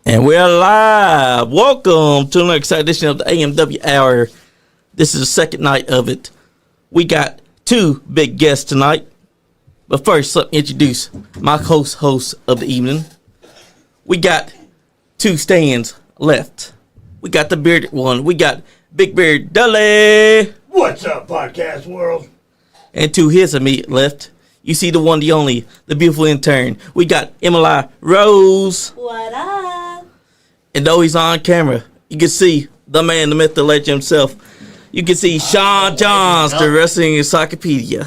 And we're live. Welcome to another exciting edition of the AMW Hour. This is the second night of it. We got two big guests tonight. But first, let me introduce my host of the evening. We got two stands left. We got the bearded one. We got Big Beard Dudley. What's up, podcast world? And to his immediate left, you see the one, the only, the beautiful intern. We got Emily Rose. What up? And though he's on camera, you can see the man, the myth, the legend himself. You can see Sean Johns, the wrestling encyclopedia.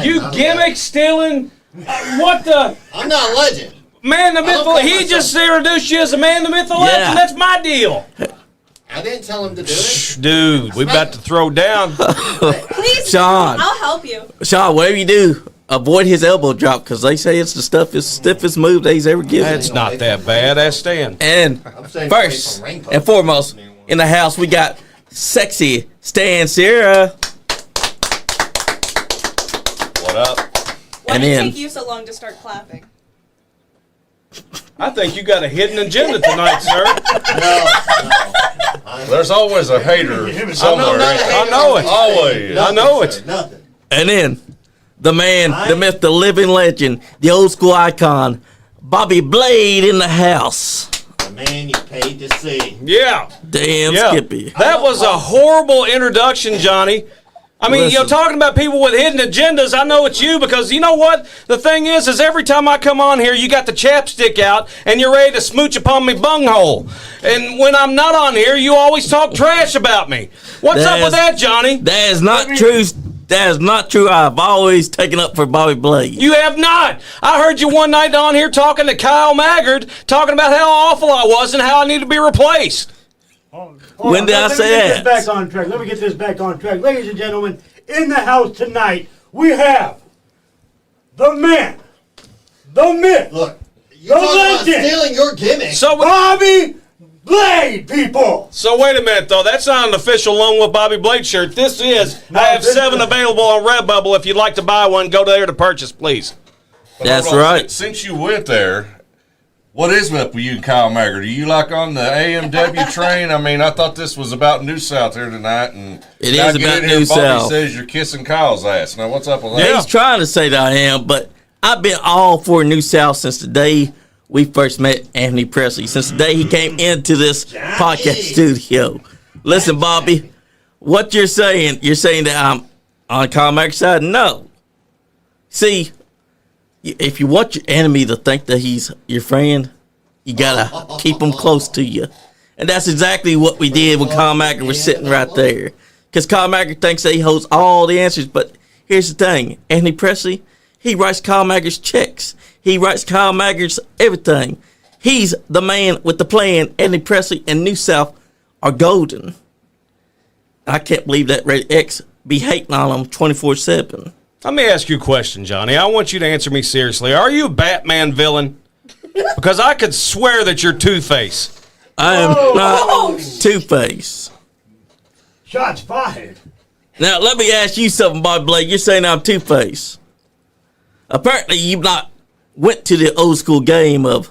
You gimmick stealing? What the? I'm not a legend. Man, the myth. He just introduced you as a man, the myth, the legend. That's my deal. I didn't tell him to do it. Dude, we about to throw down. Please, Sean. I'll help you. Sean, whatever you do, avoid his elbow drop because they say it's the stiffest move that he's ever given. That's not that bad. That's Stan. And first and foremost, in the house, we got sexy Stan Sierra. What up? Why did it take you so long to start clapping? I think you got a hidden agenda tonight, sir. No. There's always a hater somewhere. I know it. Always. I know it. Nothing. And then the man, the myth, the living legend, the old school icon, Bobby Blade in the house. The man you paid to see. Yeah. Damn Yeah. Skippy. That was a horrible introduction, Johnny. I mean, Listen. talking about people with hidden agendas, I know it's you because you know what? The thing is every time I come on here, you got the chapstick out and you're ready to smooch upon me bunghole. And when I'm not on here, you always talk trash about me. What's up with that, Johnny? That is not true. That is not true. I've always taken up for Bobby Blade. You have not. I heard you one night on here talking to Kyle Maggard, talking about how awful I was and how I need to be replaced. When did I say that? Let me get this back on track. Ladies and gentlemen, in the house tonight, we have the man, the myth, Look, you The talk about legend. stealing your gimmick. So, Bobby Blade, people. So wait a minute, though. That's not an official Lone Wolf Bobby Blade shirt. This is. No, I have this 7 is- available on Redbubble. If you'd like to buy one, go there to purchase, please. That's Hold on. right. Since you went there, what is up with you and Kyle Maggard? Are you like on the AMW train? I mean, I thought this was about New South here tonight, and It now is get about in here, New Bobby South. says you're kissing Kyle's ass. Now, what's up with that? Yeah. He's trying to say that I am, but I've been all for New South since the day we first met Anthony Presley, since the day he came into this podcast studio. Listen, Bobby, what you're saying that I'm on Kyle Maggard's side? No. See, if you want your enemy to think that he's your friend, you gotta keep him close to you. And that's exactly what we did when Kyle Maggard was sitting right there. Because Kyle Maggard thinks that he holds all the answers, but here's the thing. Anthony Presley, he writes Kyle Maggard's checks. He writes Kyle Maggard's everything. He's the man with the plan. Anthony Presley and New South are golden. I can't believe that Red X be hating on him 24/7. Let me ask you a question, Johnny. I want you to answer me seriously. Are you a Batman villain? Because I could swear that you're Two-Face. I am not Two-Face. Shots fired. Now, let me ask you something, Bobby Blade. You're saying I'm Two-Face. Apparently, you've not went to the old school game of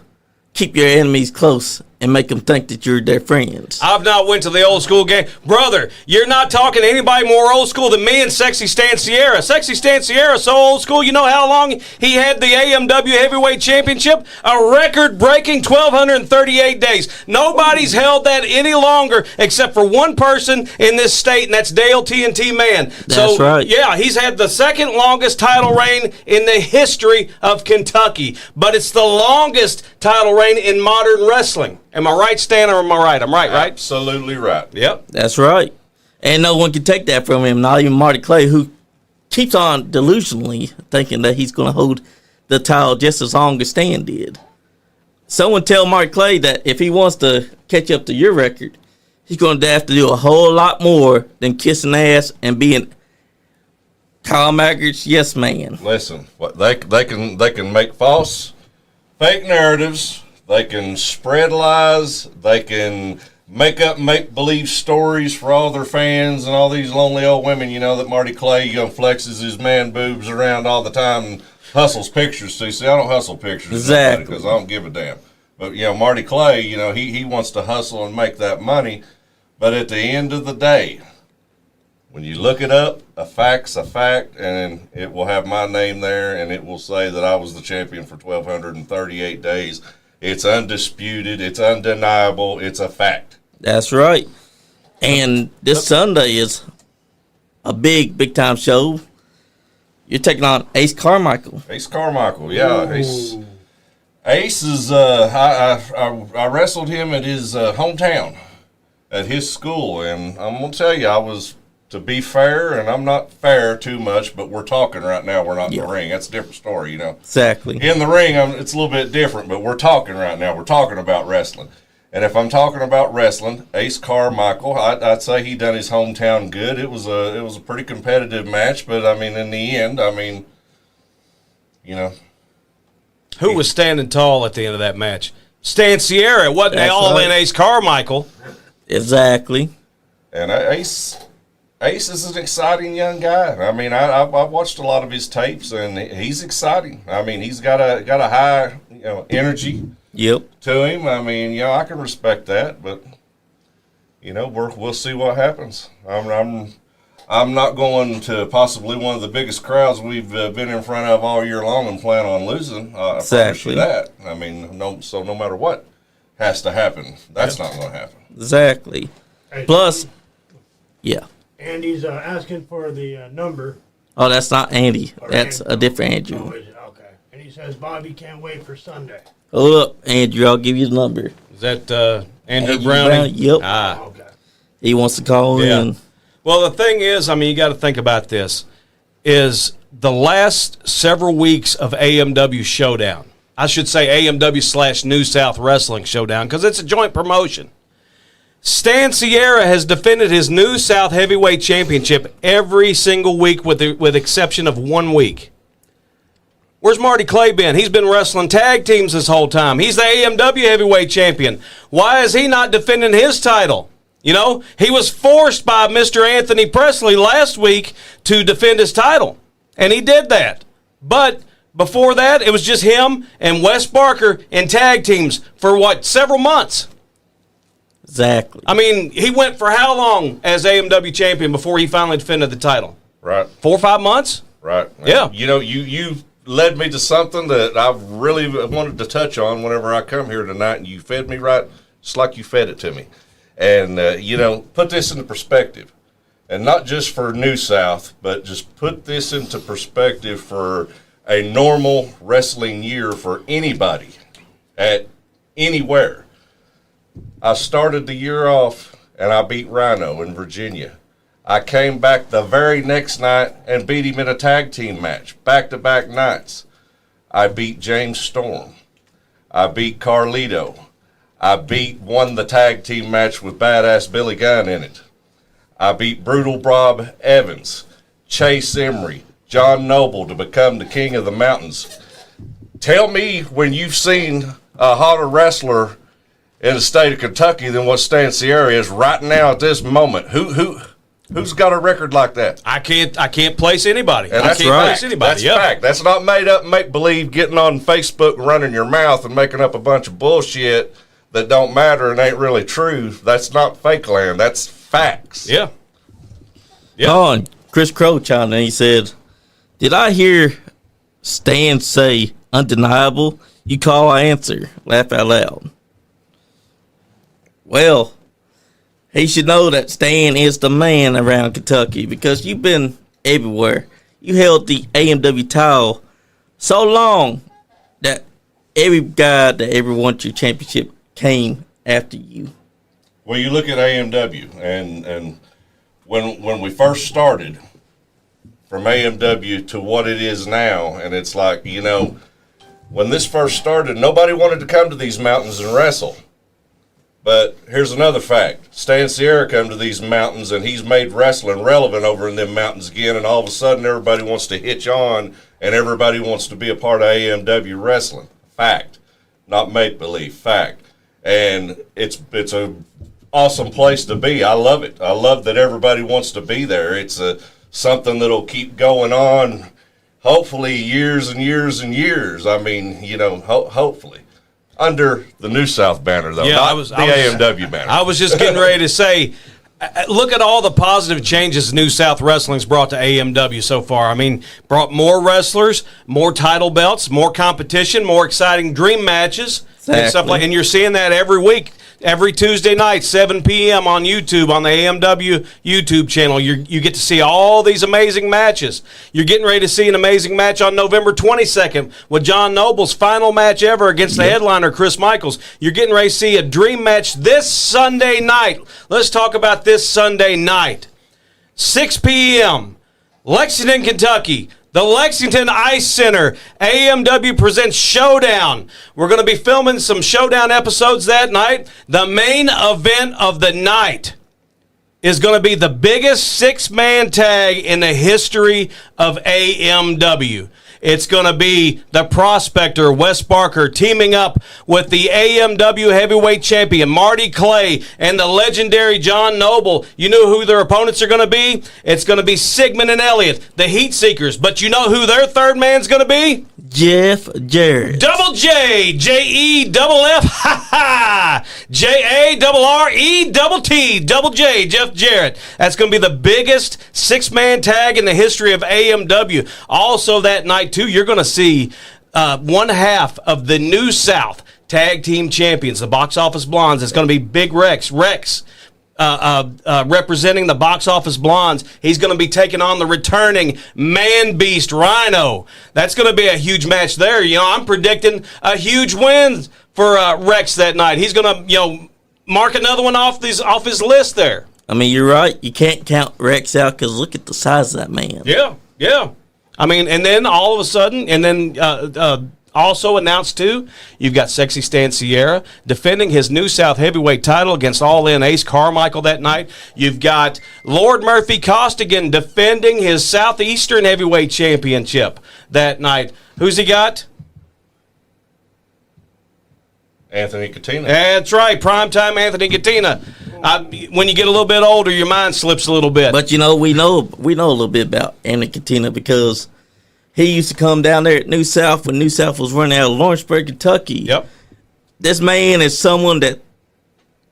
keep your enemies close and make them think that you're their friends. I've not went to the old school game. Brother, you're not talking to anybody more old school than me and Sexy Stan Sierra. Sexy Stan Sierra so old school, you know how long he had the AMW Heavyweight Championship? A record-breaking 1,238 days. Nobody's held that any longer except for one person in this state, and that's Dale TNT Man. That's right. Yeah, he's had the second longest title reign in the history of Kentucky, but it's the longest title reign in modern wrestling. Am I right, Stan, or am I right? I'm right, right? Absolutely right. Yep. That's right. And no one can take that from him, not even Marty Clay, who keeps on delusionally thinking that he's going to hold the title just as long as Stan did. Someone tell Marty Clay that if he wants to catch up to your record, he's going to have to do a whole lot more than kissing ass and being Kyle Maggard's yes man. Listen, what they can make fake narratives. They can spread lies. They can make-believe stories for all their fans and all these lonely old women, you know, that Marty Clay, flexes his man boobs around all the time and hustles pictures. See, I don't hustle pictures. Exactly. Because I don't give a damn. But, Marty Clay, he wants to hustle and make that money. But at the end of the day, when you look it up, a fact's a fact, and it will have my name there, and it will say that I was the champion for 1,238 days. It's undisputed. It's undeniable. It's a fact. That's right. And this Sunday is a big time show. You're taking on Ace Carmichael. Ace Carmichael, yeah. Ace is, I wrestled him at his hometown, at his school, and I'm going to tell you, I was, to be fair, and I'm not fair too much, but we're talking right now, we're not in the ring. That's a different story, Exactly. In the ring, it's a little bit different, but we're talking right now. We're talking about wrestling. And if I'm talking about wrestling, Ace Carmichael, I'd say he done his hometown good. It was a pretty competitive match, but, in the end, Who was standing tall at the end of that match? Stan Sierra. It wasn't all in Ace Carmichael. Exactly. And Ace is an exciting young guy. I've watched a lot of his tapes, and he's exciting. He's got a high energy to him. I can respect that, but we'll see what happens. I'm not going to possibly one of the biggest crowds we've been in front of all year long and plan on losing. I promise you that. So no matter what has to happen, that's not going to happen. Exactly. Hey, Plus, yeah. Andy's asking for the number. Oh, that's not Andy. Or That's Andy. a different Andrew. Oh, is it? Okay. And he says Bobby can't wait for Sunday. Hold up, Andrew. I'll give you the number. Is that Andrew Brown? Browning? Yep. Okay. He wants to call in. Well, the thing is, you got to think about this, is the last several weeks of AMW Showdown. I should say AMW/New South Wrestling Showdown, because it's a joint promotion. Stan Sierra has defended his New South Heavyweight Championship every single week with exception of 1 week. Where's Marty Clay been? He's been wrestling tag teams this whole time. He's the AMW Heavyweight Champion. Why is he not defending his title? He was forced by Mr. Anthony Presley last week to defend his title, and he did that. But before that, it was just him and Wes Barker in tag teams for, several months. Exactly. He went for how long as AMW champion before he finally defended the title? Right. 4 or 5 months? Right. Yeah. You led me to something that I really wanted to touch on whenever I come here tonight, and you fed me right just like you fed it to me. And, put this into perspective. And not just for New South, but just put this into perspective for a normal wrestling year for anybody at anywhere. I started the year off, and I beat Rhino in Virginia. I came back the very next night and beat him in a tag team match, back-to-back nights. I beat James Storm. I beat Carlito. I won the tag team match with Badass Billy Gunn in it. I beat Brutal Bob Evans, Chase Emery, John Noble to become the king of the mountains. Tell me when you've seen a hotter wrestler in the state of Kentucky than what Stan Sierra is right now at this moment. Who's got a record like that? I can't place anybody. And I can't place anybody. That's fact. That's not made up make believe, getting on Facebook, running your mouth and making up a bunch of bullshit that don't matter and ain't really true. That's not fake land. That's facts. Yeah. Oh, and Chris Crow chimed in. He said, "Did I hear Stan say undeniable? You call, I answer. Laugh out loud." Well, he should know that Stan is the man around Kentucky because you've been everywhere. You held the AMW title so long that every guy that ever won your championship came after you. Well, you look at AMW, and when we first started, from AMW to what it is now, and it's like, when this first started, nobody wanted to come to these mountains and wrestle. But here's another fact. Stan Sierra come to these mountains, and he's made wrestling relevant over in them mountains again, and all of a sudden everybody wants to hitch on, and everybody wants to be a part of AMW wrestling. Fact. Not make-believe. Fact. And it's a awesome place to be. I love it. I love that everybody wants to be there. It's something that'll keep going on, hopefully, years and years and years. Hopefully. Under the New South banner, though, Yeah, not I was- the AMW banner. I was just getting ready to say, look at all the positive changes New South Wrestling's brought to AMW so far. I mean, brought more wrestlers, more title belts, more competition, more exciting dream matches, and stuff like. And you're seeing that every week. Every Tuesday night, 7 p.m. on YouTube, on the AMW YouTube channel, you get to see all these amazing matches. You're getting ready to see an amazing match on November 22nd with John Noble's final match ever against the headliner, Chris Michaels. You're getting ready to see a dream match this Sunday night. Let's talk about this Sunday night. 6 p.m., Lexington, Kentucky. The Lexington Ice Center, AMW presents Showdown. We're going to be filming some Showdown episodes that night. The main event of the night is going to be the biggest six-man tag in the history of AMW. It's going to be the Prospector, Wes Barker, teaming up with the AMW Heavyweight Champion, Marty Clay, and the legendary John Noble. You know who their opponents are going to be? It's going to be Sigmund and Elliott, the Heat Seekers. But you know who their third man's going to be? Jeff Jarrett. Double J, J-E, double F, ha ha, J-A-double-R-E, double T, double J, Jeff Jarrett. That's going to be the biggest six-man tag in the history of AMW. Also that night, too, you're going to see one half of the New South Tag Team Champions, the Box Office Blondes. It's going to be Big Rex, representing the Box Office Blondes. He's going to be taking on the returning Man Beast Rhino. That's going to be a huge match there. You know, I'm predicting a huge win for Rex that night. He's going to, mark another one off his list there. I mean, you're right. You can't count Rex out because look at the size of that man. Yeah. I mean, and then all of a sudden, and then also announced, too, you've got Sexy Stan Sierra defending his New South Heavyweight title against All-In Ace Carmichael that night. You've got Lord Murphy Costigan defending his Southeastern Heavyweight Championship that night. Who's he got? Anthony Katina. That's right, primetime Anthony Katina. When you get a little bit older, your mind slips a little bit. But we know a little bit about Anthony Katina because he used to come down there at New South when New South was running out of Lawrenceburg, Kentucky. Yep. This man is someone that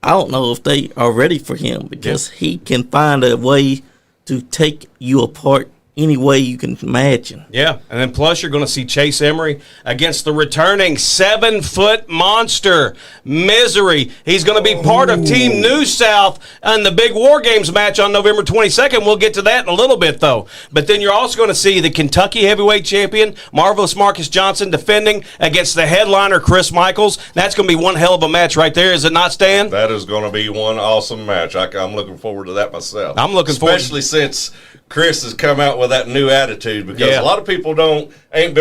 I don't know if they are ready for him because he can find a way to take you apart any way you can imagine. Yeah, and then plus you're going to see Chase Emery against the returning 7-foot monster, Misery. He's going to be part of Team New South and the big War Games match on November 22nd. We'll get to that in a little bit, though. But then you're also going to see the Kentucky Heavyweight Champion, Marvelous Marcus Johnson, defending against the headliner, Chris Michaels. That's going to be one hell of a match right there, is it not, Stan? That is going to be one awesome match. I'm looking forward to that myself. I'm looking forward, especially since Chris has come out with that new attitude because a lot of people I've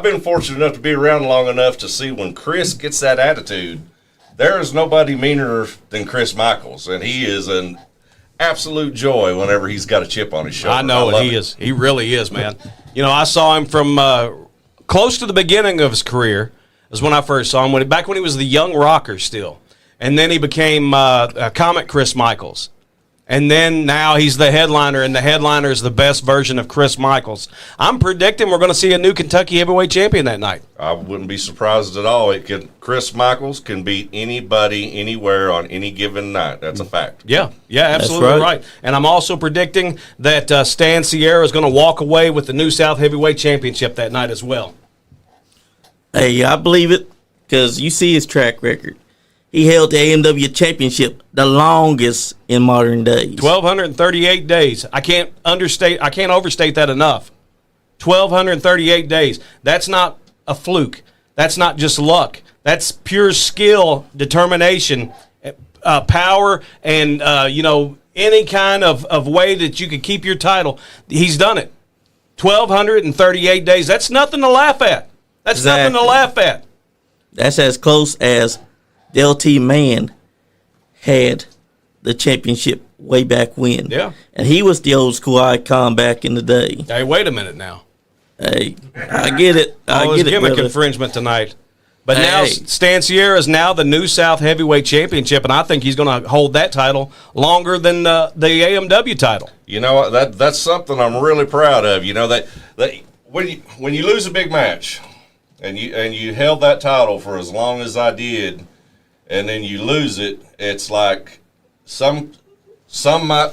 been fortunate enough to be around long enough to see when Chris gets that attitude, there is nobody meaner than Chris Michaels, and he is an absolute joy whenever he's got a chip on his shoulder. I know it. He is. He really is, man. I saw him from close to the beginning of his career is when I first saw him, back when he was the young rocker still. And then he became Comic Chris Michaels. And then now he's the headliner, and the headliner is the best version of Chris Michaels. I'm predicting we're going to see a new Kentucky Heavyweight Champion that night. I wouldn't be surprised at all. Chris Michaels can beat anybody, anywhere, on any given night. That's a fact. Yeah, absolutely right. And I'm also predicting that Stan Sierra is going to walk away with the New South Heavyweight Championship that night as well. Hey, I believe it because you see his track record. He held the AMW Championship the longest in modern days. 1,238 days. I can't overstate that enough. 1,238 days. That's not a fluke. That's not just luck. That's pure skill, determination, power, and any kind of way that you could keep your title. He's done it. 1,238 days. That's nothing to laugh at. That's nothing to laugh at. That's as close as LT Man had the championship way back when. Yeah. And he was the old school icon back in the day. Hey, wait a minute now. Hey, I get it. There's gimmick infringement tonight. But now Stan Sierra is now the New South Heavyweight Championship, and I think he's going to hold that title longer than the AMW title. You know what? That's something I'm really proud of. That when you lose a big match, and you held that title for as long as I did, and then you lose it, it's like some might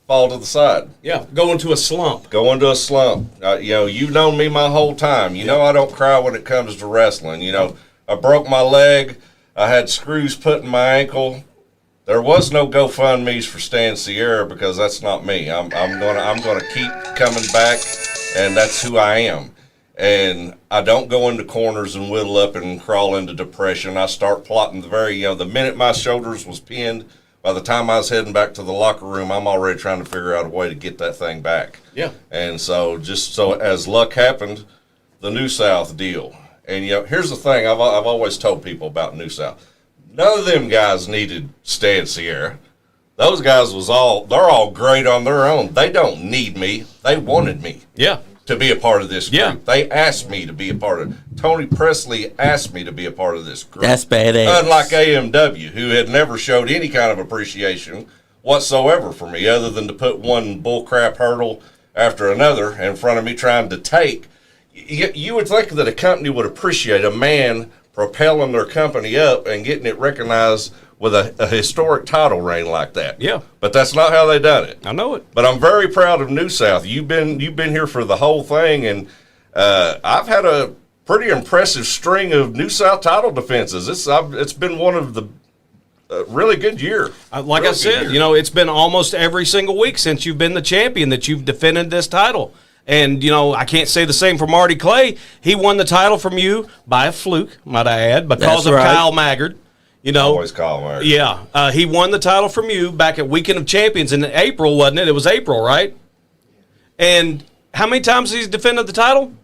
fall to the side. Yeah, go into a slump. Go into a slump. You've known me my whole time. You know I don't cry when it comes to wrestling. You know, I broke my leg. I had screws put in my ankle. There was no GoFundMe's for Stan Sierra because that's not me. I'm gonna keep coming back, and that's who I am. And I don't go into corners and whittle up and crawl into depression. I start plotting the minute my shoulders was pinned. By the time I was heading back to the locker room, I'm already trying to figure out a way to get that thing back. Yeah. And so as luck happened, the New South deal. And here's the thing I've always told people about New South. None of them guys needed Stan Sierra. Those guys they're all great on their own. They don't need me. They wanted me. Yeah. To be a part of this group. Yeah. They asked me to be a part of it. Tony Presley asked me to be a part of this group. That's badass. Unlike AMW, who had never showed any kind of appreciation whatsoever for me, other than to put one bullcrap hurdle after another in front of me trying to take. You would think that a company would appreciate a man propelling their company up and getting it recognized with a historic title reign like that. Yeah. But that's not how they done it. I know it. But I'm very proud of New South. You've been here for the whole thing, and I've had a pretty impressive string of New South title defenses. It's been one of the really good year. Like I said, it's been almost every single week since you've been the champion that you've defended this title. And, I can't say the same for Marty Clay. He won the title from you by a fluke, might I add, because of Kyle Maggard. Always Kyle Maggard. Yeah. He won the title from you back at Weekend of Champions in April, wasn't it? It was April, right? And how many times has he defended the title?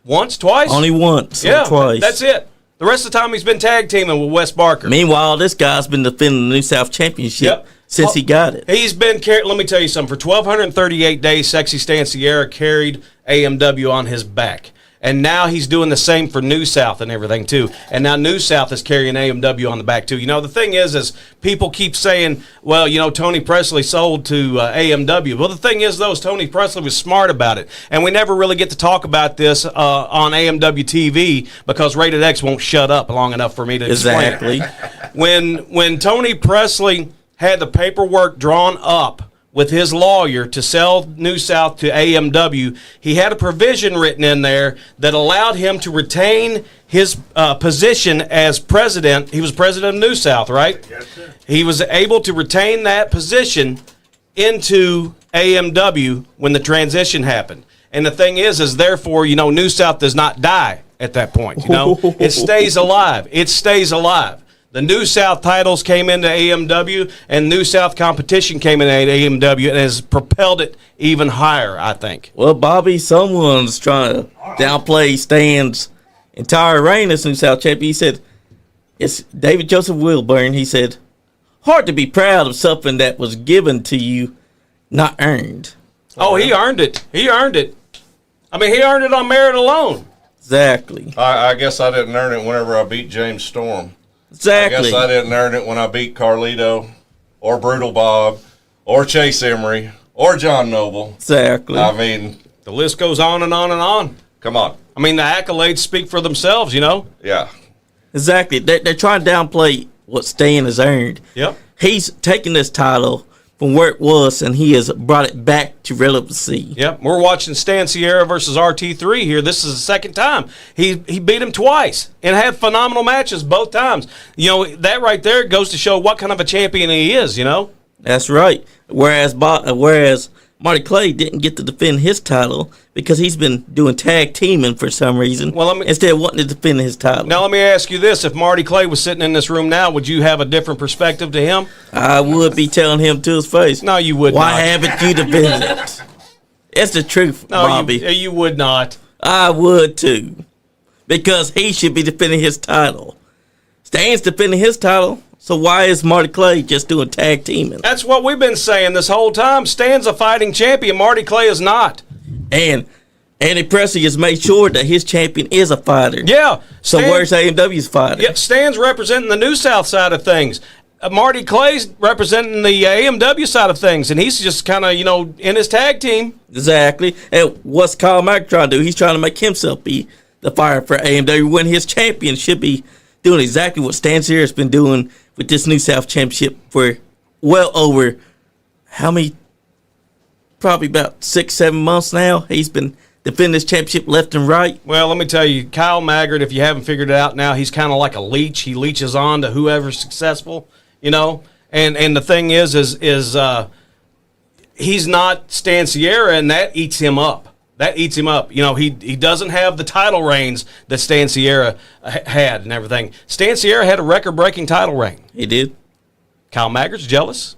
Once? Twice? Only once. Yeah, or twice. That's it. The rest of the time he's been tag teaming with Wes Barker. Meanwhile, this guy's been defending the New South Championship since he got it. He's been let me tell you something. For 1,238 days, Sexy Stan Sierra carried AMW on his back. And now he's doing the same for New South and everything, too. And now New South is carrying AMW on the back, too. The thing is people keep saying, well, Tony Presley sold to AMW. Well, the thing is, though, is Tony Presley was smart about it. And we never really get to talk about this on AMW TV because Rated X won't shut up long enough for me to explain it. When Tony Presley had the paperwork drawn up with his lawyer to sell New South to AMW, he had a provision written in there that allowed him to retain his position as president. He was president of New South, right? Yes, sir. He was able to retain that position into AMW when the transition happened. And the thing is therefore, New South does not die at that point. It stays alive. It stays alive. The New South titles came into AMW, and New South competition came into AMW, and has propelled it even higher, I think. Well, Bobby, someone's trying to downplay Stan's entire reign as New South champion. He said, it's David Joseph Wilburn. He said, hard to be proud of something that was given to you, not earned. Oh, he earned it. He earned it. I mean, he earned it on merit alone. Exactly. I guess I didn't earn it whenever I beat James Storm. Exactly. I guess I didn't earn it when I beat Carlito or Brutal Bob or Chase Emery or John Noble. Exactly. I mean, The list goes on and on and on. come on. I mean, the accolades speak for themselves, Yeah. Exactly. They're trying to downplay what Stan has earned. Yep. He's taken this title from where it was, and he has brought it back to relevancy. Yep, we're watching Stan Sierra versus RT3 here. This is the second time. He beat him twice and had phenomenal matches both times. That right there goes to show what kind of a champion he is, That's right. Whereas Marty Clay didn't get to defend his title because he's been doing tag teaming for some reason instead of wanting to defend his title. Now, let me ask you this. If Marty Clay was sitting in this room now, would you have a different perspective to him? I would be telling him to his face. No, you would Why not. haven't you defended it? It's the truth, No, Bobby. you would not. I would too. Because he should be defending his title. Stan's defending his title, so why is Marty Clay just doing tag teaming? That's what we've been saying this whole time. Stan's a fighting champion. Marty Clay is not. And Andy Presley has made sure that his champion is a fighter. Yeah. So where's AMW's fighter? Yeah, Stan's representing the New South side of things. Marty Clay's representing the AMW side of things, and he's just kind of, in his tag team. Exactly. And what's Kyle Mack trying to do? He's trying to make himself be the fire for AMW when his champion should be doing exactly what Stan Sierra's been doing with this New South Championship for well over how many? Probably about 6-7 months now. He's been defending this championship left and right. Well, let me tell you, Kyle Maggard, if you haven't figured it out now, he's kind of like a leech. He leeches on to whoever's successful, you know. And the thing is he's not Stan Sierra, and that eats him up. That eats him up. You know, he doesn't have the title reigns that Stan Sierra had and everything. Stan Sierra had a record-breaking title reign. He did. Kyle Maggard's jealous.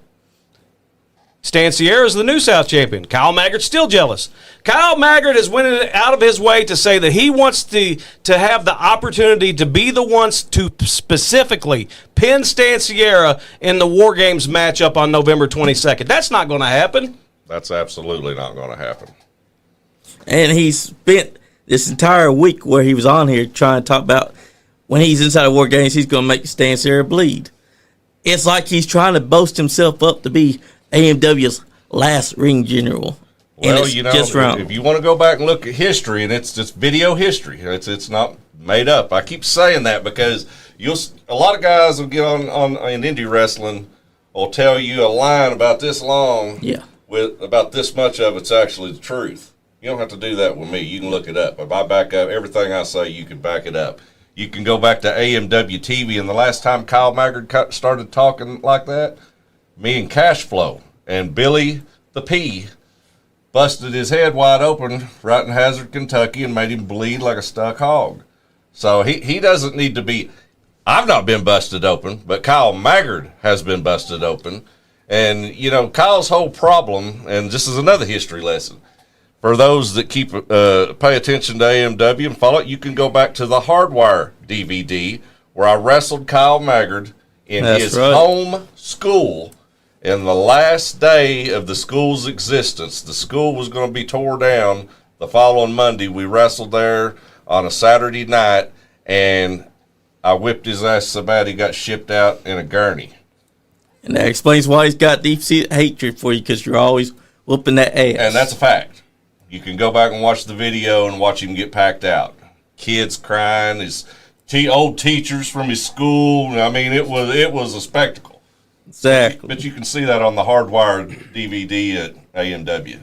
Stan Sierra is the New South champion. Kyle Maggard's still jealous. Kyle Maggard is went out of his way to say that he wants to have the opportunity to be the ones to specifically pin Stan Sierra in the War Games matchup on November 22nd. That's not going to happen. That's absolutely not going to happen. And he spent this entire week where he was on here trying to talk about when he's inside of War Games, he's going to make Stan Sierra bleed. It's like he's trying to boast himself up to be AMW's last ring general. Well, you know, if you want to go back and look at history, and it's just video history, it's not made up. I keep saying that because a lot of guys will get on in indie wrestling will tell you a line about this long, with about this much of it's actually the truth. You don't have to do that with me. You can look it up. If I back up everything I say, you can back it up. You can go back to AMW TV, and the last time Kyle Maggard started talking like that, me and Cashflow and Billy the P busted his head wide open right in Hazard, Kentucky, and made him bleed like a stuck hog. So he doesn't need to be. I've not been busted open, but Kyle Maggard has been busted open. And, you know, Kyle's whole problem, and this is another history lesson, for those that pay attention to AMW and follow it, you can go back to the Hardwire DVD where I wrestled Kyle Maggard in his home school. In the last day of the school's existence, the school was going to be tore down the following Monday. We wrestled there on a Saturday night, and I whipped his ass so bad he got shipped out in a gurney. And that explains why he's got deep-seated hatred for you, because you're always whooping that ass. And that's a fact. You can go back and watch the video and watch him get packed out. Kids crying, his old teachers from his school. I mean, it was a spectacle. Exactly. But you can see that on the Hardwired DVD at AMW.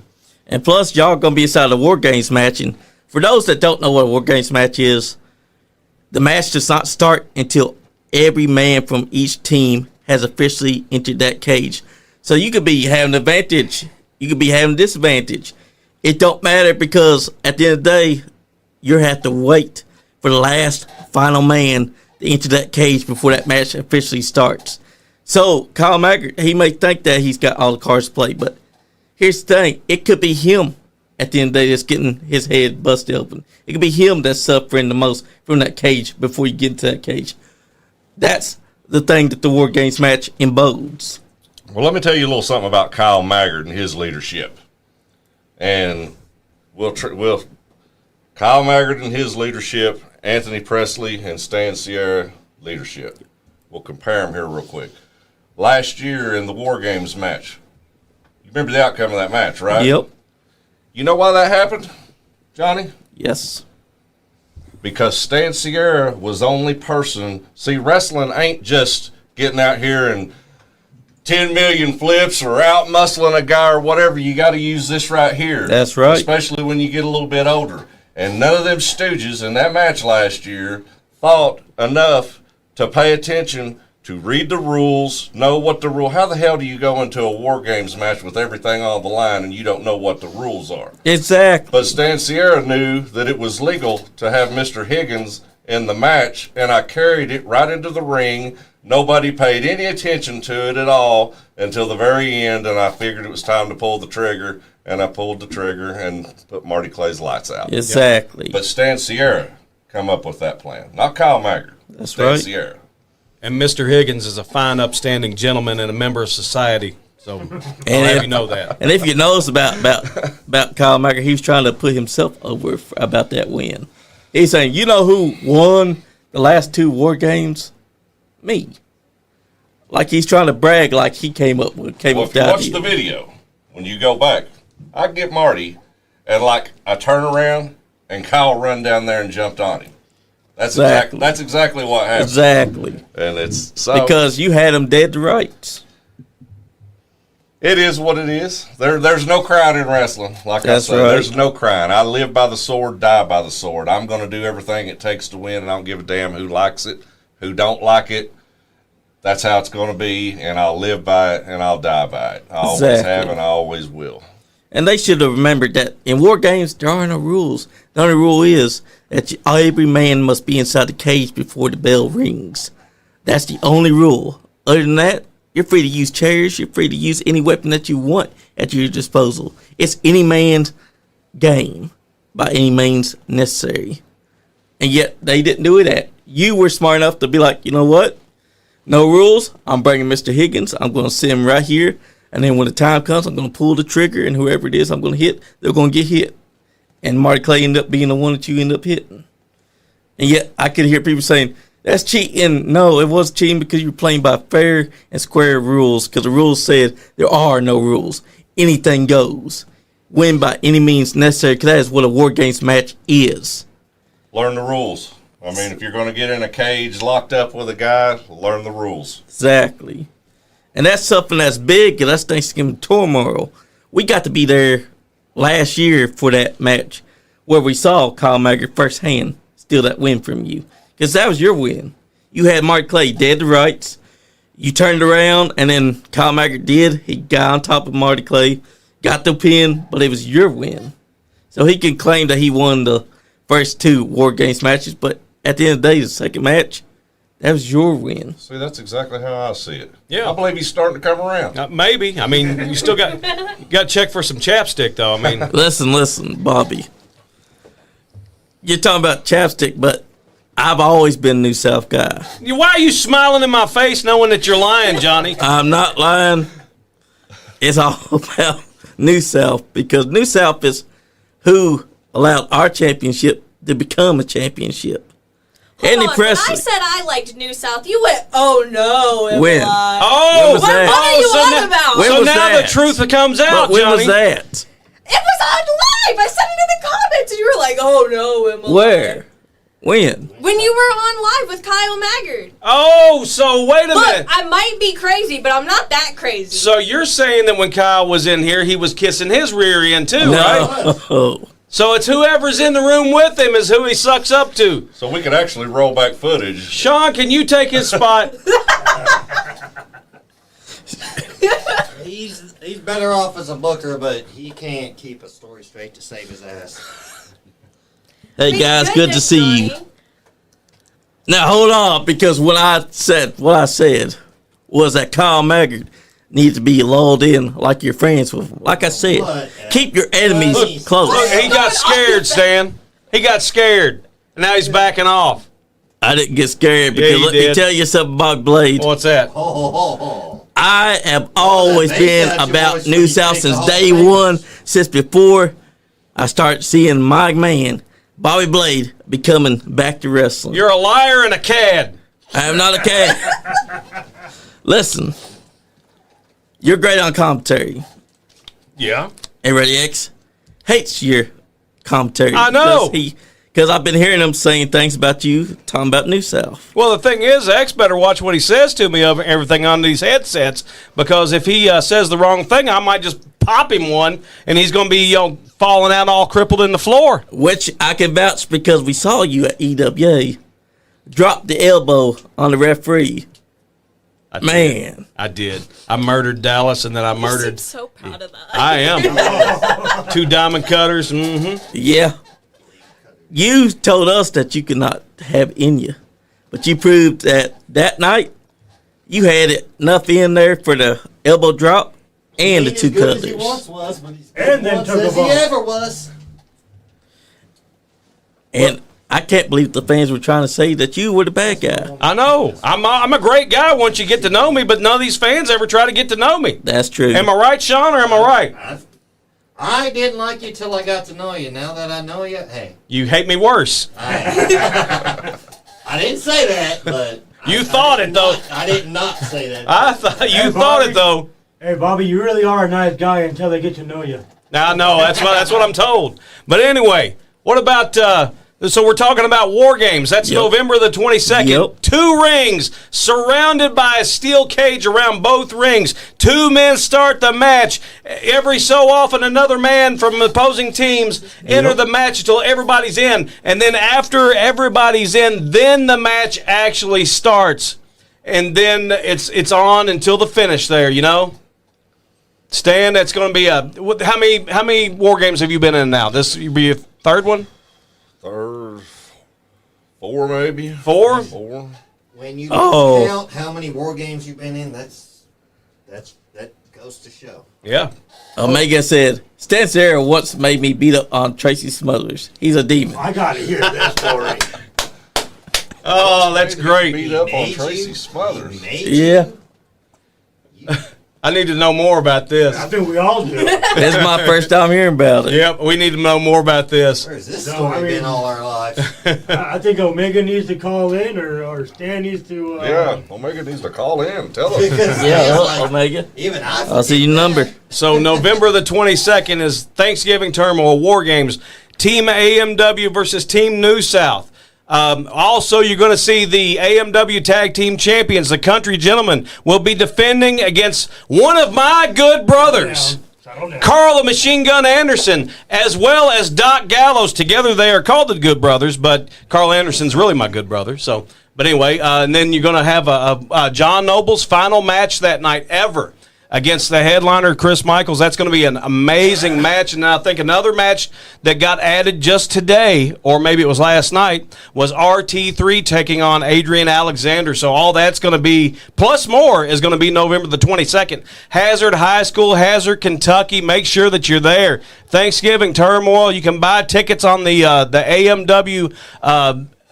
And plus, y'all going to be inside the War Games match. And for those that don't know what a War Games match is, the match does not start until every man from each team has officially entered that cage. So you could be having an advantage. You could be having a disadvantage. It don't matter, because at the end of the day, you have to wait for the last final man to enter that cage before that match officially starts. So, Kyle Maggard, he may think that he's got all the cards to play, but here's the thing. It could be him at the end of the day that's getting his head busted open. It could be him that's suffering the most from that cage before you get into that cage. That's the thing that the War Games match embodes. Well, let me tell you a little something about Kyle Maggard and his leadership. And Kyle Maggard and his leadership, Anthony Presley and Stan Sierra leadership. We'll compare them here real quick. Last year in the War Games match, you remember the outcome of that match, right? Yep. You know why that happened, Johnny? Yes. Because Stan Sierra was the only person. See, wrestling ain't just getting out here and 10 million flips or out muscling a guy or whatever. You got to use this right here. That's right. Especially when you get a little bit older. And none of them stooges in that match last year thought enough to pay attention, to read the rules, know what the rule. How the hell do you go into a War Games match with everything on the line and you don't know what the rules are? Exactly. But Stan Sierra knew that it was legal to have Mr. Higgins in the match, and I carried it right into the ring. Nobody paid any attention to it at all until the very end, and I figured it was time to pull the trigger, and I pulled the trigger and put Marty Clay's lights out. Exactly. But Stan Sierra come up with that plan, not Kyle Maggard. That's Stan right. Sierra. And Mr. Higgins is a fine, upstanding gentleman and a member of society. So, you know that. And if you notice about Kyle Maggard, he was trying to put himself over about that win. He's saying, you know who won the last 2 War Games? Me. Like he's trying to brag like he came up with If you watch the video, when you go back, I get Marty, and like I turn around and Kyle run down there and jumped on him. That's exactly what happened. Exactly. And it's so Because you had him dead to rights. it is what it is. There's no crying in wrestling. Like That's I said, right. there's no crying. I live by the sword, die by the sword. I'm going to do everything it takes to win, and I don't give a damn who likes it, who don't like it. That's how it's going to be, and I'll live by it, and I'll die by it. I always Exactly. have, and I always will. And they should have remembered that in war games, there are no rules. The only rule is that every man must be inside the cage before the bell rings. That's the only rule. Other than that, you're free to use chairs. You're free to use any weapon that you want at your disposal. It's any man's game by any means necessary. And yet, they didn't do it. You were smart enough to be like, you know what? No rules. I'm bringing Mr. Higgins. I'm going to sit him right here. And then when the time comes, I'm going to pull the trigger. And whoever it is I'm going to hit, they're going to get hit. And Marty Clay ended up being the one that you end up hitting. And yet, I could hear people saying, that's cheating. No, it wasn't cheating because you were playing by fair and square rules. Because the rules said there are no rules. Anything goes. Win by any means necessary. Because that is what a War Games match is. Learn the rules. I mean, if you're going to get in a cage locked up with a guy, learn the rules. Exactly. And that's something that's big. Because that's Thanksgiving tomorrow. We got to be there last year for that match where we saw Kyle Maggard firsthand steal that win from you. Because that was your win. You had Mark Clay dead to rights. You turned around, and then Kyle Maggard did. He got on top of Marty Clay, got the pin, but it was your win. So he can claim that he won the first two War Games matches, but at the end of the day, the second match, that was your win. See, that's exactly how I see it. Yeah. I believe he's starting to come around. Maybe. I mean, you still got to check for some chapstick, though. I mean, Listen, Bobby. You're talking about chapstick, but I've always been a New South guy. why are you smiling in my face knowing that you're lying, Johnny? I'm not lying. It's all about New South because New South is who allowed our championship to become a championship. Hold Andy on, Presley. when I said I liked New South, you went, oh no, am When? I? Oh, When was that? What are you so on now, about? When so was now that? the truth comes out, But when Johnny. was that? It was on live. I said it in the comments, and you were like, oh no, am I? Where? When? When you were on live with Kyle Maggard. Oh, so wait a Look, minute. I might be crazy, but I'm not that crazy. So you're saying that when Kyle was in here, he was kissing his rear end too, right? No. So it's whoever's in the room with him is who he sucks up to. So we could actually roll back footage. Sean, can you take his spot? He's better off as a booker, but he can't keep a story straight to save his ass. Hey Thank guys, good to goodness, see you. Johnny. Now hold on, because what I said was that Kyle Maggard needs to be lulled in like your friends with. Like I said, What? keep your enemies Look, close. Look, he got scared, Stan. He got scared. And now he's backing off. I didn't get scared Yeah, because you let me did. tell you something about Blade. What's that? Ho, ho, ho, ho. I have always They been got your about voice New when you South take the since whole day thing. one, since before I started seeing my man, Bobby Blade, becoming back to wrestling. You're a liar and a cad. I am not a cat. Listen, you're great on commentary. Yeah. Hey, Ready X hates your commentary. I know. Because I've been hearing him saying things about you, talking about New South. Well, the thing is, X better watch what he says to me of everything on these headsets, because if he says the wrong thing, I might just pop him one, and he's going to be falling out all crippled in the floor. Which I can vouch because we saw you at EWA drop the elbow on the referee. Man. I did. I murdered Dallas, and then I You murdered. seem so proud of that. I am. 2 diamond cutters. Mm-hmm. Yeah. You told us that you could not have in you, but you proved that night you had enough in there for the elbow drop and the He ain't 2 as good as he cutters. once was, but he's And good then once took a as he bump. ever was. And I can't believe the fans were trying to say that you were the bad guy. I know. I'm a great guy once you get to know me, but none of these fans ever try to get to know me. That's true. Am I right, Sean, or am I right? I didn't like you till I got to know you. Now that I know you, hey. You hate me worse. I didn't say that, but You thought it, though. I did not say that. I thought you Hey, thought Bobby. it, though. Hey, Bobby, you really are a nice guy until they get to know you. Now, no, that's what I'm told. But anyway, What about, so we're talking about War Games. That's November the 22nd. Yep. 2 rings surrounded by a steel cage around both rings. 2 men start the match. Every so often, another man from opposing teams enter the match until everybody's in. And then after everybody's in, then the match actually starts. And then it's on until the finish there, you know? Stan, that's going to be how many War Games have you been in now? This will be your 3rd one? 3rd, 4 maybe. 4? 4. When you count how many War Games you've been in, that goes to show. Yeah. Omega said, Stan Sierra once made me beat up on Tracy Smothers. He's a demon. I gotta hear this story. Oh, that's great. Beat up on Made Tracy you? Smothers. Made Yeah. you? I need to know more about this. I think we all do. This is my first time hearing about it. Yep, we need to know more about this. Where's this No, story I mean- been all our lives? I think Omega needs to call in, or Stan needs to. Yeah, Omega needs to call in. Tell us. Because Yeah, it's like, Omega. even I I'll see your number. So November the 22nd is Thanksgiving Turmoil War Games. Team AMW versus Team New South. Also, you're going to see the AMW Tag Team Champions, the Country Gentlemen, will be defending against one of my good brothers, Carl the Machine Gun Anderson, as well as Doc Gallows. Together they are called the Good Brothers, but Carl Anderson's really my good brother. So, but anyway, and then you're going to have a John Noble's final match that night ever against the headliner, Chris Michaels. That's going to be an amazing match. And I think another match that got added just today, or maybe it was last night, was RT3 taking on Adrian Alexander. So all that's going to be, plus more, is going to be November the 22nd. Hazard High School, Hazard, Kentucky. Make sure that you're there. Thanksgiving Turmoil. You can buy tickets on the AMW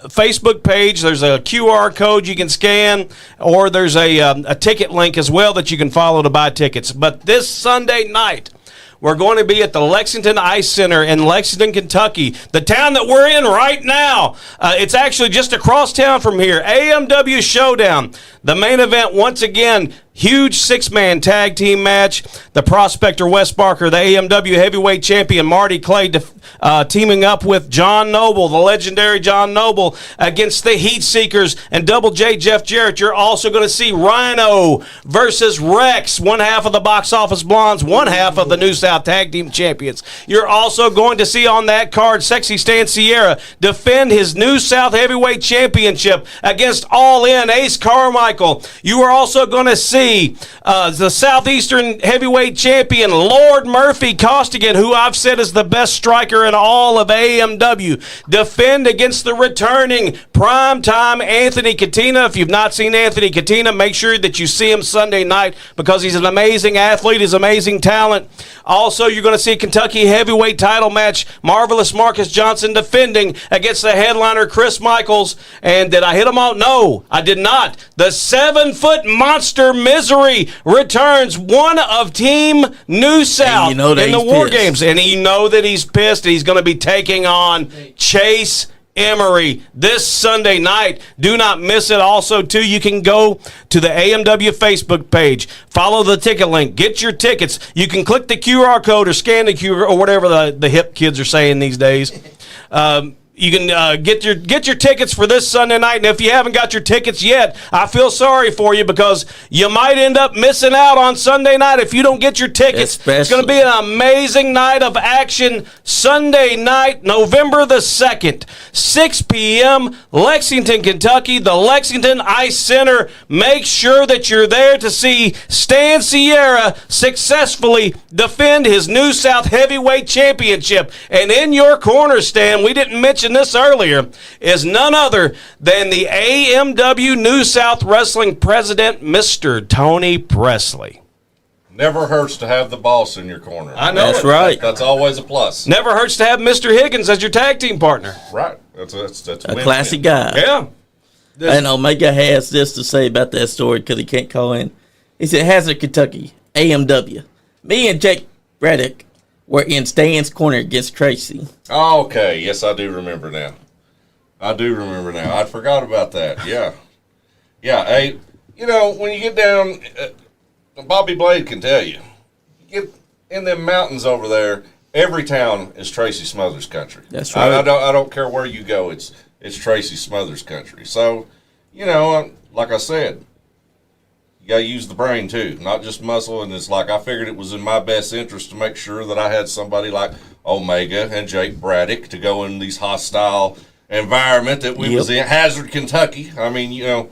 Facebook page. There's a QR code you can scan, or there's a ticket link as well that you can follow to buy tickets. But this Sunday night, we're going to be at the Lexington Ice Center in Lexington, Kentucky, the town that we're in right now. It's actually just across town from here. AMW Showdown. The main event, once again, huge 6-man tag team match. The Prospector Wes Barker, the AMW heavyweight champion Marty Clay, teaming up with John Noble, the legendary John Noble, against the Heat Seekers and Double J Jeff Jarrett. You're also going to see Rhino versus Rex, one half of the Box Office Blondes, one half of the New South Tag Team Champions. You're also going to see on that card Sexy Stan Sierra defend his New South Heavyweight Championship against All In Ace Carmichael. You are also going to see the Southeastern Heavyweight Champion Lord Murphy Costigan, who I've said is the best striker in all of AMW, defend against the returning primetime Anthony Katina. If you've not seen Anthony Katina, make sure that you see him Sunday night because he's an amazing athlete, he's amazing talent. Also, you're going to see a Kentucky heavyweight title match, Marvelous Marcus Johnson defending against the headliner Chris Michaels. And did I hit him all? No, I did not. The 7-foot monster Misery returns, one of Team New South in the War Games. And you know that he's pissed. He's going to be taking on Chase Emery this Sunday night. Do not miss it. Also, too, you can go to the AMW Facebook page, follow the ticket link, get your tickets. You can click the QR code or scan the QR or whatever the hip kids are saying these days. You can get your tickets for this Sunday night, and if you haven't got your tickets yet, I feel sorry for you because you might end up missing out on Sunday night if you don't get your tickets. Especially. It's going to be an amazing night of action Sunday night, November the 2nd, 6 p.m., Lexington, Kentucky, the Lexington Ice Center. Make sure that you're there to see Stan Sierra successfully defend his New South Heavyweight Championship. And in your corner, Stan, we didn't mention this earlier, is none other than the AMW New South Wrestling president, Mr. Tony Presley. Never hurts to have the boss in your corner. I know. That's right. That's always a plus. Never hurts to have Mr. Higgins as your tag team partner. Right. That's A win-win. classy guy. Yeah. And Omega has this to say about that story because he can't call in. He said, Hazard, Kentucky, AMW. Me and Jake Braddock were in Stan's corner against Tracy. Oh, okay. Yes, I do remember now. I forgot about that. Yeah. Yeah. Hey, when you get down, Bobby Blade can tell you, get in them mountains over there, every town is Tracy Smothers country. That's right. I don't care where you go. It's Tracy Smothers country. So, like I said, you got to use the brain too, not just muscle. And it's like I figured it was in my best interest to make sure that I had somebody like Omega and Jake Braddock to go in these hostile environment that we was in, Hazard, Kentucky. I mean,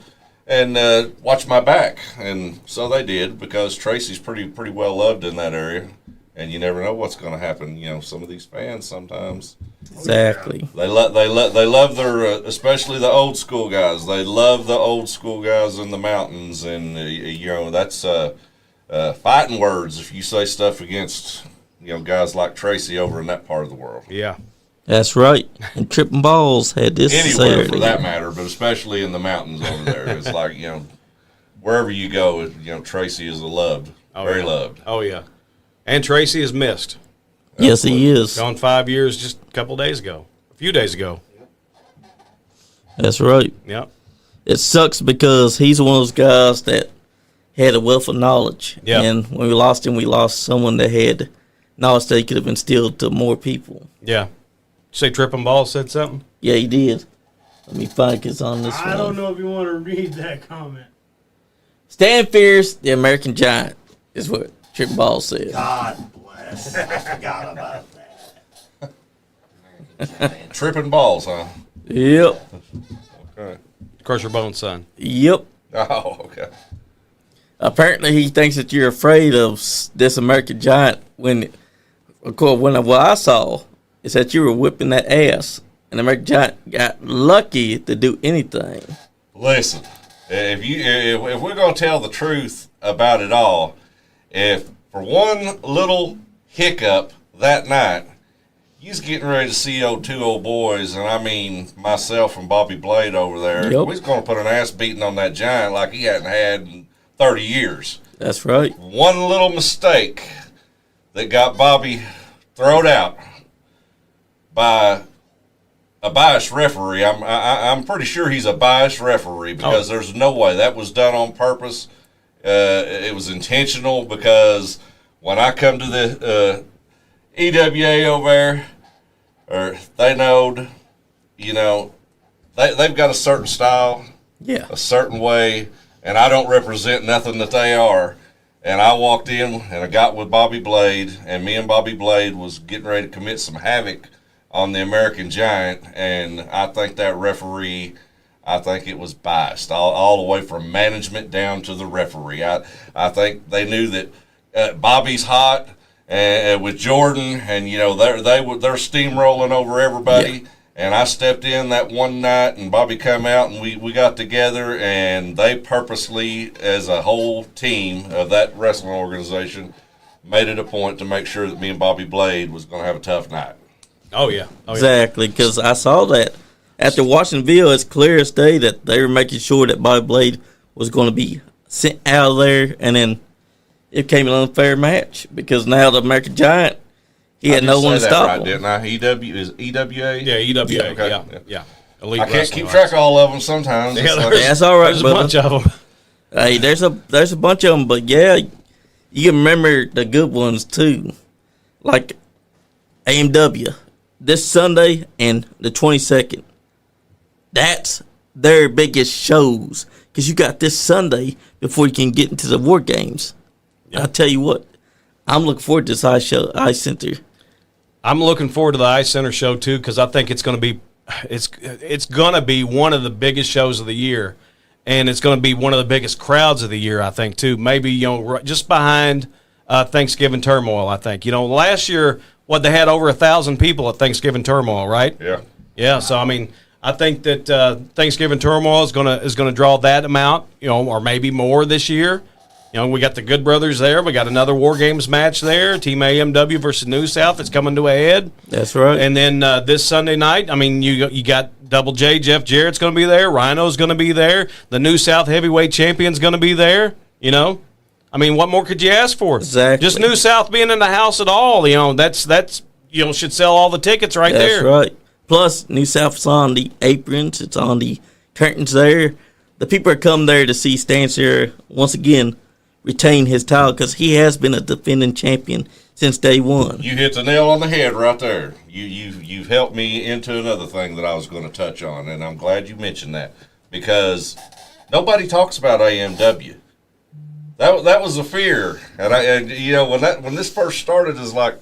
and watch my back. And so they did, because Tracy's pretty well loved in that area. And you never know what's going to happen. Some of these fans sometimes. Exactly. They love their, especially the old school guys. They love the old school guys in the mountains, and that's fighting words if you say stuff against guys like Tracy over in that part of the world. Yeah, that's right. And Tripping Balls had this anywhere Saturday. For that matter, but especially in the mountains over there. It's like wherever you go, Tracy is loved, very loved. Oh yeah, and Tracy is missed. Yes, he is. Gone 5 years just a few days ago. That's right. Yep. It sucks because he's one of those guys that had a wealth of knowledge. Yeah. And when we lost him, we lost someone that had knowledge that he could have instilled to more people. Yeah. You say Tripping Ball said something? Yeah, he did. Let me find his on this one. I don't know if you want to read that comment. Stand fierce, the American Giant, is what Tripping Ball said. God bless. I forgot about that. Tripping Balls, huh? Yep. Okay. Crush your bones, son. Yep. Oh, okay. Apparently, he thinks that you're afraid of this American Giant when, of course, what I saw is that you were whipping that ass, and the American Giant got lucky to do anything. Listen, if we're gonna tell the truth about it all, if for one little hiccup that night, he's getting ready to see two old boys, and I mean myself and Bobby Blade over there. Yep. We was gonna put an ass beating on that Giant like he hadn't had in 30 years. That's right. One little mistake that got Bobby thrown out by a biased referee. I'm pretty sure he's a biased referee, because there's no way that was done on purpose. It was intentional, because when I come to the EWA over there, or they knowed, they've got a certain style, a certain way, and I don't represent nothing that they are. And I walked in and I got with Bobby Blade, and me and Bobby Blade was getting ready to commit some havoc on the American Giant, and I think that referee, it was biased all the way from management down to the referee. I think they knew that Bobby's hot with Jordan, and they're steamrolling over everybody. Yeah. And I stepped in that one night, and Bobby come out, and we got together, and they purposely, as a whole team of that wrestling organization, made it a point to make sure that me and Bobby Blade was going to have a tough night. Oh, yeah. Exactly, because I saw that. After watching the video, it's clear as day that they were making sure that Bobby Blade was going to be sent out of there, and then it became an unfair match, because now the American Giant, he had no one to stop him. Didn't I? Is EWA? Yeah, EWA. Yeah, okay. Yeah. Elite I can't keep track of all of them sometimes. Yeah, that's all right, there's brother. a bunch of them. Hey, there's a bunch of them, but yeah, you can remember the good ones too, like AMW this Sunday and the 22nd. That's their biggest shows, because you got this Sunday before you can get into the War Games. Yep. I tell you what, I'm looking forward to this Ice Center. I'm looking forward to the Ice Center show too, because I think it's going to be, it's going to be one of the biggest shows of the year, and it's going to be one of the biggest crowds of the year. I think too. Maybe just behind Thanksgiving Turmoil. I think last year they had over 1,000 people at Thanksgiving Turmoil, right? Yeah. Yeah. So I mean, I think that Thanksgiving Turmoil is gonna draw that amount, or maybe more this year. We got the Good Brothers there. We got another War Games match there. Team AMW versus New South. It's coming to a head. That's right. And then this Sunday night, I mean, you got Double J, Jeff Jarrett's going to be there. Rhino's going to be there. The New South Heavyweight Champion's going to be there. I mean, what more could you ask for? Exactly. Just New South being in the house at all. That's should sell all the tickets right there. That's right. Plus, New South's on the aprons. It's on the curtains there. The people are come there to see Stan Sierra once again retain his title because he has been a defending champion since day one. You hit the nail on the head right there. You've helped me into another thing that I was going to touch on, and I'm glad you mentioned that because nobody talks about AMW. That was a fear, and when this first started, is like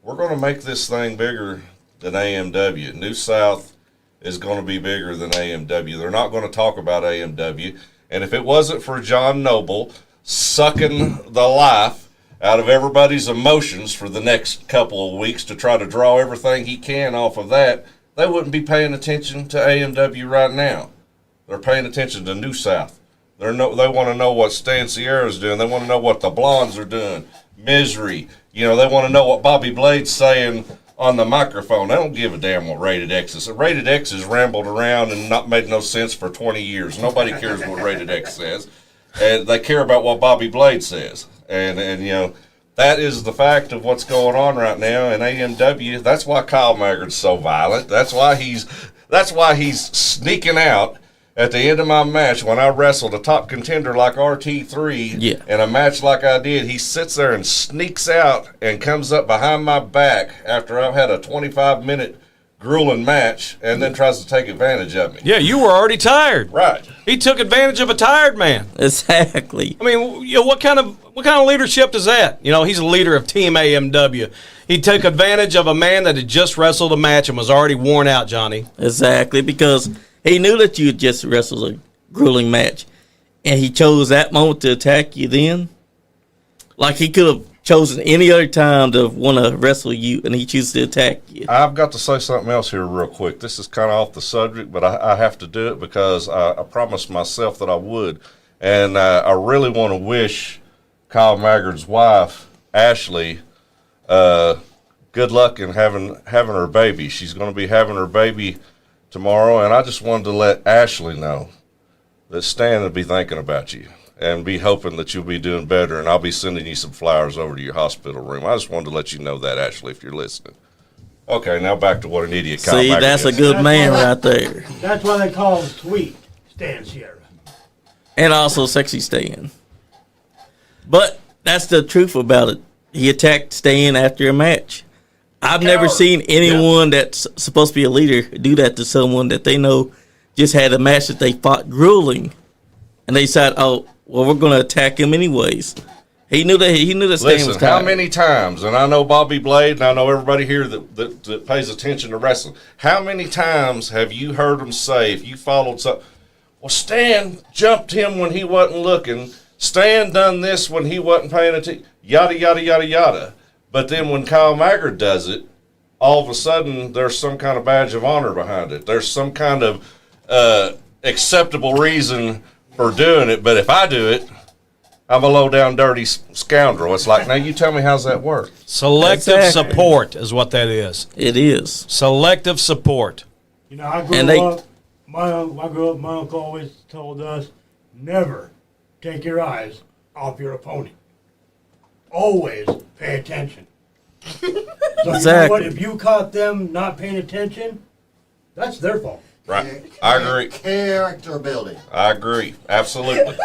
we're going to make this thing bigger than AMW. New South is going to be bigger than AMW. They're not going to talk about AMW, and if it wasn't for John Noble sucking the life out of everybody's emotions for the next couple of weeks to try to draw everything he can off of that, they wouldn't be paying attention to AMW right now. They're paying attention to New South. They want to know what Stan Sierra's doing. They want to know what the Blondes are doing. Misery. They want to know what Bobby Blade's saying on the microphone. They don't give a damn what Rated X is. Rated X has rambled around and not made no sense for 20 years. Nobody cares what Rated X says. And they care about what Bobby Blade says. And that is the fact of what's going on right now in AMW. That's why Kyle Maggard's so violent. That's why he's sneaking out at the end of my match when I wrestled a top contender like RT3 in a match like I did. He sits there and sneaks out and comes up behind my back after I've had a 25-minute grueling match and then tries to take advantage of me. Yeah, you were already tired. Right. He took advantage of a tired man. Exactly. I mean, what kind of leadership is that? He's a leader of Team AMW. He took advantage of a man that had just wrestled a match and was already worn out, Johnny. Exactly, because he knew that you had just wrestled a grueling match, and he chose that moment to attack you then. Like he could have chosen any other time to want to wrestle you, and he chooses to attack you. I've got to say something else here real quick. This is kind of off the subject, but I have to do it because I promised myself that I would. And I really want to wish Kyle Maggard's wife, Ashley, good luck in having her baby. She's going to be having her baby tomorrow, and I just wanted to let Ashley know that Stan will be thinking about you and be hoping that you'll be doing better, and I'll be sending you some flowers over to your hospital room. I just wanted to let you know that, Ashley, if you're listening. Okay, now back to what an idiot Kyle See, Maggard that's is. a good man right there. That's why they call him Sweet Stan Sierra. And also Sexy Stan. But that's the truth about it. He attacked Stan after a match. I've never seen anyone that's supposed to be a leader do that to someone that they know just had a match that they fought grueling. And they decided, we're going to attack him anyways. He knew that Stan was tired. How many times, and I know Bobby Blade, and I know everybody here that pays attention to wrestling, how many times have you heard him say, if you followed something, well, Stan jumped him when he wasn't looking, Stan done this when he wasn't paying attention, yada, yada, yada, yada. But then when Kyle Maggard does it, all of a sudden there's some kind of badge of honor behind it. There's some kind of acceptable reason for doing it. But if I do it, I'm a low-down, dirty scoundrel. It's like, now you tell me how's that work? Selective support is what that is. It is. Selective support. I grew up, my uncle always told us, never take your eyes off your opponent. Always pay attention. So Exactly. You know what? If you caught them not paying attention, that's their fault. Right. I agree. Character building. I agree. Absolutely.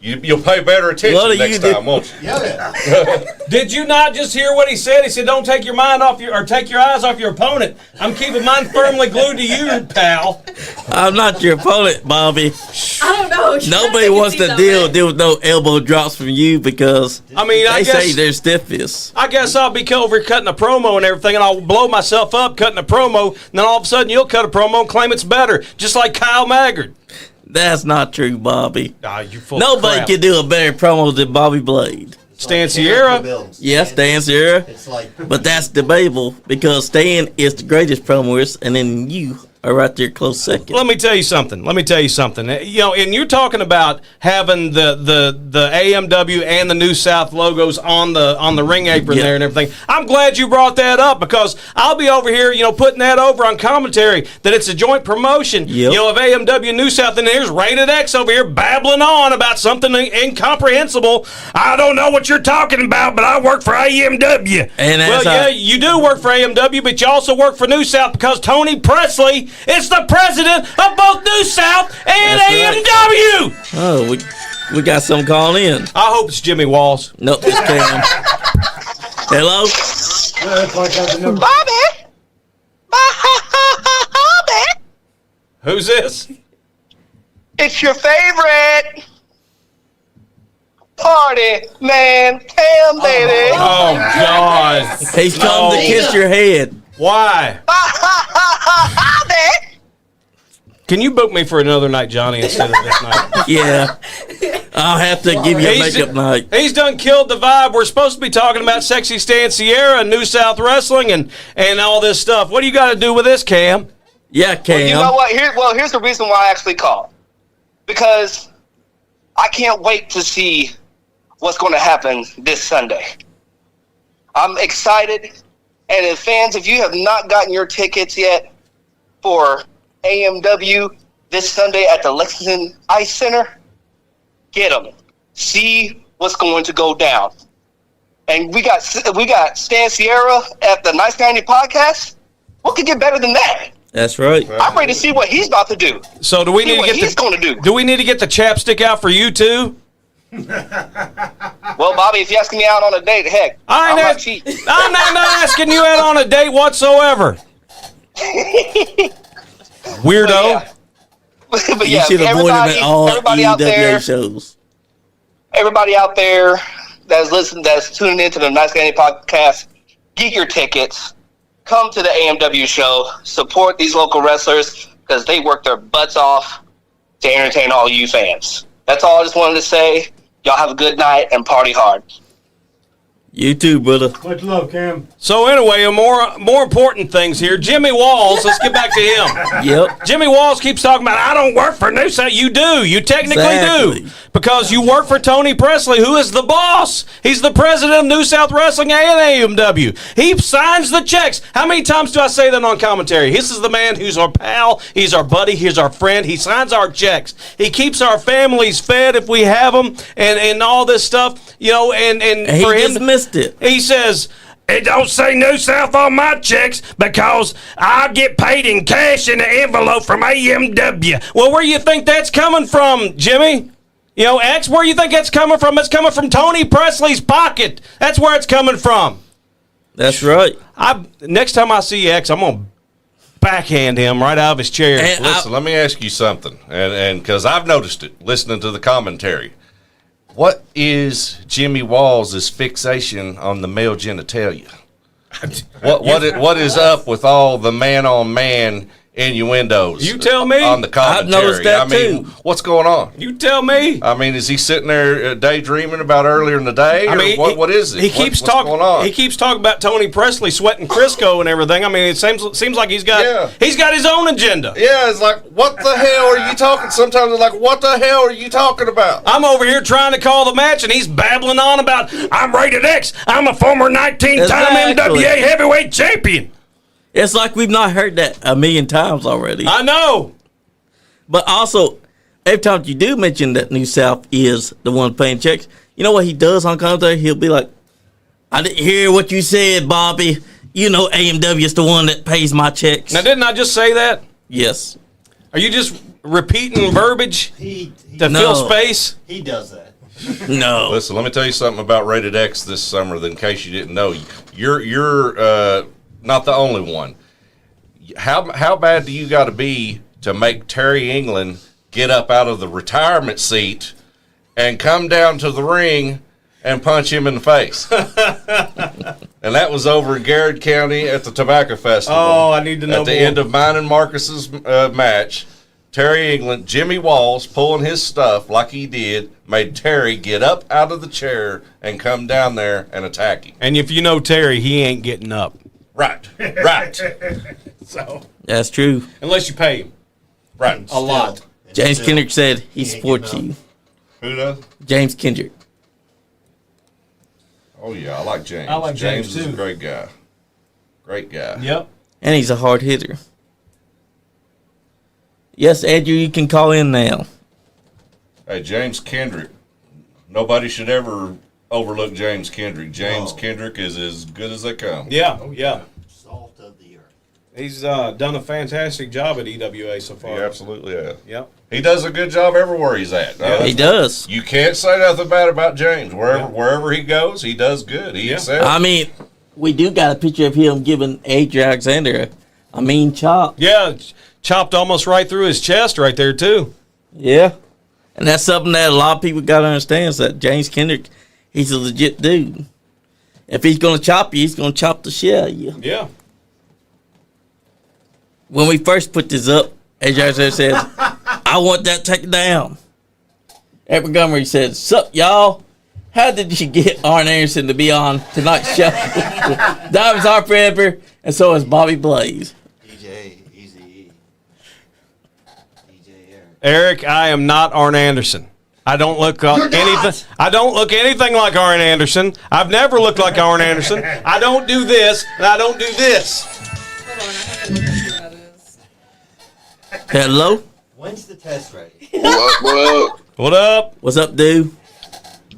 You'll pay better attention next time, won't you? Yeah. Did you not just hear what he said? He said, "Don't take your mind off take your eyes off your opponent." I'm keeping mine firmly glued to you, pal. I'm not your opponent, Bobby. I don't know. Nobody wants to deal with no elbow drops from you because I say guess they're stiffest. I guess I'll be over cutting a promo and everything, and I'll blow myself up cutting a promo, and then all of a sudden you'll cut a promo and claim it's better, just like Kyle Maggard. That's not true, Bobby. You full Nobody crap. can do a better promo than Bobby Blade. Stan Sierra. Yes, Stan Sierra. It's like, But that's debatable because Stan is the greatest promoist, and then you are right there close second. Let me tell you something. And you're talking about having the AMW and the New South logos on the ring apron there and everything. I'm glad you brought that up because I'll be over here, putting that over on commentary that it's a joint promotion, of AMW and New South, and here's Rated X over here babbling on about something incomprehensible. I don't know what you're talking about, but I work for AMW. And You do work for AMW, but you also work for New South because Tony Presley is the president of both New South and AMW. Oh, We got some calling in. I hope it's Jimmy Walls. Nope, it's Cam. Hello? Yeah, that's why I got the number. Bobby! Bobby! Who's this? It's your favorite party man, Cam, baby. Oh, God. He's come to kiss your head. Why? Bobby! Can you book me for another night, Johnny, instead of this night? Yeah. I'll have to give you a makeup night. He's done killed the vibe. We're supposed to be talking about Sexy Stan Sierra and New South Wrestling and all this stuff. What do you got to do with this, Cam? Yeah, Cam. You know what? Here's the reason why I actually called. Because I can't wait to see what's going to happen this Sunday. I'm excited. And if you have not gotten your tickets yet for AMW this Sunday at the Lexington Ice Center, get them. See what's going to go down. And we got Stan Sierra at the NiceGuyAndy Podcast. What could get better than that? That's right. I'm ready to see what he's about to do. So do we need to get he's going to do? Do we need to get the chapstick out for you too? Well, Bobby, if you're asking me out on a date, heck, I'm not cheating. I'm not asking you out on a date whatsoever. Weirdo. But You yeah, should avoid him at all everybody out there, EWA shows. everybody out there that's tuning into the NiceGuyAndy Podcast, get your tickets. Come to the AMW show. Support these local wrestlers because they work their butts off to entertain all you fans. That's all I just wanted to say. Y'all have a good night and party hard. You too, brother. Much love, Cam. So anyway, more important things here. Jimmy Walls, let's get back to him. Yep. Jimmy Walls keeps talking about, I don't work for New South. You do. You technically Exactly. do. Because you work for Tony Presley, who is the boss. He's the president of New South Wrestling and AMW. He signs the checks. How many times do I say that on commentary? This is the man who's our pal. He's our buddy. He's our friend. He signs our checks. He keeps our families fed if we have them and all this stuff. You know, and He for him, just missed it. he says, it don't say New South on my checks because I get paid in cash in the envelope from AMW. Well, where you think that's coming from, Jimmy? You know, X, where you think that's coming from? It's coming from Tony Presley's pocket. That's where it's coming from. That's right. Next time I see X, I'm going to backhand him right out of his chair. And Listen, let me ask you something, and because I've noticed it listening to the commentary. What is Jimmy Walls' fixation on the male genitalia? What is up with all the man-on-man innuendos? You tell me. On the commentary. I've noticed that I mean, too. what's going on? You tell me. I mean, is he sitting there daydreaming about earlier in the day? I mean, what is it? He keeps what's talking. going on? He keeps talking about Tony Presley sweating Crisco and everything. I mean, it seems like he's got his own agenda. Yeah, it's like, what the hell are you talking? Sometimes it's like, what the hell are you talking about? I'm over here trying to call the match, and he's babbling on about, I'm rated X. I'm a former 19-time Exactly. NWA heavyweight champion. It's like we've not heard that a million times already. I know. But also, every time you do mention that New South is the one paying checks, you know what he does on commentary? He'll be like, I didn't hear what you said, Bobby. You know AMW is the one that pays my checks. Now, didn't I just say that? Yes. Are you just repeating verbiage He to fill space? he does that. No. Listen, let me tell you something about Rated X this summer, in case you didn't know. You're not the only one. How bad do you got to be to make Terry England get up out of the retirement seat and come down to the ring and punch him in the face? And that was over in Garrett County at the Tobacco Festival. Oh, I need to know At the more. end of mine and Marcus's match, Terry England, Jimmy Walls pulling his stuff like he did, made Terry get up out of the chair and come down there and attack him. And if you know Terry, he ain't getting up. Right. So, That's true. unless you pay him Right. a lot. James Kendrick said he supports you. Who does? James Kendrick. Oh, yeah, I like James. I like James, is too. a great guy. Great guy. Yep. And he's a hard hitter. Yes, Andrew, you can call in now. Hey, James Kendrick. Nobody should ever overlook James Kendrick. James Kendrick is as good as they come. Yeah. Yeah. Salt of the earth. He's done a fantastic job at EWA so far. He absolutely has. Yep. He does a good job everywhere he's at. He does. You can't say nothing bad about James. Wherever he goes, he does good. He excels. I mean, we do got a picture of him giving Adrian Alexander a mean chop. Yeah, chopped almost right through his chest right there, too. Yeah. And that's something that a lot of people got to understand is that James Kendrick, he's a legit dude. If he's going to chop you, he's going to chop the shit out of you. Yeah. When we first put this up, Adrian says, I want that taken down. Edward Montgomery said, sup, y'all? How did you get Arn Anderson to be on tonight's show? Diamonds are forever, and so is Bobby Blaze. DJ, Easy, DJ Eric, I am not Arn Anderson. I don't look anything. I don't look anything like Arn Anderson. I've never looked like Arn Anderson. I don't do this, and I don't do this. Hold on, I have to look at who that is. Hello? When's the test ready? What up? What's up, dude?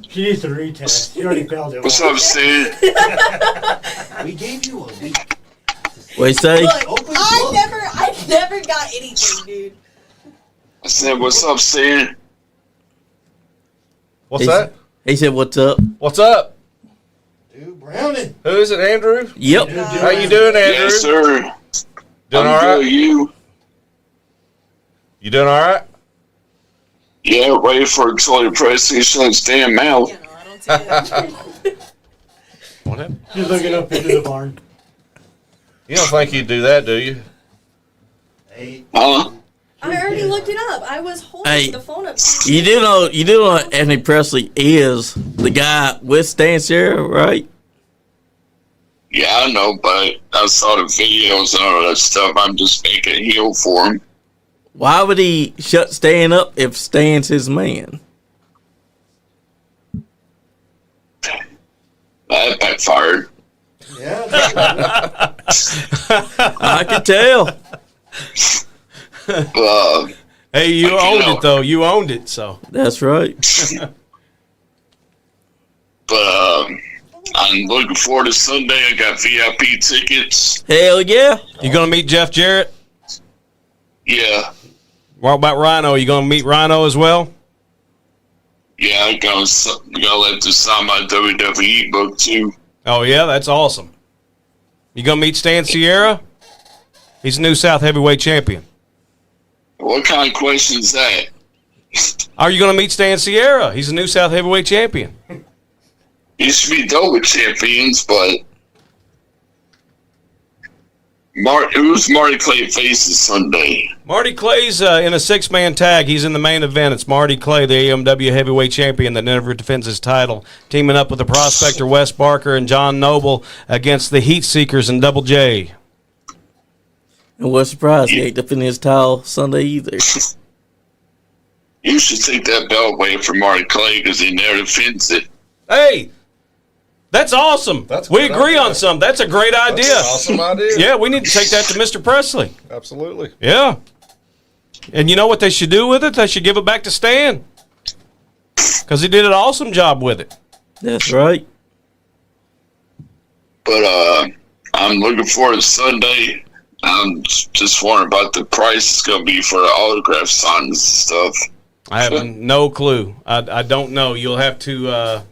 She needs to retest. She already failed it. What's up, Steve? We gave you a week. What you say? Look, Open I never got anything, dude. I said, what's up, Steve? What's that? He said, what's up? What's up? Dude, Browning. Who is it, Andrew? Yep. How you doing, Andrew? Yes, sir. Doing I'm all good. right? You doing all right? Yeah, wait for Toy Presley to shut his damn mouth. You know, I don't see that. What happened? She's looking up into the barn. You don't think he'd do that, do you? Hey, Huh? I already looked it up. I was holding the phone up. You do know Anthony Presley is the guy with Stan Sarah, right? Yeah, I know, but I saw the videos and all that stuff. I'm just making a heel for him. Why would he shut Stan up if Stan's his man? That backfired. yeah. I can tell. Hey, you owned it, though. You owned it, so. That's right. But I'm looking forward to Sunday. I got VIP tickets. Hell yeah. You going to meet Jeff Jarrett? Yeah. What about Rhino? You going to meet Rhino as well? Yeah, I'm gonna let this sign my WWE book, too. Oh, yeah? That's awesome. You going to meet Stan Sierra? He's a new South Heavyweight Champion. What kind of question is that? Are you going to meet Stan Sierra? He's a new South Heavyweight Champion. You should be dope with champions, but who's Marty Clay faces Sunday? Marty Clay's in a six-man tag. He's in the main event. It's Marty Clay, the AMW Heavyweight Champion that never defends his title, teaming up with the prospector Wes Barker and John Noble against the Heat Seekers and Double J. And what surprise, he ain't defending his title Sunday either. You should take that belt away from Marty Clay because he never defends it. Hey, that's awesome. That's a we good agree idea. on something. That's a great idea. That's an awesome idea. Yeah, we need to take that to Mr. Presley. Absolutely. Yeah. And you know what they should do with it? They should give it back to Stan. Because he did an awesome job with it. That's right. But I'm looking forward to Sunday. I'm just wondering about the price it's going to be for the autograph signs and stuff. I have no clue. I don't know. You'll have to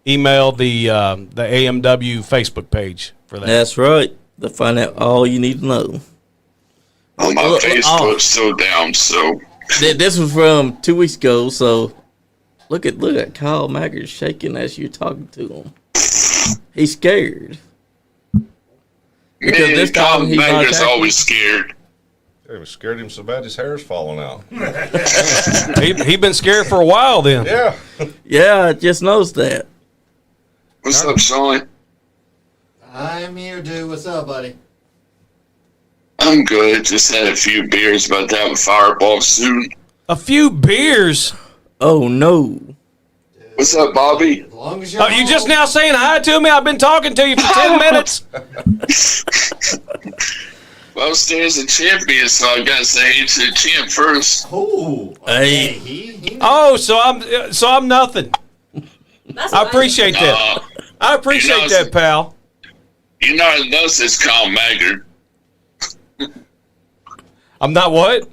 email the AMW Facebook page for that. That's right. To find out all you need to know. On my Facebook's still down, so. This was from 2 weeks ago, so look at Kyle Maggard shaking as you're talking to him. He's scared. Because Man, this time Colin he's not Banger's attacking. always scared. It scared him so bad his hair's falling out. He been scared for a while then. Yeah. Yeah, I just noticed that. What's up, Sean? I'm here, dude. What's up, buddy? I'm good. Just had a few beers, about to have a fireball soon. A few beers. Oh no. What's up, Bobby? As long as you're Oh, you just now saying hi to me? I've been talking to you for 10 minutes. Well, Stan's a champion, so I gotta say hey to the champ first. Oh, Hey. he Oh, so I'm nothing. That's I what appreciate that. I appreciate You know, that, pal. You're not us, it's Kyle Maggard. I'm not what?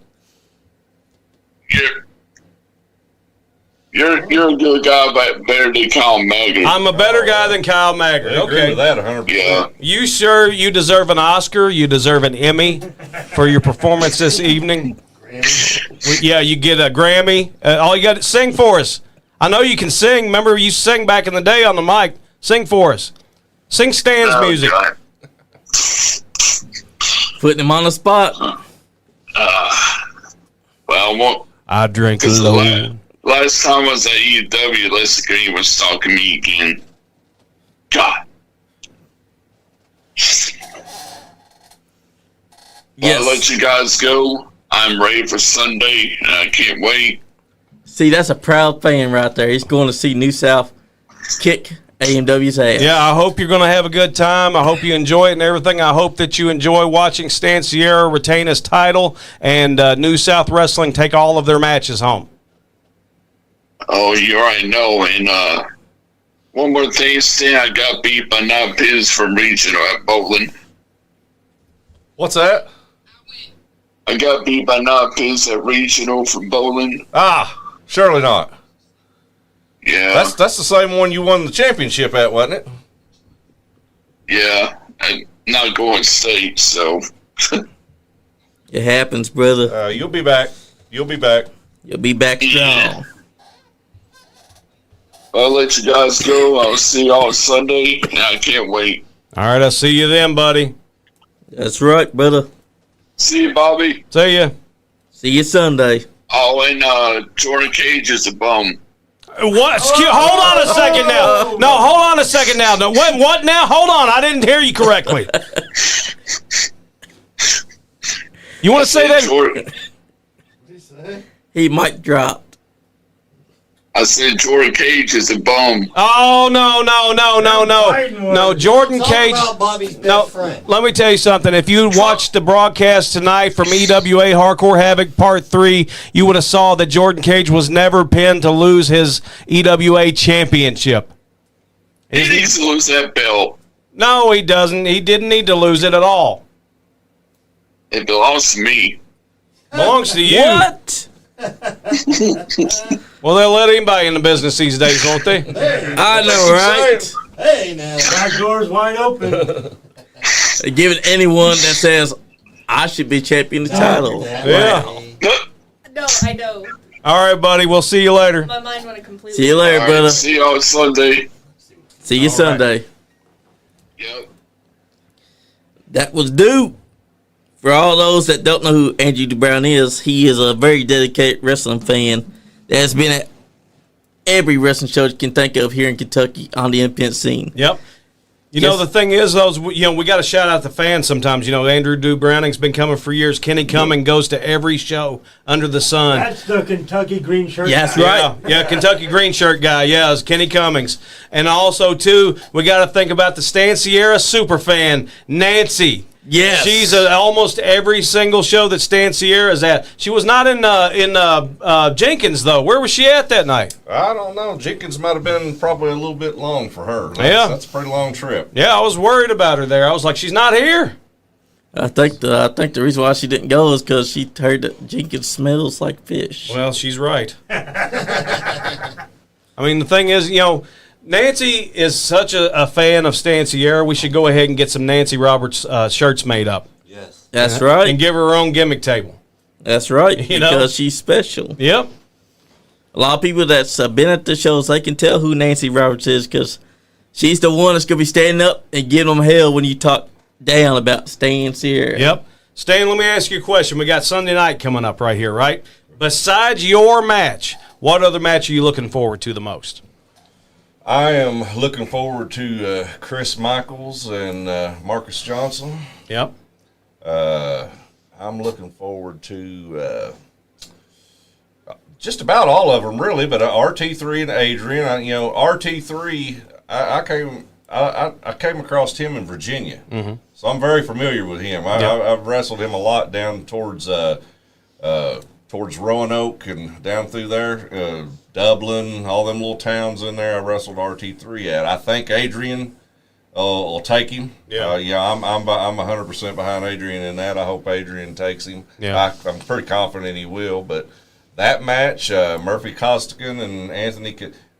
You're a good guy, but better than Kyle Maggard. I'm a better guy than Kyle Maggard. I agree Okay. with that 100%. Yeah. You sure you deserve an Oscar? You deserve an Emmy for your performance this evening? Yeah, you get a Grammy. All you got to sing for us. I know you can sing. Remember, you sang back in the day on the mic. Sing for us. Sing Stan's music. God. Putting him on the spot. Well, I drink because alone. last time I was at AEW, Lexington was talking to me again. God. Yes. I'll let you guys go. I'm ready for Sunday, and I can't wait. See, that's a proud fan right there. He's going to see New South kick AMW's ass. Yeah, I hope you're going to have a good time. I hope you enjoy it and everything. I hope that you enjoy watching Stan Sierra retain his title and New South Wrestling take all of their matches home. Oh, you already know. And one more thing, Stan, I got beat by 9 pins from regional at Bowling. What's that? I got beat by 9 pins at regional from Bowling. Ah, surely not. Yeah. That's the same one you won the championship at, wasn't it? Yeah. I'm not going state, so. It happens, brother. You'll be back. You'll be back. You'll be back strong. I'll let you guys go. I'll see you all Sunday, and I can't wait. All right, I'll see you then, buddy. That's right, brother. See you, Bobby. See ya. See you Sunday. Oh, and Jordan Cage is a bum. What? Hold on a second now. No, hold on a second now. No, what now? Hold on. I didn't hear you correctly. You want to say that? Jordan, What did he say? He might drop. I said Jordan Cage is a bum. Oh, no. Jordan Talk Cage. about Bobby's best No, friend. let me tell you something. If you watched the broadcast tonight from EWA Hardcore Havoc Part 3, you would have saw that Jordan Cage was never pinned to lose his EWA championship. He needs to lose that belt. No, he doesn't. He didn't need to lose it at all. It belongs to me. Belongs to you. What? Well, they'll let anybody in the business these days, won't they? I know, right? Hey, now. Back door's wide open. They're giving anyone that says, I should be champion the title. Yeah. No, I know. All right, buddy. We'll see you later. My mind went completely. See you later, All right, brother. see you on Sunday. See you Sunday. Yep. That was Duke. For all those that don't know who Andrew Brown is, he is a very dedicated wrestling fan that has been at every wrestling show you can think of here in Kentucky on the independent scene. Yep. You know, the thing is, we got to shout out the fans sometimes. You know, Andrew Dew Browning's been coming for years. Kenny Cumming goes to every show under the sun. That's the Kentucky green shirt. Yeah, that's guy. right. Yeah, Kentucky green shirt guy. Yeah, it's Kenny Cummings. And also, too, we got to think about the Stan Sierra super fan, Nancy. Yes. She's at almost every single show that Stan Sierra's at. She was not in Jenkins, though. Where was she at that night? I don't know. Jenkins might have been probably a little bit long for her. That's a pretty long trip. Yeah, I was worried about her there. I was like, she's not here. I think the reason why she didn't go is because she heard that Jenkins smells like fish. Well, she's right. I mean, the thing is, Nancy is such a fan of Stan Sierra. We should go ahead and get some Nancy Roberts shirts made up. Yes. That's right. And give her own gimmick table. That's right. You know? Because she's special. Yep. A lot of people that's been at the shows, they can tell who Nancy Roberts is because she's the one that's going to be standing up and giving them hell when you talk down about Stan Sierra. Yep. Stan, let me ask you a question. We got Sunday night coming up right here, right? Besides your match, what other match are you looking forward to the most? I am looking forward to Chris Michaels and Marcus Johnson. Yep. I'm looking forward to just about all of them, really. But RT3 and Adrian, RT3, I came across him in Virginia, so I'm very familiar with him. I've wrestled him a lot down towards Roanoke and down through there, Dublin, all them little towns in there. I wrestled RT3 at. I think Adrian will take him. Yeah. I'm 100% behind Adrian in that. I hope Adrian takes him. Yeah. I'm pretty confident he will. But that match, Murphy Costigan and Anthony,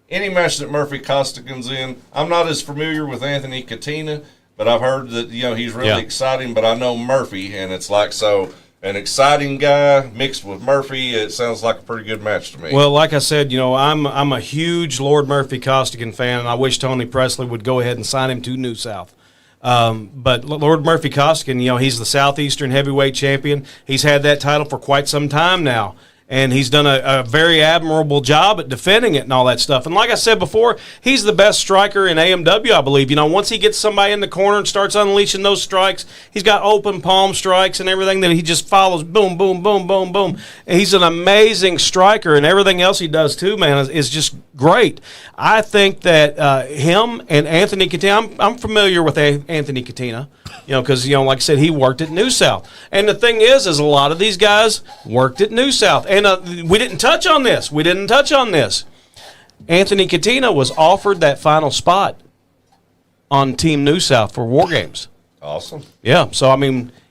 any match that Murphy Costigan's in, I'm not as familiar with Anthony Katina, but I've heard that he's really exciting. But I know Murphy, and it's like so. An exciting guy mixed with Murphy, it sounds like a pretty good match to me. Well, like I said, I'm a huge Lord Murphy Costigan fan, and I wish Tony Presley would go ahead and sign him to New South. But Lord Murphy Costigan, he's the Southeastern heavyweight champion. He's had that title for quite some time now. And he's done a very admirable job at defending it and all that stuff. And like I said before, he's the best striker in AMW, I believe. Once he gets somebody in the corner and starts unleashing those strikes, he's got open palm strikes and everything that he just follows, boom, boom, boom, boom, boom. And he's an amazing striker, and everything else he does too, man, is just great. I think that him and Anthony Katina, I'm familiar with Anthony Katina, because, like I said, he worked at New South. And the thing is a lot of these guys worked at New South. And we didn't touch on this. Anthony Katina was offered that final spot on Team New South for War Games. Awesome. Yeah. So,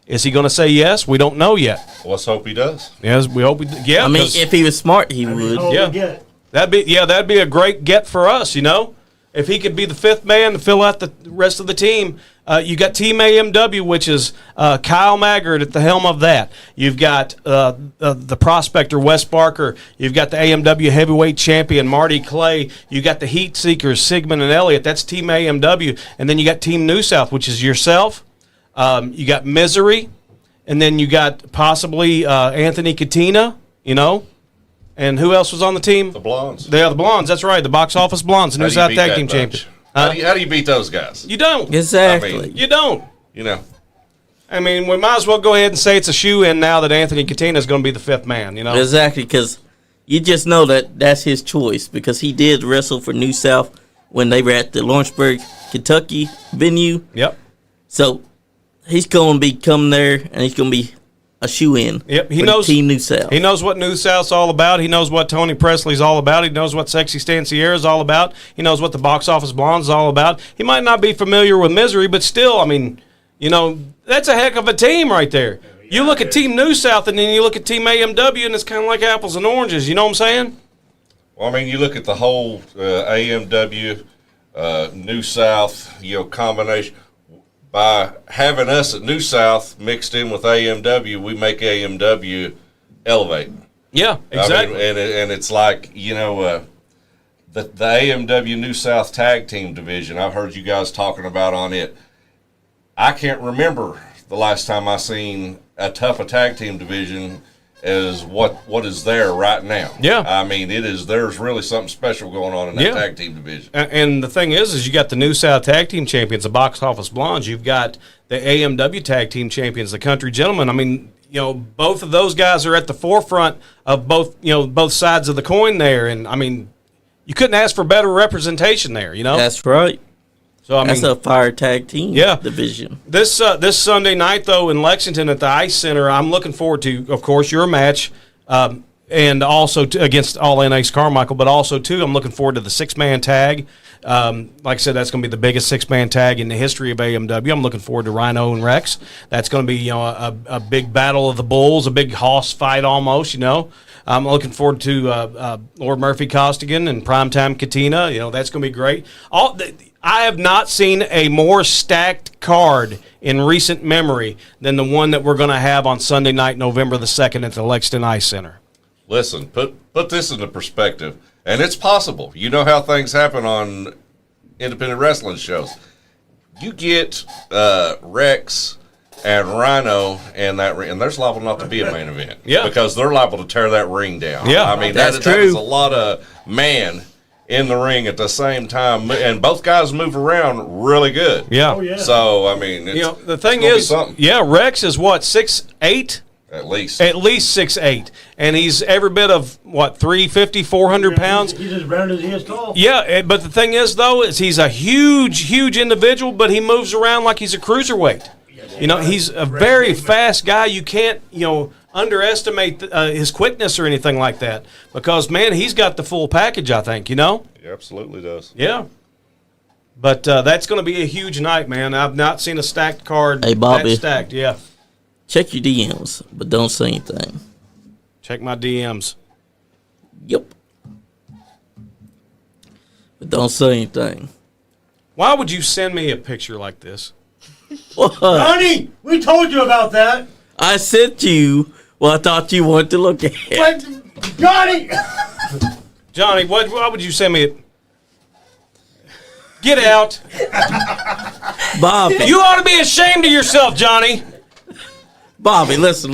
is he going to say yes? We don't know yet. Let's hope he does. Yes, we hope he does. Yeah. If he was smart, he would. Yeah. That'd be a great get for us, If he could be the fifth man to fill out the rest of the team. You got Team AMW, which is Kyle Maggard at the helm of that. You've got the prospector, Wes Barker. You've got the AMW heavyweight champion, Marty Clay. You got the Heat Seekers, Sigmund and Elliott. That's Team AMW. And then you got Team New South, which is yourself. You got Misery. And then you got possibly Anthony Katina, And who else was on the team? The Blondes. The Blondes, that's right. The box office Blondes, the New South Tag Team Champion. How do you beat those guys? You don't. Exactly. You don't. You know. I mean, we might as well go ahead and say it's a shoe-in now that Anthony Katina is going to be the fifth man, Exactly, because you just know that that's his choice, because he did wrestle for New South when they were at the Lawrenceburg, Kentucky venue. Yep. So he's going to be coming there, and he's going to be a shoe-in. Yep, he for knows Team New South. He knows what New South's all about. He knows what Tony Presley's all about. He knows what Sexy Stanciera's all about. He knows what the Box Office Blonde's all about. He might not be familiar with Misery, but still, that's a heck of a team right there. You look at Team New South, and then you look at Team AMW, and it's kind of like apples and oranges. You know what I'm saying? Well, you look at the whole AMW, New South, combination. By having us at New South mixed in with AMW, we make AMW elevate. Yeah, exactly. And it's like, the AMW New South Tag Team Division, I've heard you guys talking about on it. I can't remember the last time I seen a tough tag team division as what is there right now. Yeah. There's really something special going on in that tag team division. And the thing is you got the New South Tag Team Champions, the Box Office Blondes. You've got the AMW Tag Team Champions, the Country Gentlemen. Both of those guys are at the forefront of both sides of the coin there. And, you couldn't ask for better representation there, That's right. So that's a fire tag team division. This Sunday night, though, in Lexington at the Ice Center, I'm looking forward to, of course, your match, and also against All In Ace Carmichael, but also, too, I'm looking forward to the six-man tag. Like I said, that's going to be the biggest six-man tag in the history of AMW. I'm looking forward to Rhino and Rex. That's going to be a big battle of the bulls, a big hoss fight almost, I'm looking forward to Lord Murphy Costigan and Primetime Katina. That's going to be great. I have not seen a more stacked card in recent memory than the one that we're going to have on Sunday night, November the 2nd at the Lexington Ice Center. Listen, put this into perspective, and it's possible. You know how things happen on independent wrestling shows. You get Rex and Rhino and there's liable not to be a main event. Yeah. Because they're liable to tear that ring down. Yeah. That's true. That is a lot of man in the ring at the same time, and both guys move around really good. Yeah. Oh, yeah. So, the thing is, Rex is what, 6'8"? At least 6'8", and he's every bit of 350, 400 pounds. He's as round as he is tall. Yeah, but the thing is, though, is he's a huge individual, but he moves around like he's a cruiserweight. He's a very fast guy. You can't, underestimate his quickness or anything like that, because man, he's got the full package. I think. He absolutely does. Yeah. But that's going to be a huge night, man. I've not seen a stacked card Hey, Bobby. that stacked. Yeah. Check your DMs, but don't say anything. Check my DMs. Yep. But don't say anything. Why would you send me a picture like this? What? Johnny, we told you about that. I sent you what I thought you wanted to look at. But, Johnny! Johnny, why would you send me it? Get out. Bobby, You ought to be ashamed of yourself, Johnny. Bobby, listen.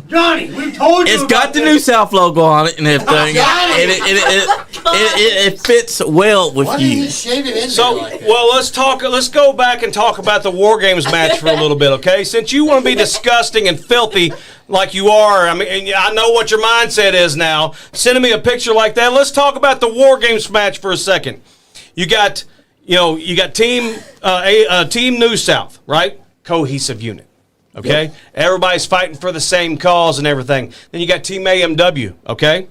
Johnny, we told you It's about got the this. New South logo on it and everything, and it fits well with Why did you. you shave it in So, there like that? well, let's go back and talk about the War Games match for a little bit, okay? Since you want to be disgusting and filthy like you are, I mean, and I know what your mindset is now. Sending me a picture like that. Let's talk about the War Games match for a second. You got Team New South, right? Cohesive unit. Okay? Yep. Everybody's fighting for the same cause and everything. Then you got Team AMW, okay?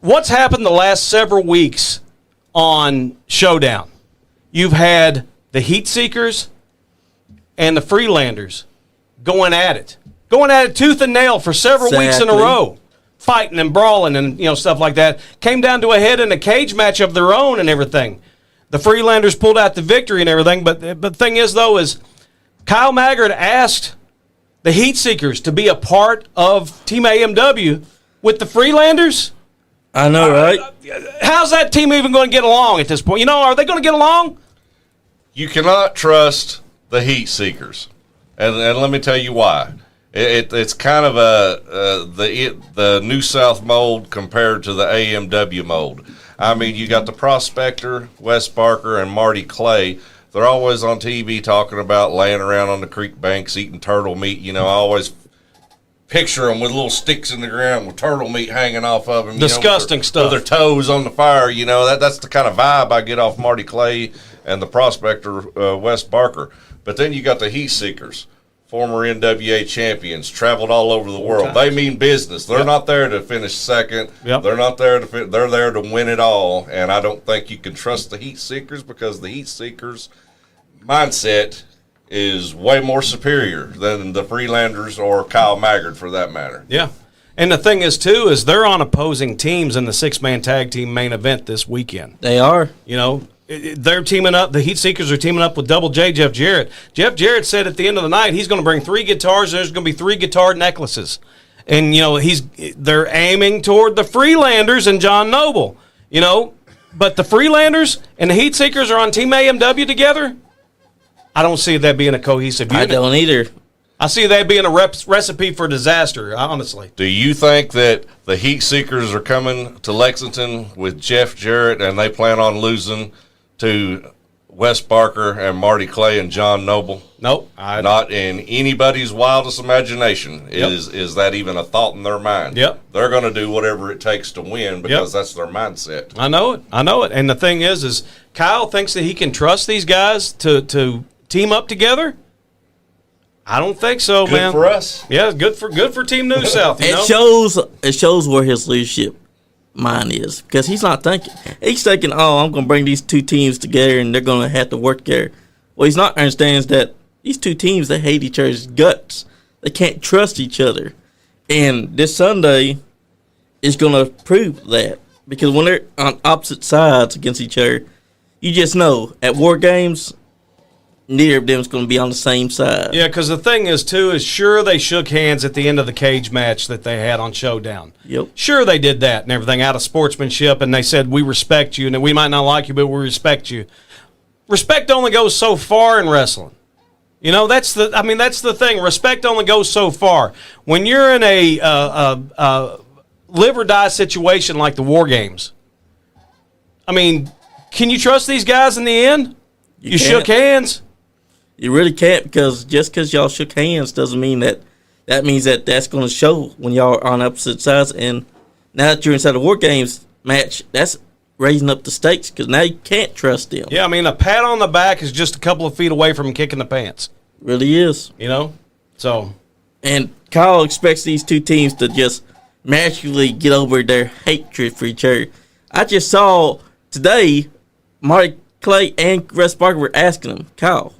What's happened the last several weeks on Showdown? You've had the Heat Seekers and the Freelanders going at it tooth and nail for several weeks in a Exactly. row, fighting and brawling and stuff like that. Came down to a head in a cage match of their own and everything. The Freelanders pulled out the victory and everything, but the thing is, though, is Kyle Maggard asked the Heat Seekers to be a part of Team AMW with the Freelanders. I know, right? How's that team even going to get along at this point? Are they going to get along? You cannot trust the Heat Seekers, and let me tell you why. It's kind of the New South mold compared to the AMW mold. I mean, you got the Prospector, Wes Barker, and Marty Clay. They're always on TV talking about laying around on the creek banks eating turtle meat. I always picture them with little sticks in the ground with turtle meat hanging off of them. Disgusting stuff. With their toes on the fire. That's the kind of vibe I get off Marty Clay and the Prospector, Wes Barker. But then you got the Heat Seekers, former NWA champions, traveled all over the world. They mean business. They're not there to finish second. Yep. They're not there to they're there to win it all. And I don't think you can trust the Heat Seekers because the Heat Seekers mindset is way more superior than the Freelanders or Kyle Maggard for that matter. Yeah. And the thing is, too, is they're on opposing teams in the six-man tag team main event this weekend. They are. They're teaming up. The Heat Seekers are teaming up with Double J, Jeff Jarrett. Jeff Jarrett said at the end of the night he's going to bring 3 guitars. There's going to be 3 guitar necklaces. And, they're aiming toward the Freelanders and John Noble. But the Freelanders and the Heat Seekers are on Team AMW together. I don't see that being a cohesive unit. I don't either. I see that being a recipe for disaster, honestly. Do you think that the Heat Seekers are coming to Lexington with Jeff Jarrett and they plan on losing to Wes Barker and Marty Clay and John Noble? Nope. Not in anybody's wildest imagination is that even a thought in their mind. Yep. They're going to do whatever it takes to win because that's their mindset. I know it. And the thing is Kyle thinks that he can trust these guys to team up together. I don't think so, man. Good for us. Yeah, good for Team New South. It shows where his leadership mind is because he's not thinking. He's thinking, I'm going to bring these 2 teams together and they're going to have to work together. What he's not understands that these 2 teams, they hate each other's guts. They can't trust each other. And this Sunday is going to prove that because when they're on opposite sides against each other, you just know at War Games, neither of them is going to be on the same side. Yeah, because the thing is, too, is sure they shook hands at the end of the cage match that they had on Showdown. Yep. Sure they did that and everything out of sportsmanship, and they said, we respect you, and we might not like you, but we respect you. Respect only goes so far in wrestling. That's the thing. Respect only goes so far. When you're in a live or die situation like the War Games, can you trust these guys in the end? You shook hands. You really can't because just because y'all shook hands doesn't mean that means that's going to show when y'all are on opposite sides. And now that you're inside a War Games match, that's raising up the stakes because now you can't trust them. Yeah, a pat on the back is just a couple of feet away from kicking the pants. Really is. So. And Kyle expects these 2 teams to just magically get over their hatred for each other. I just saw today Marty Clay and Russ Barker were asking him, Kyle,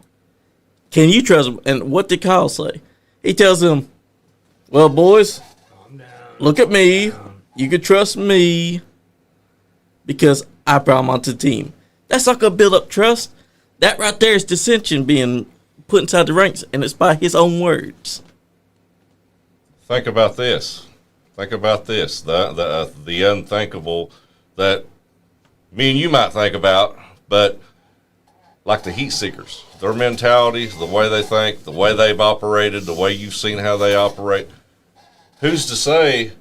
can you trust him? And what did Kyle say? He tells them, well, boys, look at me. You can trust me because I brought him onto the team. That's not going to build up trust. That right there is dissension being put inside the ranks, and it's by his own words. Think about this. The unthinkable that me and you might think about, but like the heat seekers, their mentality, the way they think, the way they've operated, the way you've seen how they operate. Who's to say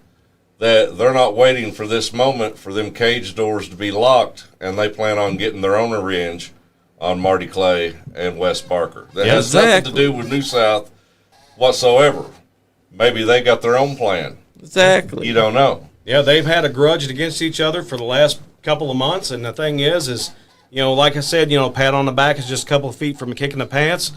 that they're not waiting for this moment for them cage doors to be locked and they plan on getting their own revenge on Marty Clay and Wes Barker? That has nothing to do with New South whatsoever. Maybe they got their own plan. Exactly. You don't know. Yeah, they've had a grudge against each other for the last couple of months, and the thing is, like I said, pat on the back is just a couple of feet from kicking the pants.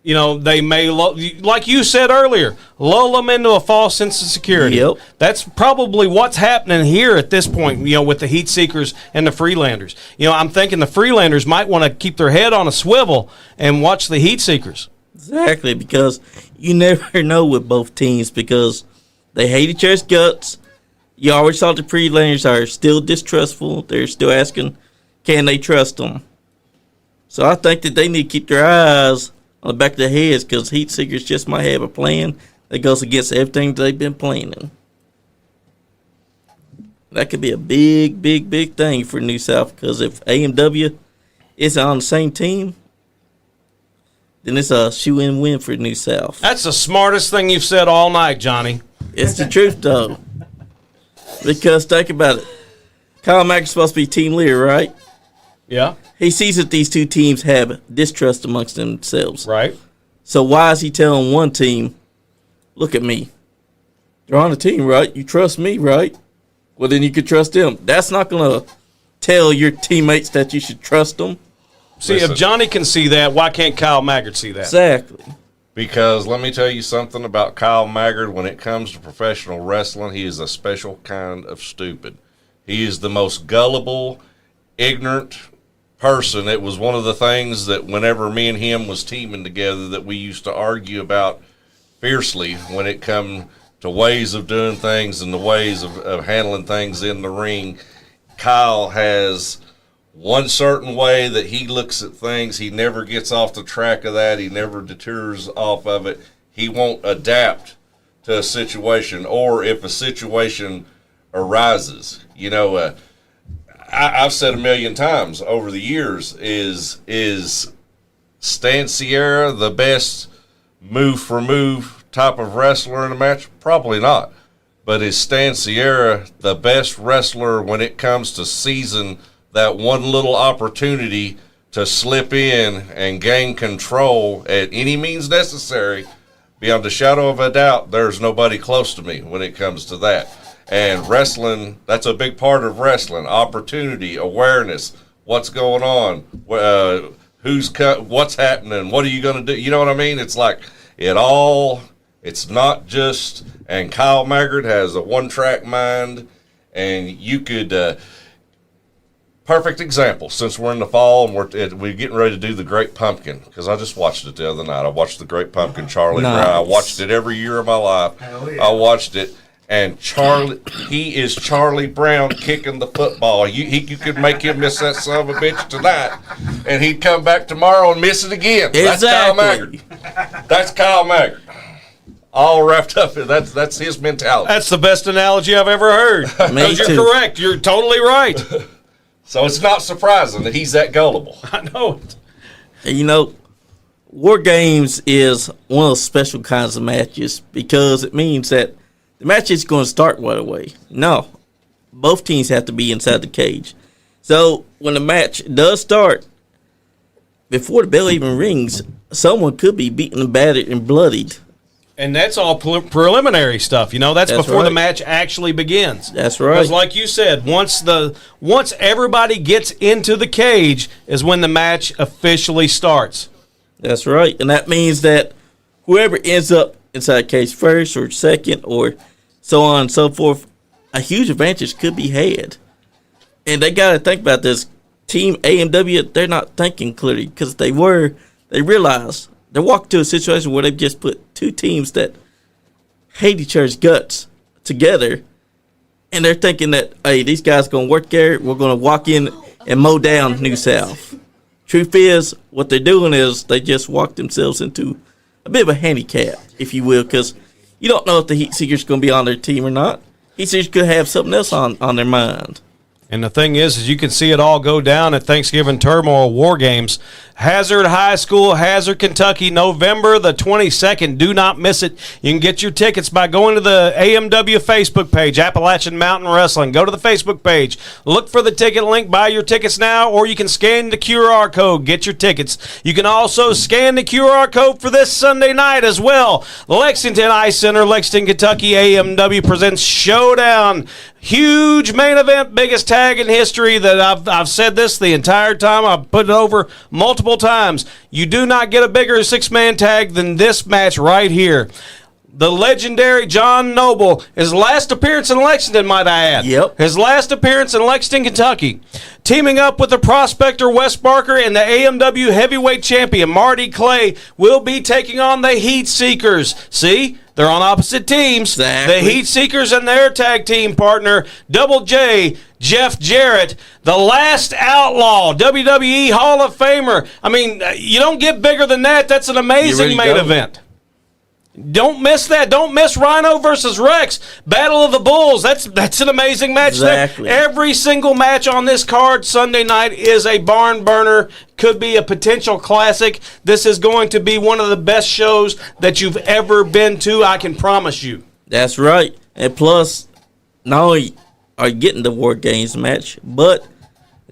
They may, like you said earlier, lull them into a false sense of security. Yep. That's probably what's happening here at this point, with the heat seekers and the Freelanders. I'm thinking the Freelanders might want to keep their head on a swivel and watch the heat seekers. Exactly, because you never know with both teams because they hate each other's guts. You always saw the Freelanders are still distrustful. They're still asking, can they trust them? So I think that they need to keep their eyes on the back of their heads because heat seekers just might have a plan that goes against everything they've been planning. That could be a big, big, big thing for New South because if AMW isn't on the same team, then it's a shoe-in win for New South. That's the smartest thing you've said all night, Johnny. It's the truth, though. Because think about it. Kyle Mack is supposed to be team leader, right? Yeah. He sees that these two teams have distrust amongst themselves. Right. So why is he telling one team, look at me. They're on the team, right? You trust me, right? Well, then you can trust them. That's not going to tell your teammates that you should trust them. See, if Johnny can see that, why can't Kyle Maggard see that? Exactly. Because let me tell you something about Kyle Maggard. When it comes to professional wrestling, he is a special kind of stupid. He is the most gullible, ignorant person. It was one of the things that whenever me and him was teaming together that we used to argue about fiercely when it come to ways of doing things and the ways of handling things in the ring. Kyle has one certain way that he looks at things. He never gets off the track of that. He never deters off of it. He won't adapt to a situation, or if a situation arises. I've said a million times over the years, is Stan Sierra the best move for move type of wrestler in a match? Probably not. But is Stan Sierra the best wrestler when it comes to seizing that one little opportunity to slip in and gain control at any means necessary? Beyond a shadow of a doubt, there's nobody close to me when it comes to that. And wrestling, that's a big part of wrestling. Opportunity, awareness, what's going on, what's happening, what are you going to do? You know what I mean? It's like it's not just, and Kyle Maggard has a one-track mind, and you could, perfect example, since we're in the fall and we're getting ready to do the Great Pumpkin, because I just watched it the other night. I watched the Great Pumpkin, Charlie Brown. I watched it every year of my life. Yeah. I watched it. And he is Charlie Brown kicking the football. You could make him miss that son of a bitch tonight, and he'd come back tomorrow and miss it again. Exactly. That's Kyle Maggard. That's Kyle Maggard. All wrapped up. That's his mentality. That's the best analogy I've ever heard. Me You're too. correct. You're totally right. So it's not surprising that he's that gullible. I know it. And War Games is one of those special kinds of matches because it means that the match is going to start right away. No, both teams have to be inside the cage. So when the match does start, before the bell even rings, someone could be beaten, battered, and bloodied. And that's all preliminary stuff, That's before the match actually begins. That's right. Because, like you said, once everybody gets into the cage is when the match officially starts. That's right, and that means that whoever ends up inside the cage first or second or so on and so forth, a huge advantage could be had. And they got to think about this. Team AMW, they're not thinking clearly because they realize they're walking to a situation where they've just put two teams that hate each other's guts together, and they're thinking that, hey, these guys going to work there. We're going to walk in and mow down New South. Truth is, what they're doing is they just walk themselves into a bit of a handicap, if you will, because you don't know if the Heat Seekers going to be on their team or not. Heat Seekers could have something else on their mind. And the thing is you can see it all go down at Thanksgiving Turmoil War Games. Hazard High School, Hazard, Kentucky, November the 22nd. Do not miss it. You can get your tickets by going to the AMW Facebook page, Appalachian Mountain Wrestling. Go to the Facebook page. Look for the ticket link. Buy your tickets now, or you can scan the QR code. Get your tickets. You can also scan the QR code for this Sunday night as well. Lexington Ice Center, Lexington, Kentucky. AMW presents Showdown. Huge main event, biggest tag in history. That I've said this the entire time. I've put it over multiple times. You do not get a bigger six-man tag than this match right here. The legendary John Noble, his last appearance in Lexington, might I add. Yep. His last appearance in Lexington, Kentucky. Teaming up with the prospector Wes Barker and the AMW heavyweight champion Marty Clay will be taking on the Heat Seekers. See? They're on opposite teams. Exactly. The Heat Seekers and their tag team partner, Double J, Jeff Jarrett, the last outlaw, WWE Hall of Famer. I mean, you don't get bigger than that. That's an amazing main event. Don't miss that. Don't miss Rhino versus Rex. Battle of the Bulls. That's an amazing match. Exactly. Every single match on this card Sunday night is a barn burner. Could be a potential classic. This is going to be one of the best shows that you've ever been to, I can promise you. That's right. And plus, not only are you getting the War Games match, but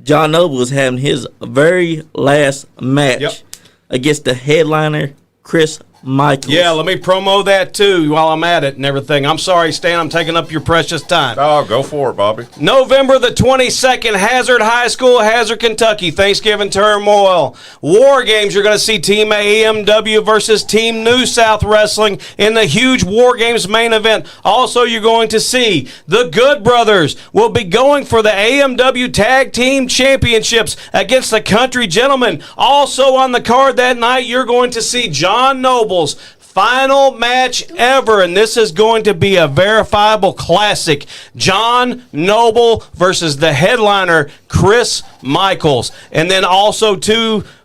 John Noble is having his very last match against the headliner, Chris Michaels. Yeah, let me promo that too while I'm at it and everything. I'm sorry, Stan, I'm taking up your precious time. Oh, go for it, Bobby. November the 22nd, Hazard High School, Hazard, Kentucky. Thanksgiving Turmoil. War Games, you're going to see Team AMW versus Team New South Wrestling in the huge War Games main event. Also, you're going to see the Good Brothers will be going for the AMW Tag Team Championships against the Country Gentlemen. Also on the card that night, you're going to see John Noble's final match ever, and this is going to be a verifiable classic. John Noble versus the headliner, Chris Michaels. And then also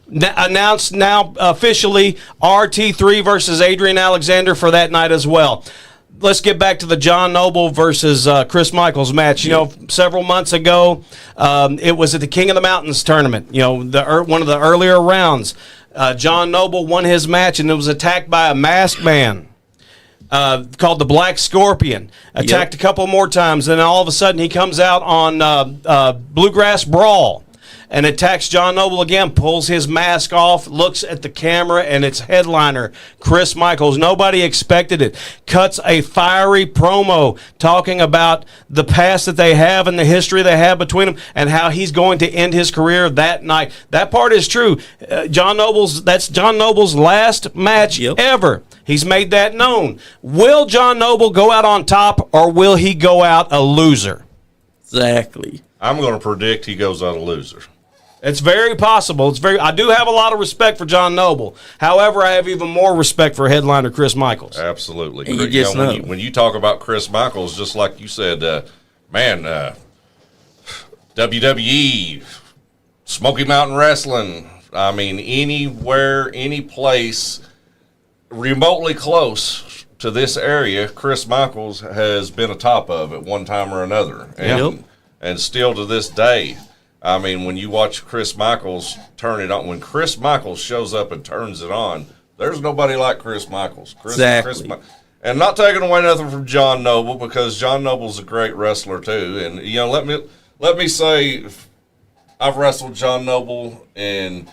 announced now officially RT3 versus Adrian Alexander for that night as well. Let's get back to the John Noble versus Chris Michaels match. You know, several months ago, it was at the King of the Mountains tournament. You know, one of the earlier rounds. John Noble won his match and it was attacked by a masked man called the Black Scorpion. Attacked a couple more times, and then all of a sudden he comes out on Bluegrass Brawl and attacks John Noble again, pulls his mask off, looks at the camera, and it's headliner Chris Michaels. Nobody expected it. Cuts a fiery promo talking about the past that they have and the history they have between them and how he's going to end his career that night. That part is true. That's John Noble's last match ever. He's made that known. Will John Noble go out on top, or will he go out a loser? Exactly. I'm going to predict he goes out a loser. It's very possible. I do have a lot of respect for John Noble. However, I have even more respect for headliner Chris Michaels. Absolutely. And you just know. When you talk about Chris Michaels, just like you said, WWE, Smoky Mountain Wrestling, I mean, anywhere, any place remotely close to this area, Chris Michaels has been atop of at one time or another. And still to this day, I mean, when you watch Chris Michaels turn it on, when Chris Michaels shows up and turns it on, there's nobody like Chris Michaels. Exactly. And not taking away nothing from John Noble, because John Noble's a great wrestler too. And you know, let me say, I've wrestled John Noble in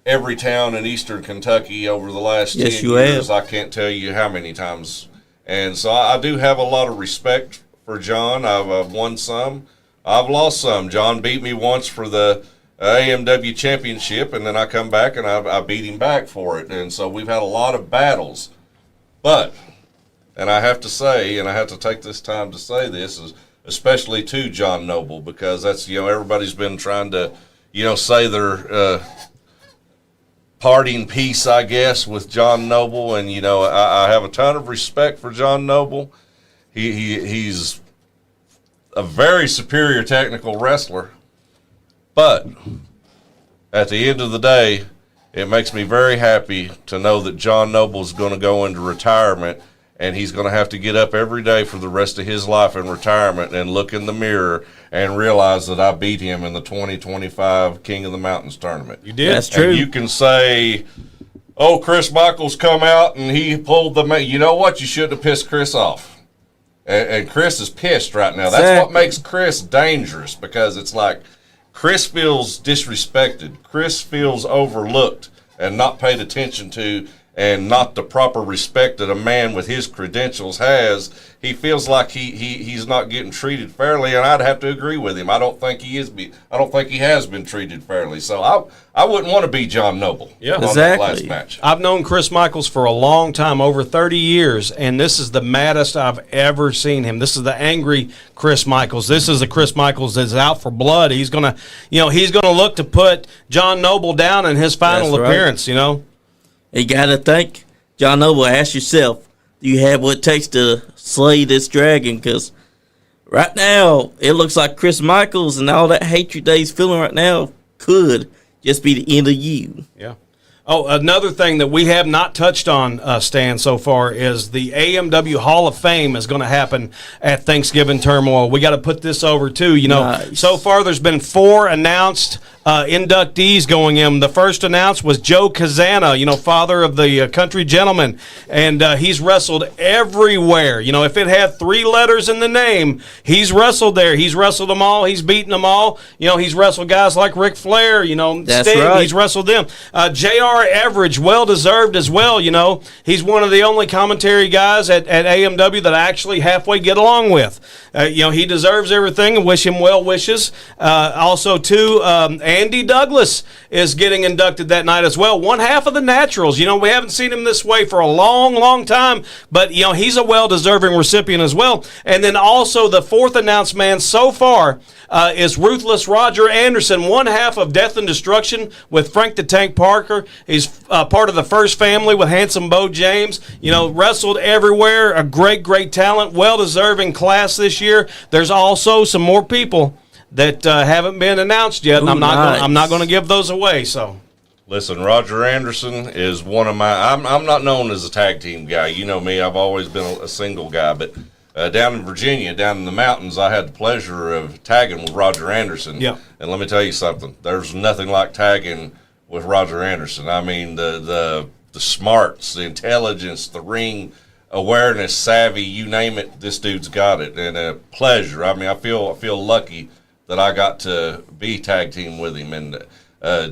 every town in eastern Kentucky over the last 10 years. I can't tell you how many times. And so I do have a lot of respect for John. I've won some. I've lost some. John beat me once for the AMW championship, and then I come back and I beat him back for it. And so we've had a lot of battles. But, and I have to say, and I have to take this time to say this, especially to John Noble, because that's, you know, everybody's been trying to, say their parting piece, I guess, with John Noble. And, I have a ton of respect for John Noble. He's a very superior technical wrestler. But at the end of the day, it makes me very happy to know that John Noble is going to go into retirement, and he's going to have to get up every day for the rest of his life in retirement and look in the mirror and realize that I beat him in the 2025 King of the Mountains tournament. You did. That's true. And you can say, oh, Chris Michaels come out and he pulled the – you know what? You shouldn't have pissed Chris off. And Chris is pissed right now. That's what makes Chris dangerous, because it's like – Chris feels disrespected. Chris feels overlooked and not paid attention to, and not the proper respect that a man with his credentials has. He feels like he's not getting treated fairly, and I'd have to agree with him. I don't think he is. I don't think he has been treated fairly. So I wouldn't want to be John Noble. Yeah, on exactly. that last match. I've known Chris Michaels for a long time, over 30 years, and this is the maddest I've ever seen him. This is the angry Chris Michaels. This is the Chris Michaels that's out for blood. He's gonna look to put John Noble down in his final That's right. appearance. You got to think, John Noble, ask yourself, do you have what it takes to slay this dragon? Because right now, it looks like Chris Michaels and all that hatred that he's feeling right now could just be the end of you. Yeah. Oh, another thing that we have not touched on, Stan, so far is the AMW Hall of Fame is going to happen at Thanksgiving Turmoil. We got to put this over, too. Nice. So far there's been 4 announced inductees going in. The first announced was Joe Kazana, father of the country gentleman, and he's wrestled everywhere. If it had 3 letters in the name, he's wrestled there. He's wrestled them all. He's beaten them all. He's wrestled guys like Ric Flair, That's Sting. right. He's wrestled them. J.R. Everidge, well-deserved as well, He's one of the only commentary guys at AMW that I actually halfway get along with. He deserves everything, and wish him well wishes. Also, too, Andy Douglas is getting inducted that night as well. One half of the Naturals. We haven't seen him this way for a long, long time, but, he's a well-deserving recipient as well. And then also the 4th announced man so far is Ruthless Roger Anderson, one half of Death and Destruction with Frank the Tank Parker. He's part of the First Family with Handsome Bo James. Wrestled everywhere. A great, great talent. Well-deserving class this year. There's also some more people that haven't been announced yet, and I'm not going to give those away. So, Listen, Roger Anderson is one of my. I'm not known as a tag team guy. You know me. I've always been a single guy. But down in Virginia, down in the mountains, I had the pleasure of tagging with Roger Anderson. Yeah. And let me tell you something. There's nothing like tagging with Roger Anderson. I mean, the smarts, the intelligence, the ring awareness, savvy, you name it. This dude's got it, and a pleasure. I mean, I feel lucky that I got to be tag team with him. And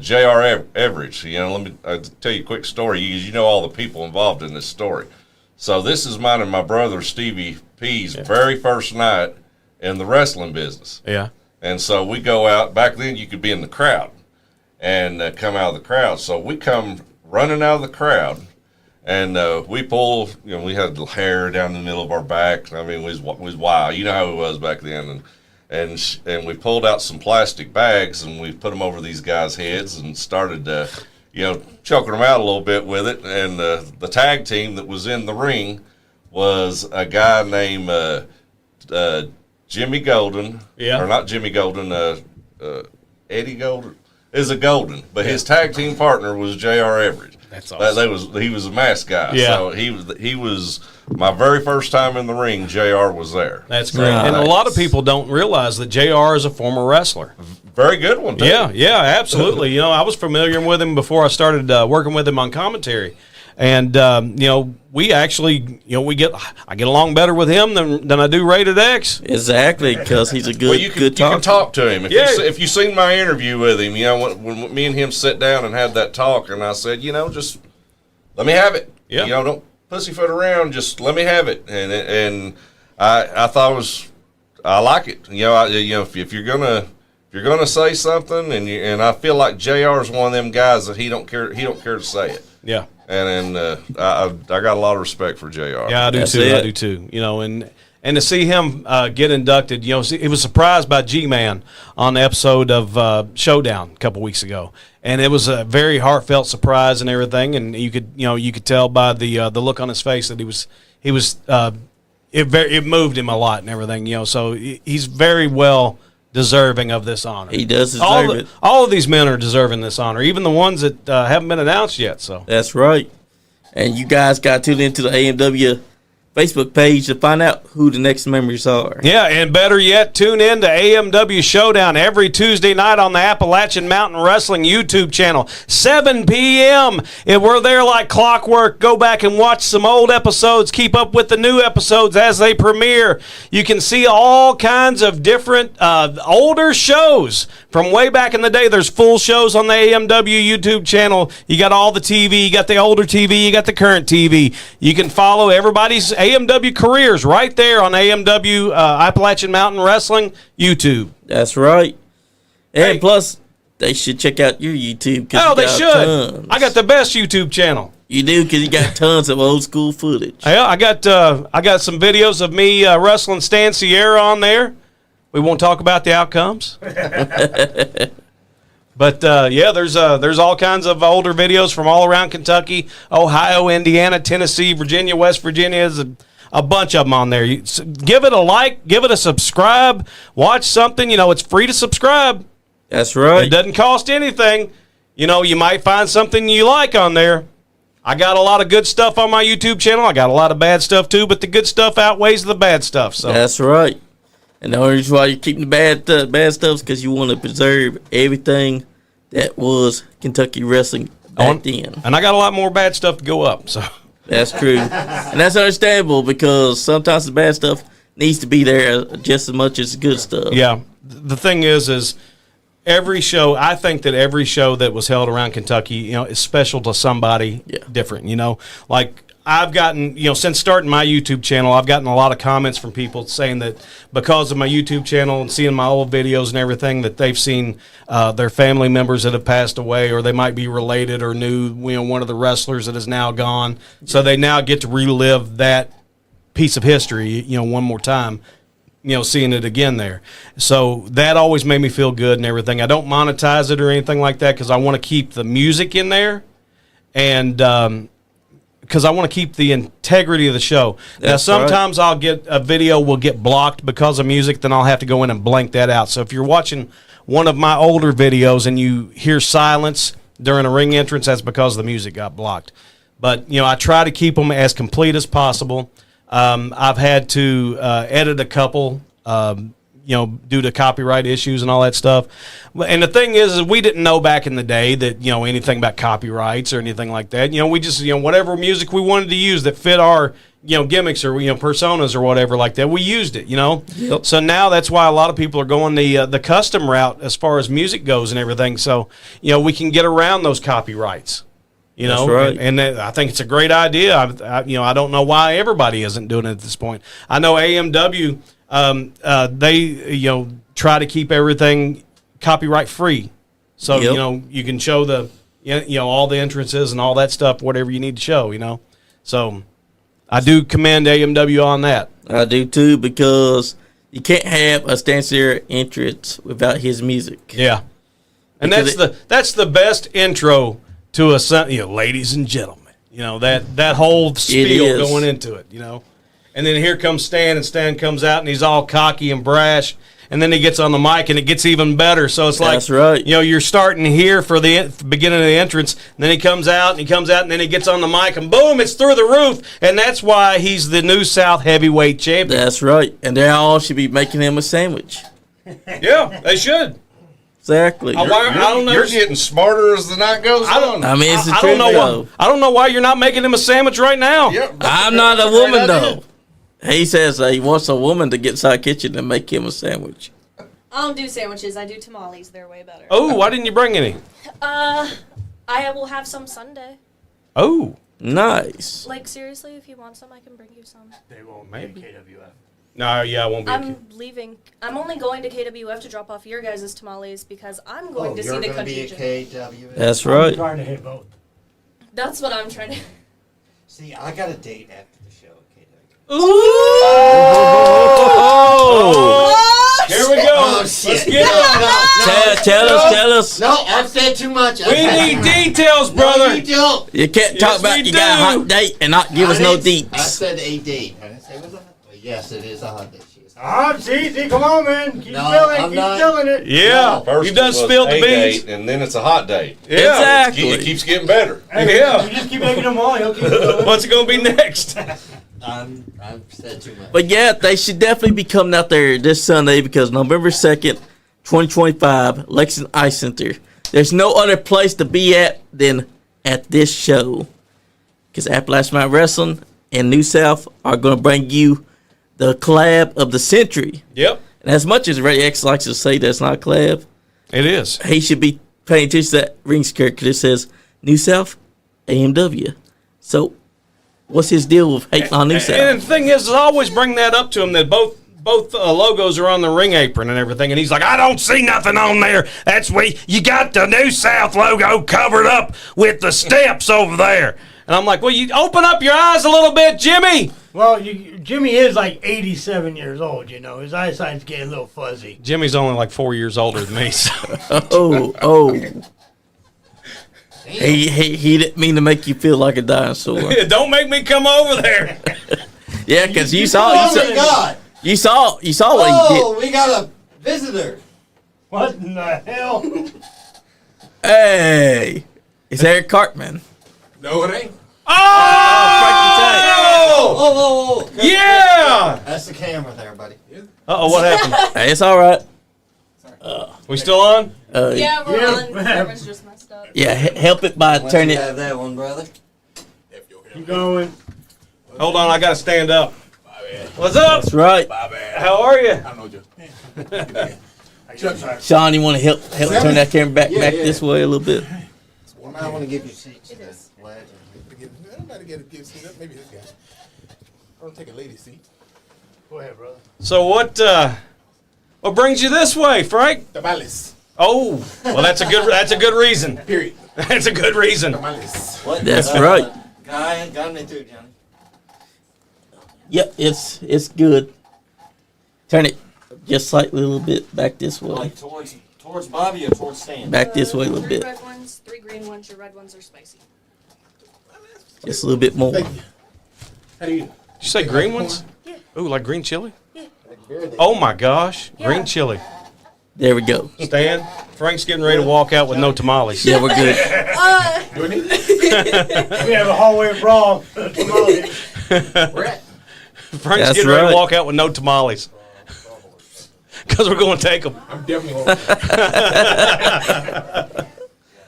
J.R. Everidge, let me tell you a quick story. You know all the people involved in this story. So this is mine and my brother Stevie P's very first night in the wrestling business. yeah. And so we go out. Back then you could be in the crowd and come out of the crowd. So we come running out of the crowd, and we pull, we had the hair down the middle of our back. I mean, we was wild. You know how it was back then. And we pulled out some plastic bags, and we put them over these guys' heads and started, choking them out a little bit with it. And the tag team that was in the ring was a guy named Jimmy Golden. Yeah. Or not Jimmy Golden, Eddie Golden. Is a Golden, but his tag team partner was J.R. Everidge. That's awesome. He was a mask guy. Yeah. So he was my very first time in the ring. J.R. was there. That's great. Right. And a lot of people don't realize that JR is a former wrestler. Very good one, too. Yeah, absolutely. I was familiar with him before I started working with him on commentary. And, we actually, I get along better with him than I do Rated X. Exactly, because he's a good, Well, you can talk to him. If you've seen my interview with him, when me and him sat down and had that talk, and I said, just let me have it. Yeah. Don't pussyfoot around. Just let me have it. And I thought I like it. If you're gonna say something, and I feel like JR is one of them guys that he don't care to say it. Yeah. And I got a lot of respect for JR. Yeah, I do That's too. it. I do too. And And to see him get inducted, he was surprised by G-Man on the episode of Showdown a couple weeks ago, and it was a very heartfelt surprise and everything. And you could tell by the look on his face that it moved him a lot and everything. So he's very well deserving of this honor. He does deserve it. All of these men are deserving this honor, even the ones that haven't been announced yet. So that's right. And you guys got tuned into the AMW Facebook page to find out who the next members are. Yeah, and better yet, tune in to AMW Showdown every Tuesday night on the Appalachian Mountain Wrestling YouTube channel, 7 p.m. And we're there like clockwork. Go back and watch some old episodes. Keep up with the new episodes as they premiere. You can see all kinds of different older shows from way back in the day. There's full shows on the AMW YouTube channel. You got all the TV. You got the older TV. You got the current TV. You can follow everybody's AMW careers right there on AMW Appalachian Mountain Wrestling YouTube. That's right. And Hey. plus, they should check out your YouTube. Oh, they should. Tons. I got the best YouTube channel. You do, because you got tons of old school footage. Yeah, I got some videos of me wrestling Stan Sierra on there. We won't talk about the outcomes. But there's all kinds of older videos from all around Kentucky, Ohio, Indiana, Tennessee, Virginia, West Virginia. There's a bunch of them on there. Give it a like, give it a subscribe, watch something. It's free to subscribe. That's right. It doesn't cost anything. You might find something you like on there. I got a lot of good stuff on my YouTube channel. I got a lot of bad stuff too, but the good stuff outweighs the bad stuff. So that's right. And the only reason why you're keeping the bad stuff is because you want to preserve everything that was Kentucky wrestling back then. And I got a lot more bad stuff to go up. So that's true. And that's understandable, because sometimes the bad stuff needs to be there just as much as the good stuff. Yeah. The thing is every show, I think that every show that was held around Kentucky, is special to somebody different, Like I've gotten, since starting my YouTube channel, I've gotten a lot of comments from people saying that because of my YouTube channel and seeing my old videos and everything, that they've seen their family members that have passed away, or they might be related or knew, one of the wrestlers that is now gone. So they now get to relive that piece of history, one more time, seeing it again there. So that always made me feel good and everything. I don't monetize it or anything like that, because I want to keep the music in there, and because I want to keep the integrity of the show. Now, sometimes I'll get a video will get blocked because of music, then I'll have to go in and blank that out. So if you're watching one of my older videos and you hear silence during a ring entrance, that's because the music got blocked. But, I try to keep them as complete as possible. I've had to edit a couple, due to copyright issues and all that stuff. And the thing is we didn't know back in the day that, anything about copyrights or anything like that. We just, whatever music we wanted to use that fit our, gimmicks or, personas or whatever like that, we used it, Yep. So now that's why a lot of people are going the custom route as far as music goes and everything. So, we can get around those copyrights. That's right. And I think it's a great idea. I don't know why everybody isn't doing it at this point. I know AMW, they try to keep everything copyright free, so you can show the all the entrances and all that stuff, whatever you need to show. So I do commend AMW on that. I do too, because you can't have a Stan Sierra entrance without his music. Yeah, and Because that's the best intro to a ladies and gentlemen. That whole spiel going into it. And then here comes Stan, and Stan comes out, and he's all cocky and brash. And then he gets on the mic, and it gets even better. So it's like, that's right. You're starting here for the beginning of the entrance. And then he comes out, and then he gets on the mic, and boom, it's through the roof. And that's why he's the New South Heavyweight Champion. That's right. And they all should be making him a sandwich. Yeah, they should. Exactly. I don't know. You're getting smarter as the night goes on. I mean, it's the I truth, don't know though. I don't know why you're not making him a sandwich right now. Yep, I'm not a woman, though. He says he wants a woman to get inside the kitchen and make him a sandwich. I don't do sandwiches. I do tamales. They're way better. Oh, why didn't you bring any? I will have some Sunday. Oh, nice. Like, seriously, if you want some, I can bring you some. They won't Maybe. be KWF. no, yeah, I won't be. I'm leaving. I'm only going to KWF to drop off your guys' tamales because I'm going to see you're the gonna be a contingent. KWF. That's I'm right. trying to hit both. That's what I'm trying to. See, I got a date after the show at KWF. Here we go. Oh, Let's shit. get it. Tell us. No, I've said too much. We need details, brother. No, you don't. You can't talk about we you got a do. hot date and not give us no I deets. said a date. I didn't say it was a hot date. Yes, it is a hot date. She is. See, come on, man. Keep No, spilling, I'm keep not. spilling it. Yeah, First you've done it was spilled the a beans. date, and then it's a hot date. Yeah. Exactly. It keeps getting better. Hey, Yeah. You just keep making them all. He'll keep going. What's it gonna be next? I've said too much. But yeah, they should definitely be coming out there this Sunday because November 2nd, 2025, Lexington Ice Center. There's no other place to be at than at this show. Because Appalachian Mountain Wrestling and New South are going to bring you the collab of the century. Yep, And as much as Ray X likes to say that's not a collab, it is. he should be paying attention to that ring skirt because it says New South, AMW. So, what's his deal with hating on New South? And the thing is, I always bring that up to him that both logos are on the ring apron and everything, and he's like, I don't see nothing on there. That's you got the New South logo covered up with the steps over there. And I'm like, well, you open up your eyes a little bit, Jimmy. Well, Jimmy is like 87 years old, you know. His eyesight's getting a little fuzzy. Jimmy's only like 4 years older than me. So. Oh. He didn't mean to make you feel like a dinosaur. Don't make me come over there. Yeah, because you Oh saw my God! what he did. Oh, we got a visitor. What in the hell? Hey, it's Eric Cartman. No, it ain't. Oh! Yeah! That's the camera there, buddy. Uh-oh, what happened? Hey, it's all right. We still on? Yeah, we're Yeah. on. Camera's just messed up. Yeah, help it by Once turning you it. have that one, brother. You going? Hold on, I gotta stand up. What's up? That's right. How are you? I know, Joe. Sean, you want to help turn that camera back Yeah. this way a little bit? We might want to give you seats to It is. the legend. Everybody get a seat up. Maybe this guy. I'll take a lady seat. Go ahead, brother. So what brings you this way, Frank? Tamales. Oh, well, that's a good reason. Period. That's a good reason. Tamales. What? That's right. Guy got me too, Johnny. Yep, it's good. Turn it just slightly a little bit back this way. Like towards Bobby or towards Stan? Back this way a little 3 bit. red ones, 3 green ones. Your red ones are spicy. Just a little bit more. Thank you. How do you? Did you say green ones? Yeah. Ooh, like green chili? Oh my gosh, green chili. There we go. Stan, Frank's getting ready to walk out with no tamales. Yeah, we're good. Do we need? We have a hallway brawl. Tamales. We're at. Frank's That's getting ready right. to walk out with no tamales. Because we're going to take them. I'm definitely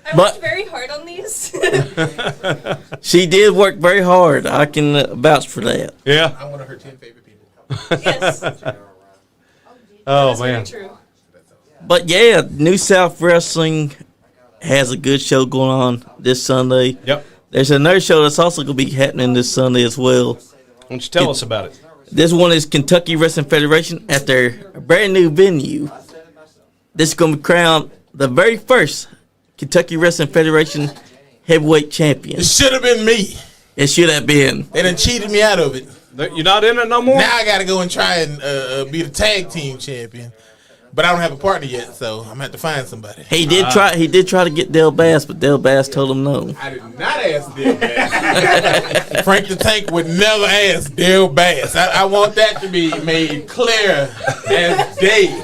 I But- worked very hard on these. She did work very hard. I can vouch for that. Yeah. I'm one of her 10 favorite people. Yes. Oh, That's very man. true. But yeah, New South Wrestling has a good show going on this Sunday. Yep. There's another show that's also going to be happening this Sunday as well. Why don't you tell us about it? This one is Kentucky Wrestling Federation at their brand new venue. This is going to be crowned the very first Kentucky Wrestling Federation heavyweight champion. It should have been me. It should have been. They done cheated me out of it. You're not in it no more? Now I got to go and try and be the tag team champion. But I don't have a partner yet, so I'm gonna have to find somebody. He did try. He did try to get Del Bass, but Del Bass told him no. I did not ask Dale Bass. Frank the Tank would never ask Dale Bass. I want that to be made clear as day.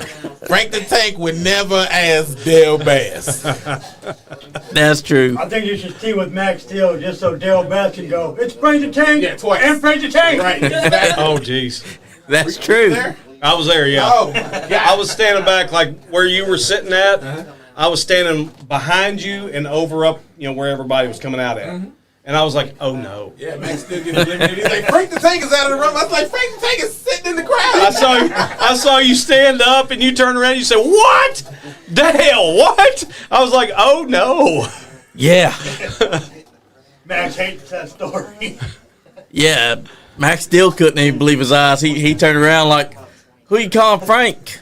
Frank the Tank would never ask Dale Bass. That's true. I think you should team with Max Steel just so Dale Bass can go. It's Frank the Tank. Yeah, twice. And Frank the Tank. Right. Exactly. Oh, jeez. That's true. There? I was there, yeah. Oh, I was standing back like where you were sitting at. I was standing behind you and over up, where everybody was coming out at. And I was like, oh no. Yeah, Max still gets eliminated. He's like, Frank the Tank is out of the room. I was like, Frank the Tank is sitting in the crowd. I saw you stand up and you turn around and you said, what? The hell, what? I was like, oh no. Yeah, Max hates that story. yeah. Max still couldn't even believe his eyes. He turned around like, who you calling Frank?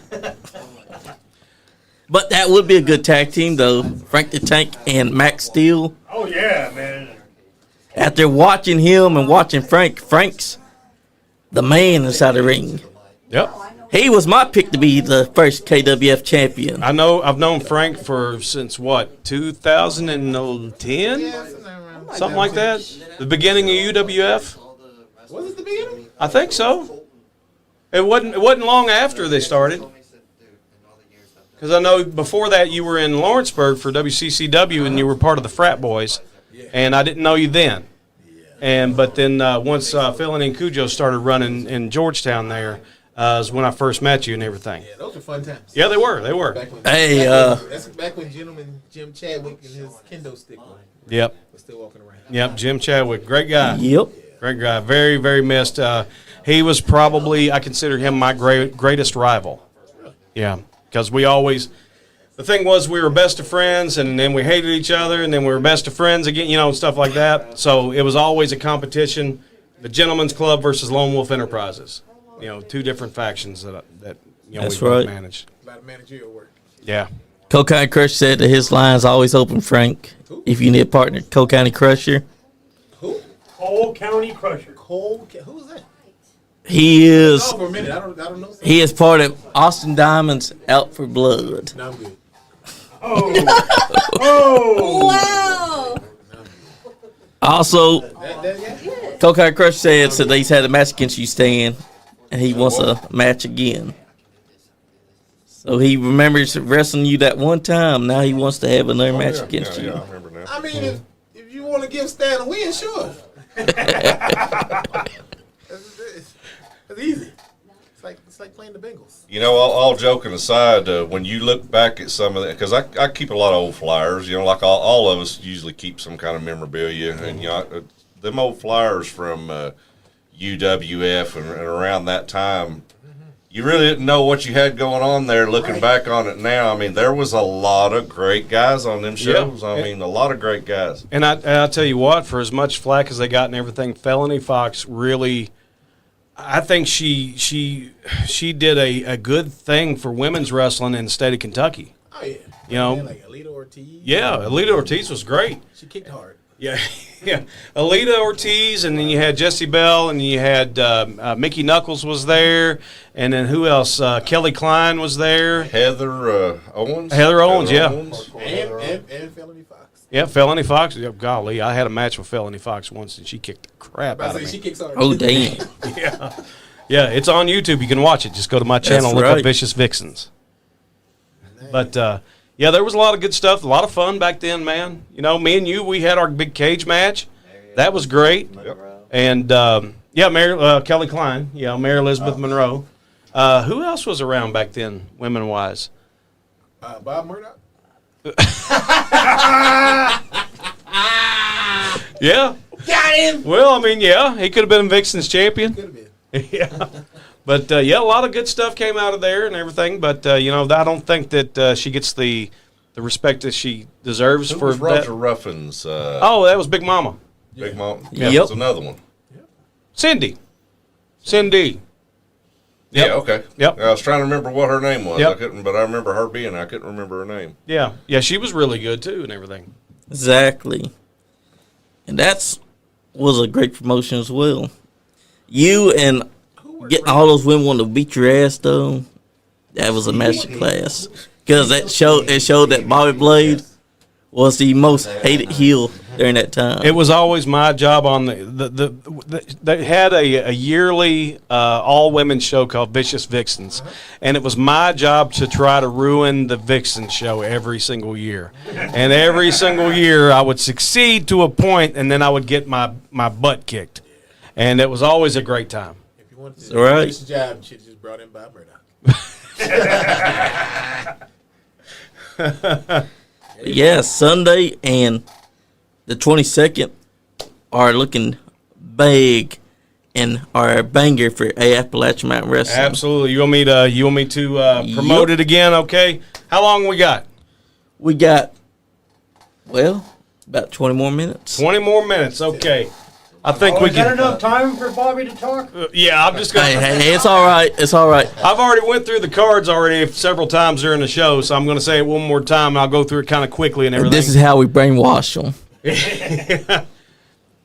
But that would be a good tag team, though. Frank the Tank and Max Steel. Oh, yeah, man. After watching him and watching Frank's the man inside the ring. Yep. He was my pick to be the first KWF champion. I know. I've known Frank since what, 2010, something like that. The beginning of UWF. Was it the beginning? I think so. It wasn't long after they started. Because I know before that you were in Lawrenceburg for WCCW and you were part of the frat boys, and I didn't know you then. But then once Phil and Cujo started running in Georgetown there, is when I first met you and everything. Yeah, those were fun times. Yeah, they were. That's back when Jim Chadwick and his kendo stick was still walking around. Yep, Jim Chadwick, great guy. Yep. Great guy, very, very missed. He was probably, I consider him my greatest rival. Yeah, because the thing was we were best of friends, and then we hated each other, and then we were best of friends again, stuff like that. So it was always a competition, the Gentleman's Club versus Lone Wolf Enterprises. Two different factions that That's we right. managed. A lot of managerial work. Yeah. Cole County Crusher said that his line's always open, Frank. If you need a partner, Cole County Crusher. Who? Cole County Crusher. Who is that? He is. Oh, for a minute. I don't know. He is part of Austin Diamond's Out for Blood. No, I'm good. Wow. Also, That Cole County Crusher said that he's had a match against you, Stan, and he wants a match again. So he remembers wrestling you that one time. Now he wants to have another match against you. I remember now. I mean, if you want to give Stan a win, sure. That's easy. It's like playing the Bengals. All joking aside, when you look back at some of that, because I keep a lot of old flyers, like all of us usually keep some kind of memorabilia, and them old flyers from UWF and around that time, you really didn't know what you had going on there. Looking back on it now, I mean, there was a lot of great guys on them shows. Yeah. I mean, a lot of great guys. And I'll tell you what, for as much flack as they got and everything, Felony Fox really, I think she did a good thing for women's wrestling in the state of Kentucky. Oh, yeah. Like Alita Ortiz. Yeah, Alita Ortiz was great. She kicked hard. Yeah, yeah. Alita Ortiz, and then you had Jessie Bell, and you had Mickey Knuckles was there, and then who else? Kelly Klein was there. Heather Owens. Heather Owens, yeah. And Felony Fox. Yeah, Felony Fox. Yeah, golly, I had a match with Felony Fox once, and she kicked the crap out of me. She kicks hard. Oh, damn. Yeah, it's on YouTube. You can watch it. Just go to my channel, look up Vicious Vixens. But yeah, there was a lot of good stuff, a lot of fun back then, man. Me and you, we had our big cage match. That was great. Yep. And Mary Kelly Klein, Mary Elizabeth Monroe. Who else was around back then, women-wise? Bob Murdoch. Yeah. Got him. Well, I mean, yeah, he could have been Vixen's champion. Could have been. Yeah. But, a lot of good stuff came out of there and everything. But, I don't think that she gets the respect that she deserves Who for was that. Roger Ruffin's? Oh, that was Big Mama. Big Mom. Yep. That's another one. Cindy. Yeah, okay. Yep. I was trying to remember what her name was. Yep. I couldn't, but I remember her being. I couldn't remember her name. Yeah, she was really good too and everything. Exactly. And was a great promotion as well. You and getting all those women wanting to beat your ass, though, that was a master class. Because it showed that Bobby Blade was the most hated heel during that time. It was always my job on they had a yearly all women show called Vicious Vixens, and it was my job to try to ruin the Vixen show every single year. And every single year I would succeed to a point, and then I would get my butt kicked. And it was always a great time. If you wanted to Right. finish the job, you should have just brought in Bob Murdoch. Yeah, Sunday and the 22nd are looking big and are a banger for Appalachian Mountain Wrestling. Absolutely. You want me to promote it again? Okay. How long we got? We got, about 20 more minutes. 20 more minutes. Okay. I think we Is that can. enough time for Bobby to talk? Yeah, I'm just gonna. Hey, it's all right. It's all right. I've already went through the cards already several times during the show, so I'm going to say it one more time, and I'll go through it kind of quickly and everything. This is how we brainwash them.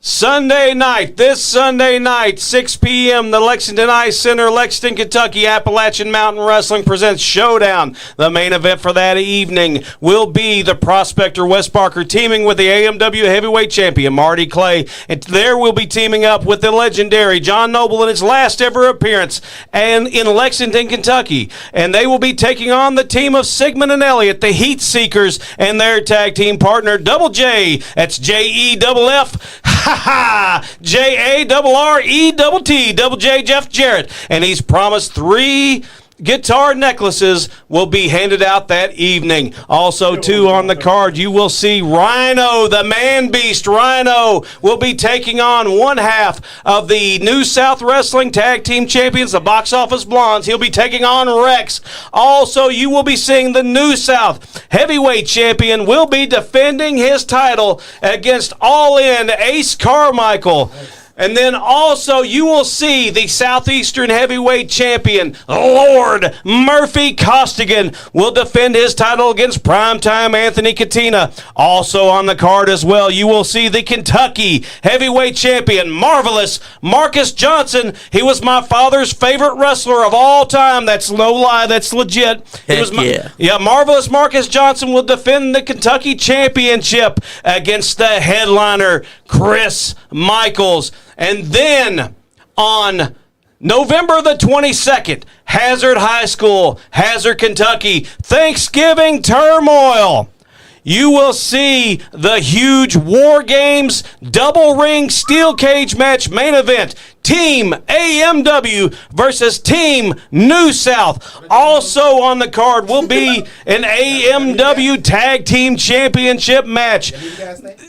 This Sunday night, 6 p.m., the Lexington Ice Center, Lexington, Kentucky, Appalachian Mountain Wrestling presents Showdown. The main event for that evening will be the Prospector Wes Barker teaming with the AMW Heavyweight Champion, Marty Clay. And there will be teaming up with the legendary John Noble in his last ever appearance and in Lexington, Kentucky. And they will be taking on the team of Sigmund and Elliott, the Heat Seekers, and their tag team partner, Double J. That's Jeff. J-A-R-R-E-T-T, Double J, Jeff Jarrett. And he's promised 3 guitar necklaces will be handed out that evening. Also, too, on the card, you will see Rhino, the man beast. Rhino will be taking on one half of the New South Wrestling Tag Team Champions, the Box Office Blondes. He'll be taking on Rex. Also, you will be seeing the New South Heavyweight Champion will be defending his title against All In Ace Carmichael. And then also you will see the Southeastern Heavyweight Champion, Lord Murphy Costigan, will defend his title against Primetime Anthony Katina. Also on the card as well, you will see the Kentucky Heavyweight Champion, Marvelous Marcus Johnson. He was my father's favorite wrestler of all time. That's no lie. That's legit. Marvelous Marcus Johnson will defend the Kentucky Championship against the headliner, Chris Michaels. And then on November the 22nd, Hazard High School, Hazard, Kentucky, Thanksgiving Turmoil. You will see the huge War Games double ring steel cage match main event. Team AMW versus Team New South. Also on the card will be an AMW Tag Team Championship match.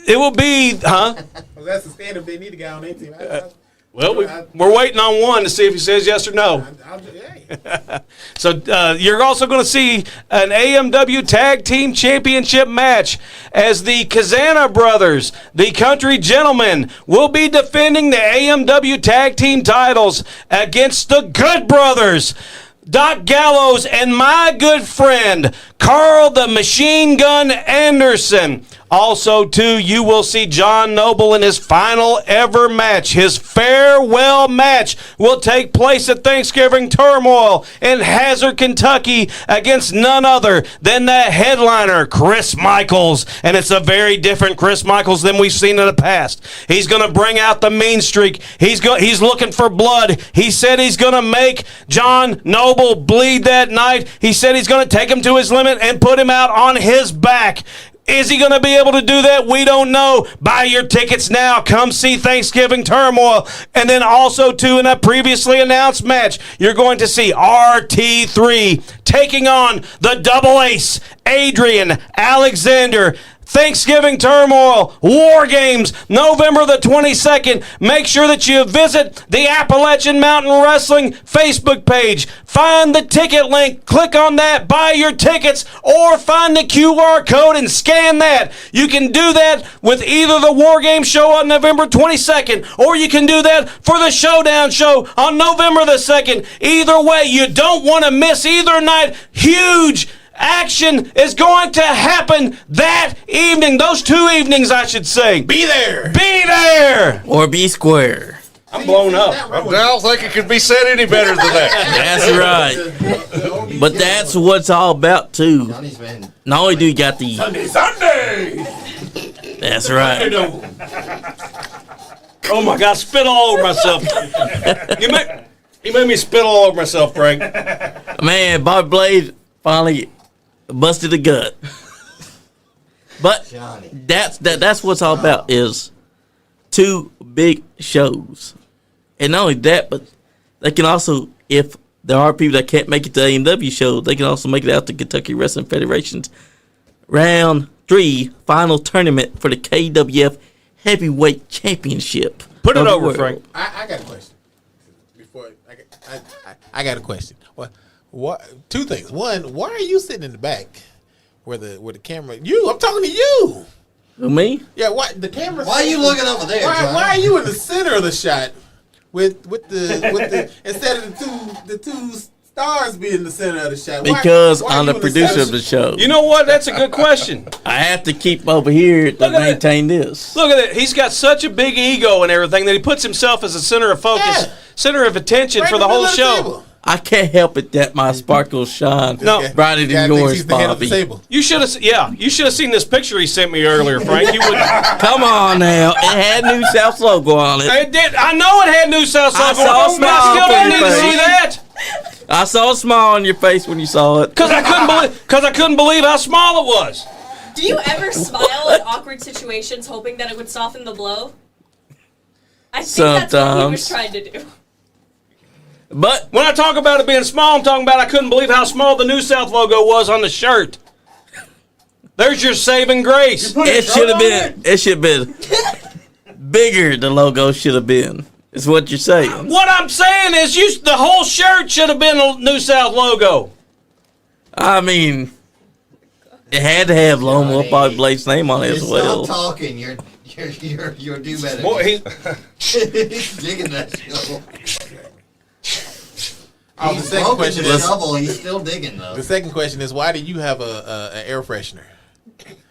It will be, That's the stand-up they need a guy on their team. Well, we're waiting on one to see if he says yes or no. So you're also going to see an AMW Tag Team Championship match as the Kazana brothers, the Country Gentlemen, will be defending the AMW Tag Team titles against the Good Brothers, Doc Gallows, and my good friend, Carl the Machine Gun Anderson. Also, too, you will see John Noble in his final ever match. His farewell match will take place at Thanksgiving Turmoil in Hazard, Kentucky, against none other than the headliner, Chris Michaels. And it's a very different Chris Michaels than we've seen in the past. He's going to bring out the mean streak. He's looking for blood. He said he's going to make John Noble bleed that night. He said he's going to take him to his limit and put him out on his back. Is he going to be able to do that? We don't know. Buy your tickets now. Come see Thanksgiving Turmoil. And then also, too, in a previously announced match, you're going to see RT3 taking on the double ace, Adrian Alexander. Thanksgiving Turmoil, War Games, November the 22nd. Make sure that you visit the Appalachian Mountain Wrestling Facebook page. Find the ticket link, click on that, buy your tickets, or find the QR code and scan that. You can do that with either the War Games show on November 22nd, or you can do that for the Showdown show on November the 2nd. Either way, you don't want to miss either night. Huge action is going to happen that evening. Those 2 evenings, I should say. Be there. Be there. Or be square. I'm blown up. I don't think it could be said any better than that. That's right. But that's what it's all about, too. Not only do you got the Sunday. That's right. Oh, my God. Spit all over myself. You made me spit all over myself, Frank. Man, Bobby Blade finally busted a gut. But that's what it's all about, is 2 big shows. And not only that, but they can also, if there are people that can't make it to the AMW show, they can also make it out to Kentucky Wrestling Federation's Round 3 final tournament for the KWF Heavyweight Championship. Put it over, Frank. I got a question. I got a question. What? 2 things. One, why are you sitting in the back where the camera? I'm talking to you. Who, me? Yeah. Why the camera? Why are you looking over there? Why are you in the center of the shot with the instead of the two stars be in the center of the shot? Because why I'm the you in producer of center? the show. You know what? That's a good question. I have to keep over here to Look at maintain this. Look at it. He's got such a big ego and everything that he puts himself as a center of focus, Yeah. center of attention Right for in the whole middle of the show. table. I can't help it that my sparkles shine No. brighter Guy than thinks yours, he's the head of the Bobby. table. You should have, you should have seen this picture he sent me earlier, Frank. You would. Come on now. It had New South's logo on it. It did. I know it had New South I logo, saw a but I smile still on didn't your need to see face. that I saw a smile on your face when you saw it. because I couldn't believe how small it was. Do you ever smile in awkward situations hoping that it would soften the blow? I think that's what he was Sometimes. trying to do. But When I talk about it being small, I'm talking about I couldn't believe how small the New South logo was on the shirt. There's your saving grace. it should have been. It should have been bigger. The logo should have been. Is what you're saying. What I'm saying is, the whole shirt should have been a New South logo. I mean, it had to have Lone Wolf Bobby Blade's name on it as Stop well. talking. You're do better. Boy, He's digging that shovel. Oh, the He's second broken question the is. shovel. He's still digging though. The second question is, why do you have an air freshener?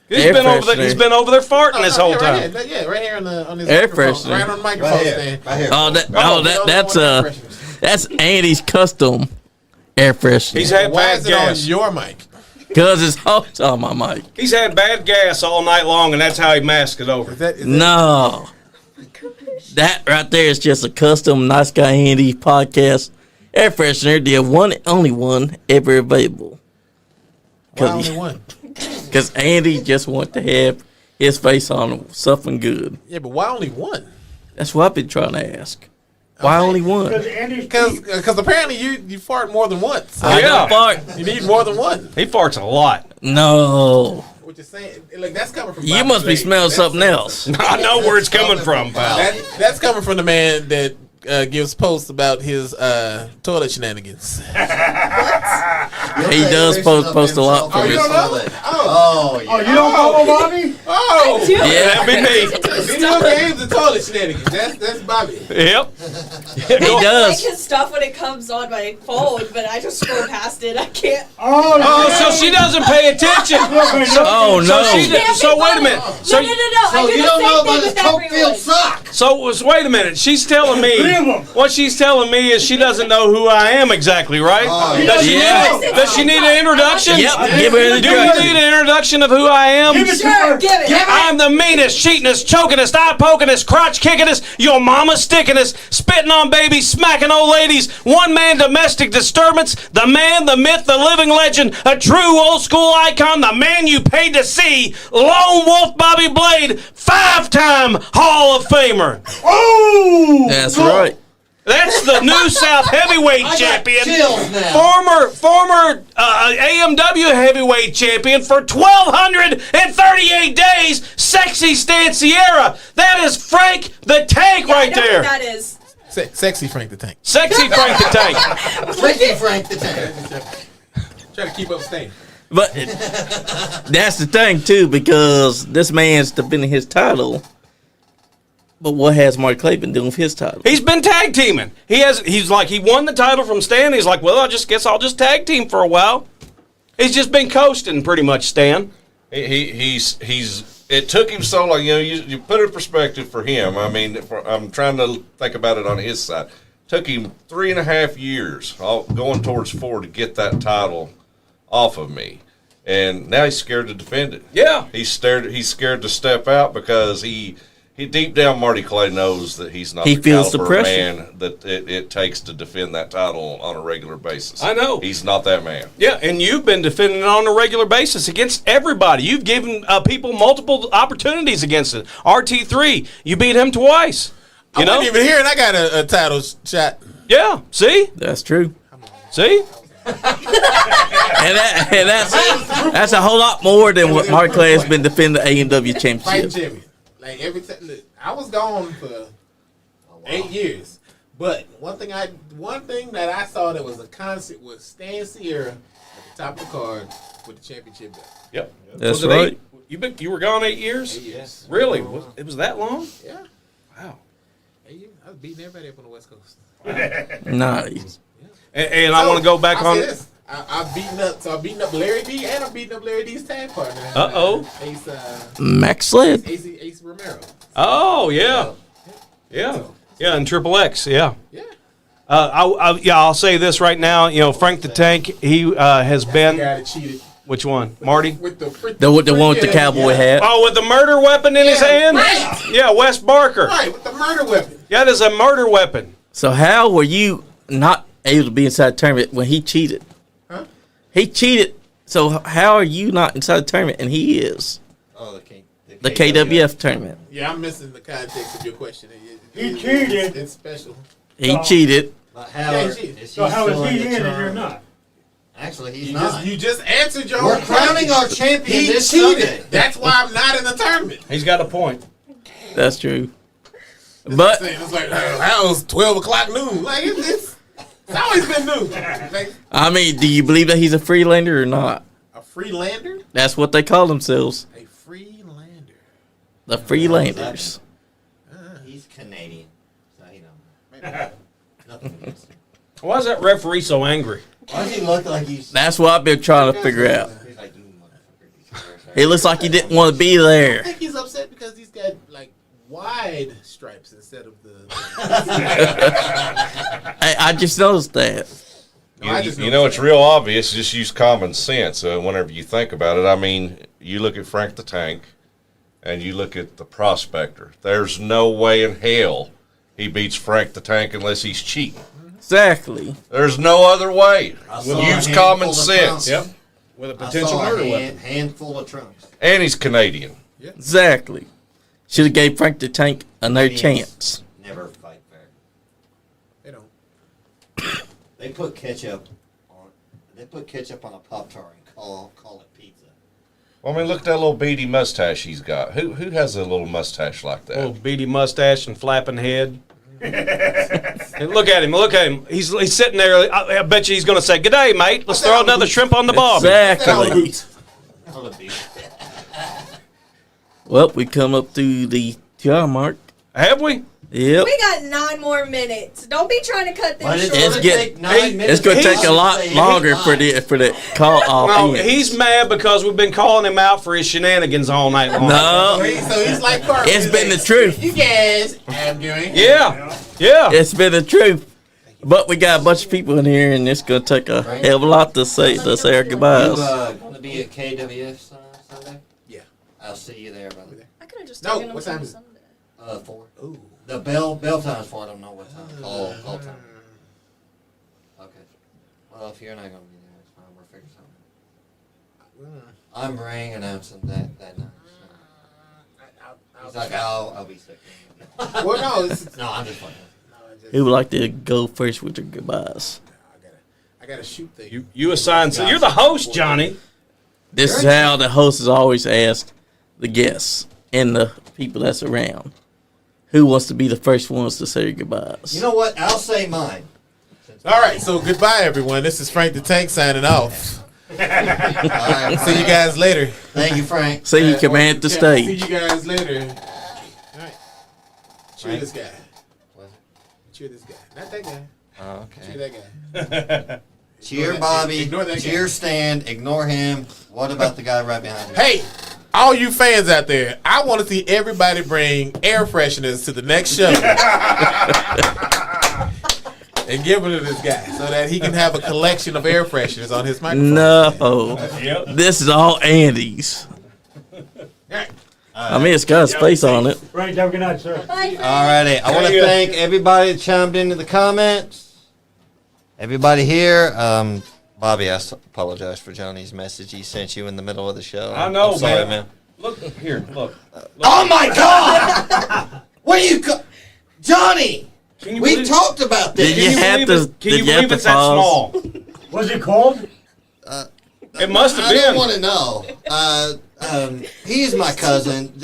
he's Air been over there. freshener. He's been over there farting this whole Right time. here, yeah, right here on this Air microphone, freshener. right on the microphone Right here. stand. Right here. That's Andy's custom air freshener. He's had Why bad is it on gas. your mic? Because it's hot on my mic. He's had bad gas all night long, and that's how he masked it over. Is that No. That right there is just a custom Nice Guy Andy podcast air freshener. The one, only one ever available. why only one? Because Andy just want to have his face on something good. Yeah, but why only one? That's what I've been trying to ask. Why only one? Because Andy's Because apparently you fart more than once. I Yeah. don't fart. You need more than one. He farts a lot. No. What you're saying? Like that's coming from. You Bobby must be Blade. smelling something else. I know where it's coming from, pal. That's coming from the man that gives posts about his toilet shenanigans. He does post a lot from his. Oh, yeah. Oh, you don't follow Bobby? Oh, Dude, Yeah. That'd be me. video games and toilet shenanigans. That's Bobby. Yep. He I like does. his stuff when it comes on my phone, but I just scroll past it. I can't. Oh, Oh, so she doesn't pay attention. Oh, So no. she did, so wait a minute. So No. So I do you the don't same know thing about his with Coke everyone. Field sock. wait a minute. She's telling me Three of 'em. what she's telling me is she doesn't know who I am exactly, right? Oh, Does she yeah. does she need an introduction? Yep, give her an Do you introduction. need an introduction of who I am? Give it to Sure, her. give it. I'm the meanest, cheatingest, chokingest, eye pokingest, crotch kickingest, your mama stickingest, spitting on babies, smacking old ladies, one man domestic disturbance, the man, the myth, the living legend, a true old school icon, the man you paid to see, Lone Wolf Bobby Blade, 5-time Hall of Famer. Oh! That's right. That's the New South Heavyweight Champion. Chills now. Former AMW Heavyweight Champion for 1,238 days, Sexy Stan Sierra. That is Frank the Tank right I know there. what that is. Sexy Frank the Tank. Sexy Frank the Tank. Ricky Frank the Tank. Try to keep up staying. But that's the thing, too, because this man's defending his title. But what has Mark Clay been doing with his title? He's been tag teaming. He's like, he won the title from Stan. He's like, well, guess I'll just tag team for a while. He's just been coasting pretty much, Stan. He's it took him so long. You know, you put it in perspective for him. I mean, I'm trying to think about it on his side. Took him 3.5 years, going towards 4, to get that title off of me, and now he's scared to defend it. Yeah. He's scared to step out because he deep down, Marty Clay knows that he's not He the feels the caliber of pressure. man that it takes to defend that title on a regular basis. I know. He's not that man. Yeah, and you've been defending it on a regular basis against everybody. You've given people multiple opportunities against it. RT3, you beat him twice. I You know? wasn't even here, and I got a title shot. Yeah, see? That's true. See? And that's a whole lot more than what Mark Clay has been defending the AMW Fighting championship. champion. Like every time, look, I was gone for 8 years, but one thing that I saw that was a constant was Stan Sierra at the top of the card with the championship belt. Yep. That's Was it right. 8? You were gone 8 years? 8 years. Really? It was that long? Yeah. Wow. 8 years. I was beating everybody up on the West Coast. Nice. And I want to go back on. I've beaten up Larry D, and I'm beating up Larry D's tag partner. Ace, Max Sled. Ace Romero. Oh yeah, and Triple X, yeah. I'll say this right now. You know, Frank the Tank, he has been. The guy that cheated. Which one, Marty? The one with the cowboy hat. Oh, with the murder weapon in his hand. Right. Yeah, Wes Barker. Right, with the murder weapon. Yeah, that is a murder weapon. So how were you not able to be inside the tournament when he cheated? Huh? He cheated. So how are you not inside the tournament and he is? Oh, the KWF tournament. Yeah, I'm missing the context of your question. He cheated. It's special. He cheated. But how is he in and you're not? Actually, he's not. You just answered your We're own crowning question. our champion He this cheated. Sunday. That's why I'm not in the tournament. He's got a point. That's true. But It's like, that was 12 o'clock noon. Like, it's always been noon. Like, I mean, do you believe that he's a Freelander or not? a Freelander? That's what they call themselves. A Freelander. The Freelanders. He's Canadian, so he don't. Nothing against him. Why is that referee so angry? Why does he look like he's? That's what I've been trying to figure out. He's like, you motherfucker. He looks like he didn't want to be I there. think he's upset because he's got, like, wide stripes instead of the... I just noticed that. You know, it's real obvious. Just use common sense whenever you think about it. I mean, you look at Frank the Tank, and you look at the Prospector. There's no way in hell he beats Frank the Tank unless he's cheating. Exactly. There's no other way. Use common sense. Yep. With a potential murder weapon. Handful of trunks. And he's Canadian. Exactly. Should have gave Frank the Tank another chance. Never fight fair. They don't. They put ketchup on a Pop-Tart and call it pizza. Well, I mean, look at that little beady mustache he's got. Who has a little mustache like that? Little beady mustache and flapping head. And look at him. He's sitting there. I bet you he's going to say, "G'day, mate. Let's throw another shrimp on the bob." Exactly. Well, we come up to the 2-hour mark. Have we? Yep. We got 9 more minutes. Don't be trying to cut this short. It's going to take a lot longer for the call off. No, he's mad because we've been calling him out for his shenanigans all night long. No. So he's like Carter. It's been the truth. You guys have doing. Yeah. It's been the truth. But we got a bunch of people in here, and it's going to take a hell of a lot to say our goodbyes. You going to be at KWF Sunday? Yeah. I'll see you there, brother. I could have just No, taken him what to time is it? Sunday. 4. Ooh. The bell time's 4. I don't know what time. Call time. Okay. Well, if you're not going to be there, it's fine. We'll figure something out. I'm ring announcing that night. So. He's like, I'll be sick. Well, no, No, I'm just playing. Who would like to go first with their goodbyes? I got to shoot things. You assign. So you're the host, Johnny. This is how the host has always asked the guests and the people that's around. Who wants to be the first ones to say their goodbyes? You know what? I'll say mine. All right, so goodbye, everyone. This is Frank the Tank signing off. All right, See you guys later. Thank you, Frank. See you command the See stage. you guys later. All right. Cheer this guy. What? Cheer this guy. Not that guy. Oh, Cheer okay. that guy. Cheer Bobby. Ignore that guy. Cheer Stan. Ignore him. What about the guy right behind you? Hey, all you fans out there, I want to see everybody bring air fresheners to the next show. And give them to this guy so that he can have a collection of air fresheners on his microphone. No. This is all Andy's. I mean, it's got his face on it. Frank, have a good night, sir. Bye. Alrighty. I want to thank everybody that chimed into the comments. Everybody here. Bobby, I apologize for Johnny's message he sent you in the middle of the show. I know, I'm sorry, man. Look here. Look. Oh my God! What are you, Johnny? Can you We believe- talk about this. Did you have to? Can Did you you have believe to it's that pause? small? Was it cold? It must have I don't been. want to know. He's my cousin.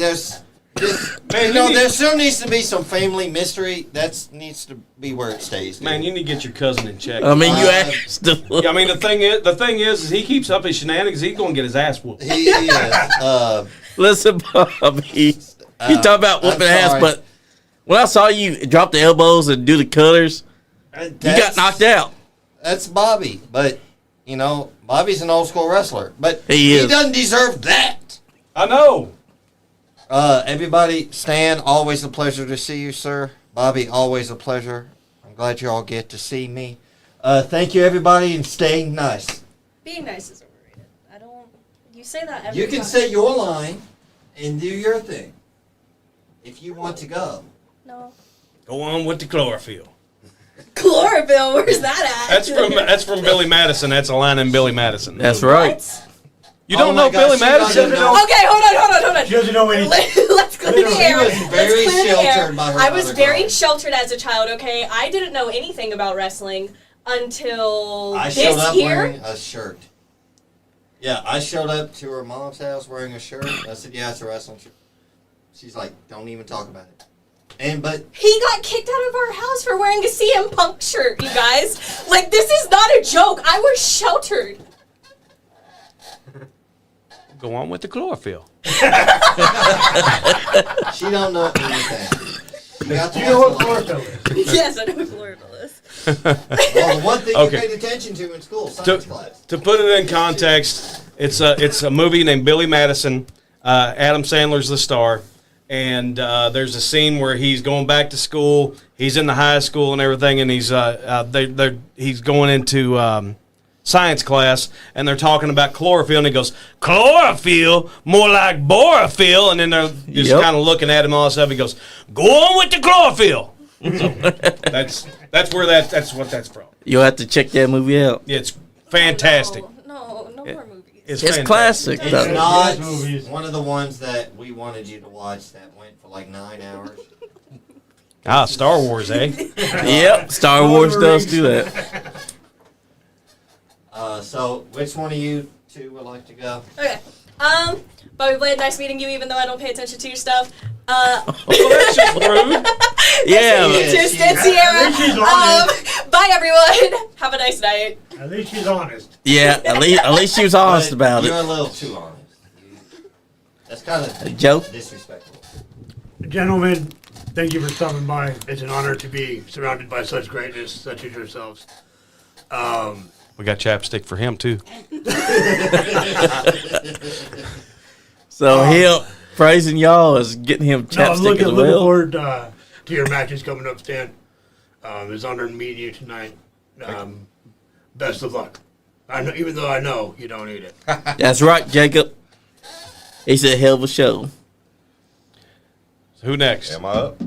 Man, there still needs to be some family mystery. That needs to be where it stays. Dude. Man, you need to get your cousin in check. I mean, you asked. Yeah, I mean, the thing is he keeps up his shenanigans. He's gonna get his ass whooped. He is. Listen, Bobby. You talk about whooping I'm ass, sorry. but when I saw you drop the elbows and do the cutters, you got knocked out. That's Bobby. But, you know, Bobby's an old school wrestler. But He is. doesn't deserve that. I know. Everybody, Stan, always a pleasure to see you, sir. Bobby, always a pleasure. I'm glad you all get to see me. Thank you, everybody, and stay nice. Being nice is overrated. I don't. You say that every You can time. say your line and do your thing if you want to go. No. Go on with the chlorophyll. Chlorophyll. Where's that at? That's from Billy Madison. That's a line in Billy Madison. That's right. What? You don't Oh my know gosh, Billy she Madison? doesn't know. Okay, hold on. She doesn't know anything. Let's clear the air. was very Let's clear the air. sheltered by her I was mother very growing. sheltered as a child, okay? I didn't know anything about wrestling until I showed this up year. wearing a shirt. Yeah, I showed up to her mom's house wearing a shirt. I said, yeah, it's a wrestling shirt. She's like, don't even talk about it. But He got kicked out of our house for wearing a CM Punk shirt, you guys. Like, this is not a joke. I was sheltered. Go on with the chlorophyll. she don't know anything. You got to Do you know what watch the chlorophyll is? Yes, I know what chlorophyll is. Well, the one thing Okay. you paid attention to in school, science class. To put it in context, it's a movie named Billy Madison. Adam Sandler's the star, and there's a scene where he's going back to school. He's in the high school and everything, and he's going into science class, and they're talking about chlorophyll, and he goes, chlorophyll, more like borophyll, and then they're just Yep. kind of looking at him and all that stuff. He goes, go on with the chlorophyll. So that's what that's from. You'll have to check that movie out. It's fantastic. No more movies. It's fantastic. classic. It's though. not movies. one of the ones that we wanted you to watch that went for like 9 hours. Star Wars, eh? Yep, Star Wars does do that. So, which one of you two would like to go? Okay. Bobby Blade, nice meeting you, even though I don't pay attention to your stuff. That's just rude. Yeah, Yeah, Cheers, she- Stan Sierra. She's honest. Bye, everyone. Have a nice night. At least she's honest. yeah. At least she was honest But about You're it. a little too honest. That's kind of Joe? disrespectful. Gentlemen, thank you for stopping by. It's an honor to be surrounded by such greatness, such as yourselves. We got chapstick for him too. So him praising y'all is getting him No, I'm chapstick looking as well. forward to your matches coming up, Stan. It's an honor meeting you tonight. Best of luck. I know, even though I know you don't need it. That's right, Jacob. It's a hell of a show. So who next? Am I up?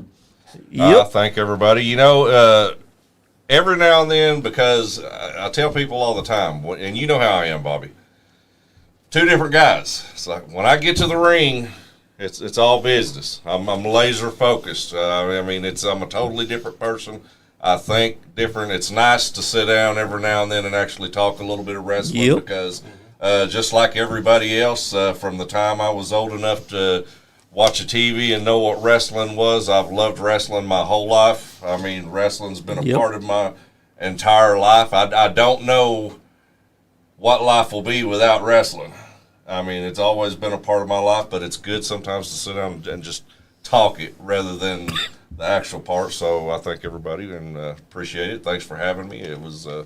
Yep. Thank everybody. You know, every now and then, because I tell people all the time, and you know how I am, Bobby. Two different guys. It's like when I get to the ring, it's all business. I'm laser focused. I mean, I'm a totally different person. I think different. It's nice to sit down every now and then and actually talk a little bit of wrestling Yep. because just like everybody else, from the time I was old enough to watch a TV and know what wrestling was, I've loved wrestling my whole life. I mean, wrestling's been a Yep. part of my entire life. I don't know what life will be without wrestling. I mean, it's always been a part of my life, but it's good sometimes to sit down and just talk it rather than the actual part. So I thank everybody and appreciate it. Thanks for having me. It was, I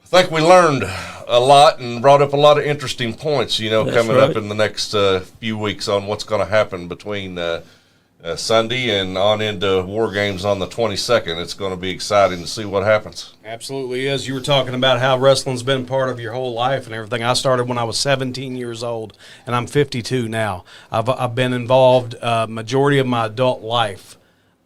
think we learned a lot and brought up a lot of interesting points, That's coming right. up in the next few weeks on what's going to happen between Sunday and on into War Games on the 22nd. It's going to be exciting to see what happens. Absolutely is. You were talking about how wrestling's been part of your whole life and everything. I started when I was 17 years old, and I'm 52 now. I've been involved majority of my adult life,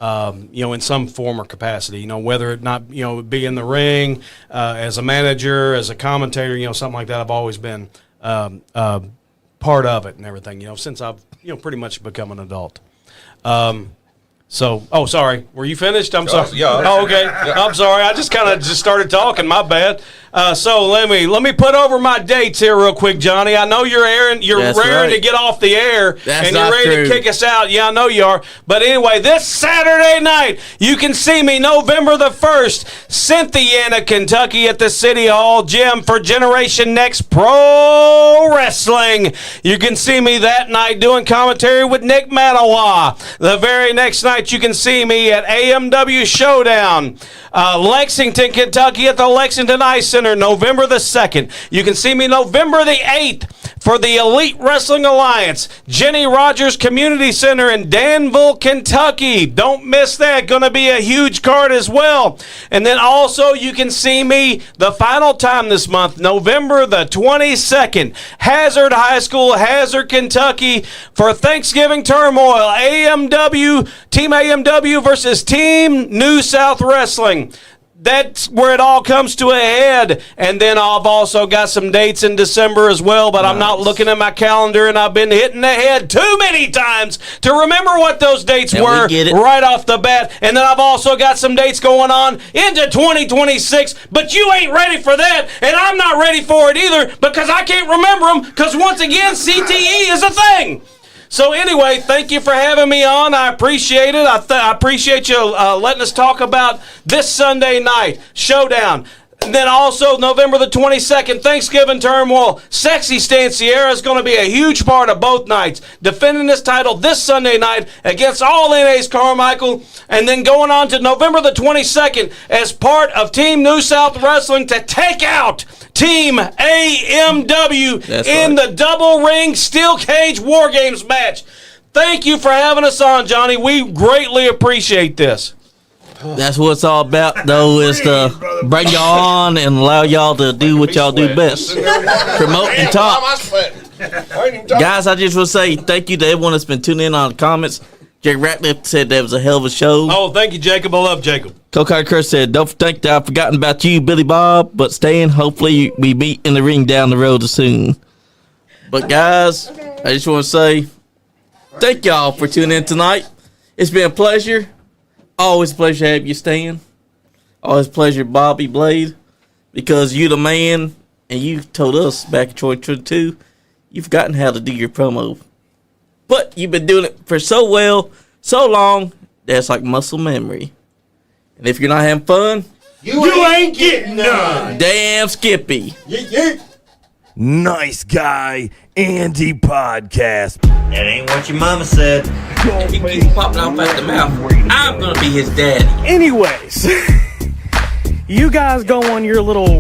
in some form or capacity. Whether it not be in the ring, as a manager, as a commentator, something like that. I've always been part of it and everything. Since I've pretty much become an adult. Sorry. Were you finished? I'm sorry. yeah. Oh, okay. I'm sorry. I just kind of started talking. My bad. So let me put over my dates here real quick, Johnny. I know you're raring That's to right. get off the air, That's and you're not ready true. to kick us out. Yeah, I know you are. But anyway, this Saturday night, you can see me November the 1st, Cynthiana, Kentucky, at the City Hall Gym for Generation Next Pro Wrestling. You can see me that night doing commentary with Nick Manawa. The very next night, night, you can see me at AMW Showdown, Lexington, Kentucky at the Lexington Ice Center, November the 2nd. You can see me November the 8th for the Elite Wrestling Alliance, Jenny Rogers Community Center in Danville, Kentucky. Don't miss that. Going to be a huge card as well. And then also you can see me the final time this month, November the 22nd, Hazard High School, Hazard, Kentucky, for Thanksgiving Turmoil, Team AMW versus Team New South Wrestling. That's where it all comes to a head. And then I've also got some dates in December as well, but I'm not looking at my calendar, and I've been hitting the head too many times to remember what those dates were right off the bat. And then I've also got some dates going on into 2026, but you ain't ready for that, and I'm not ready for it either because I can't remember them because, once again, CTE is a thing. So anyway, thank you for having me on. I appreciate it. I appreciate you letting us talk about this Sunday night showdown. And then also November the 22nd, Thanksgiving Turmoil. Sexy Stanciera is going to be a huge part of both nights, defending this title this Sunday night against All NA's Carmichael. And then going on to November the 22nd as part of Team New South Wrestling to take out Team AMW the double ring steel cage War Games match. Thank you for having us on, Johnny. We greatly appreciate this. That's what it's all about, though, is to bring y'all on and allow y'all to do what y'all do best. Promote and talk. Guys, I just want to say thank you to everyone that's been tuning in on the comments. Jake Ratliff said that was a hell of a show. Oh, thank you, Jacob. I love Jacob. Coco Chris said, don't think that I've forgotten about you, Billy Bob, but Stan, hopefully we meet in the ring down the road soon. But guys, I just want to say thank y'all for tuning in tonight. It's been a pleasure. Always a pleasure to have you, Stan. Always a pleasure, Bobby Blade, because you the man, and you told us back in 2022 you've forgotten how to do your promo. But you've been doing it for so well, so long, that's like muscle memory. And if you're not having fun, you ain't getting none. Damn Skippy. Nice Guy Andy Podcast. That ain't what your mama said. He keeps popping off at the mouth. I'm gonna be his daddy. Anyways, you guys go on your little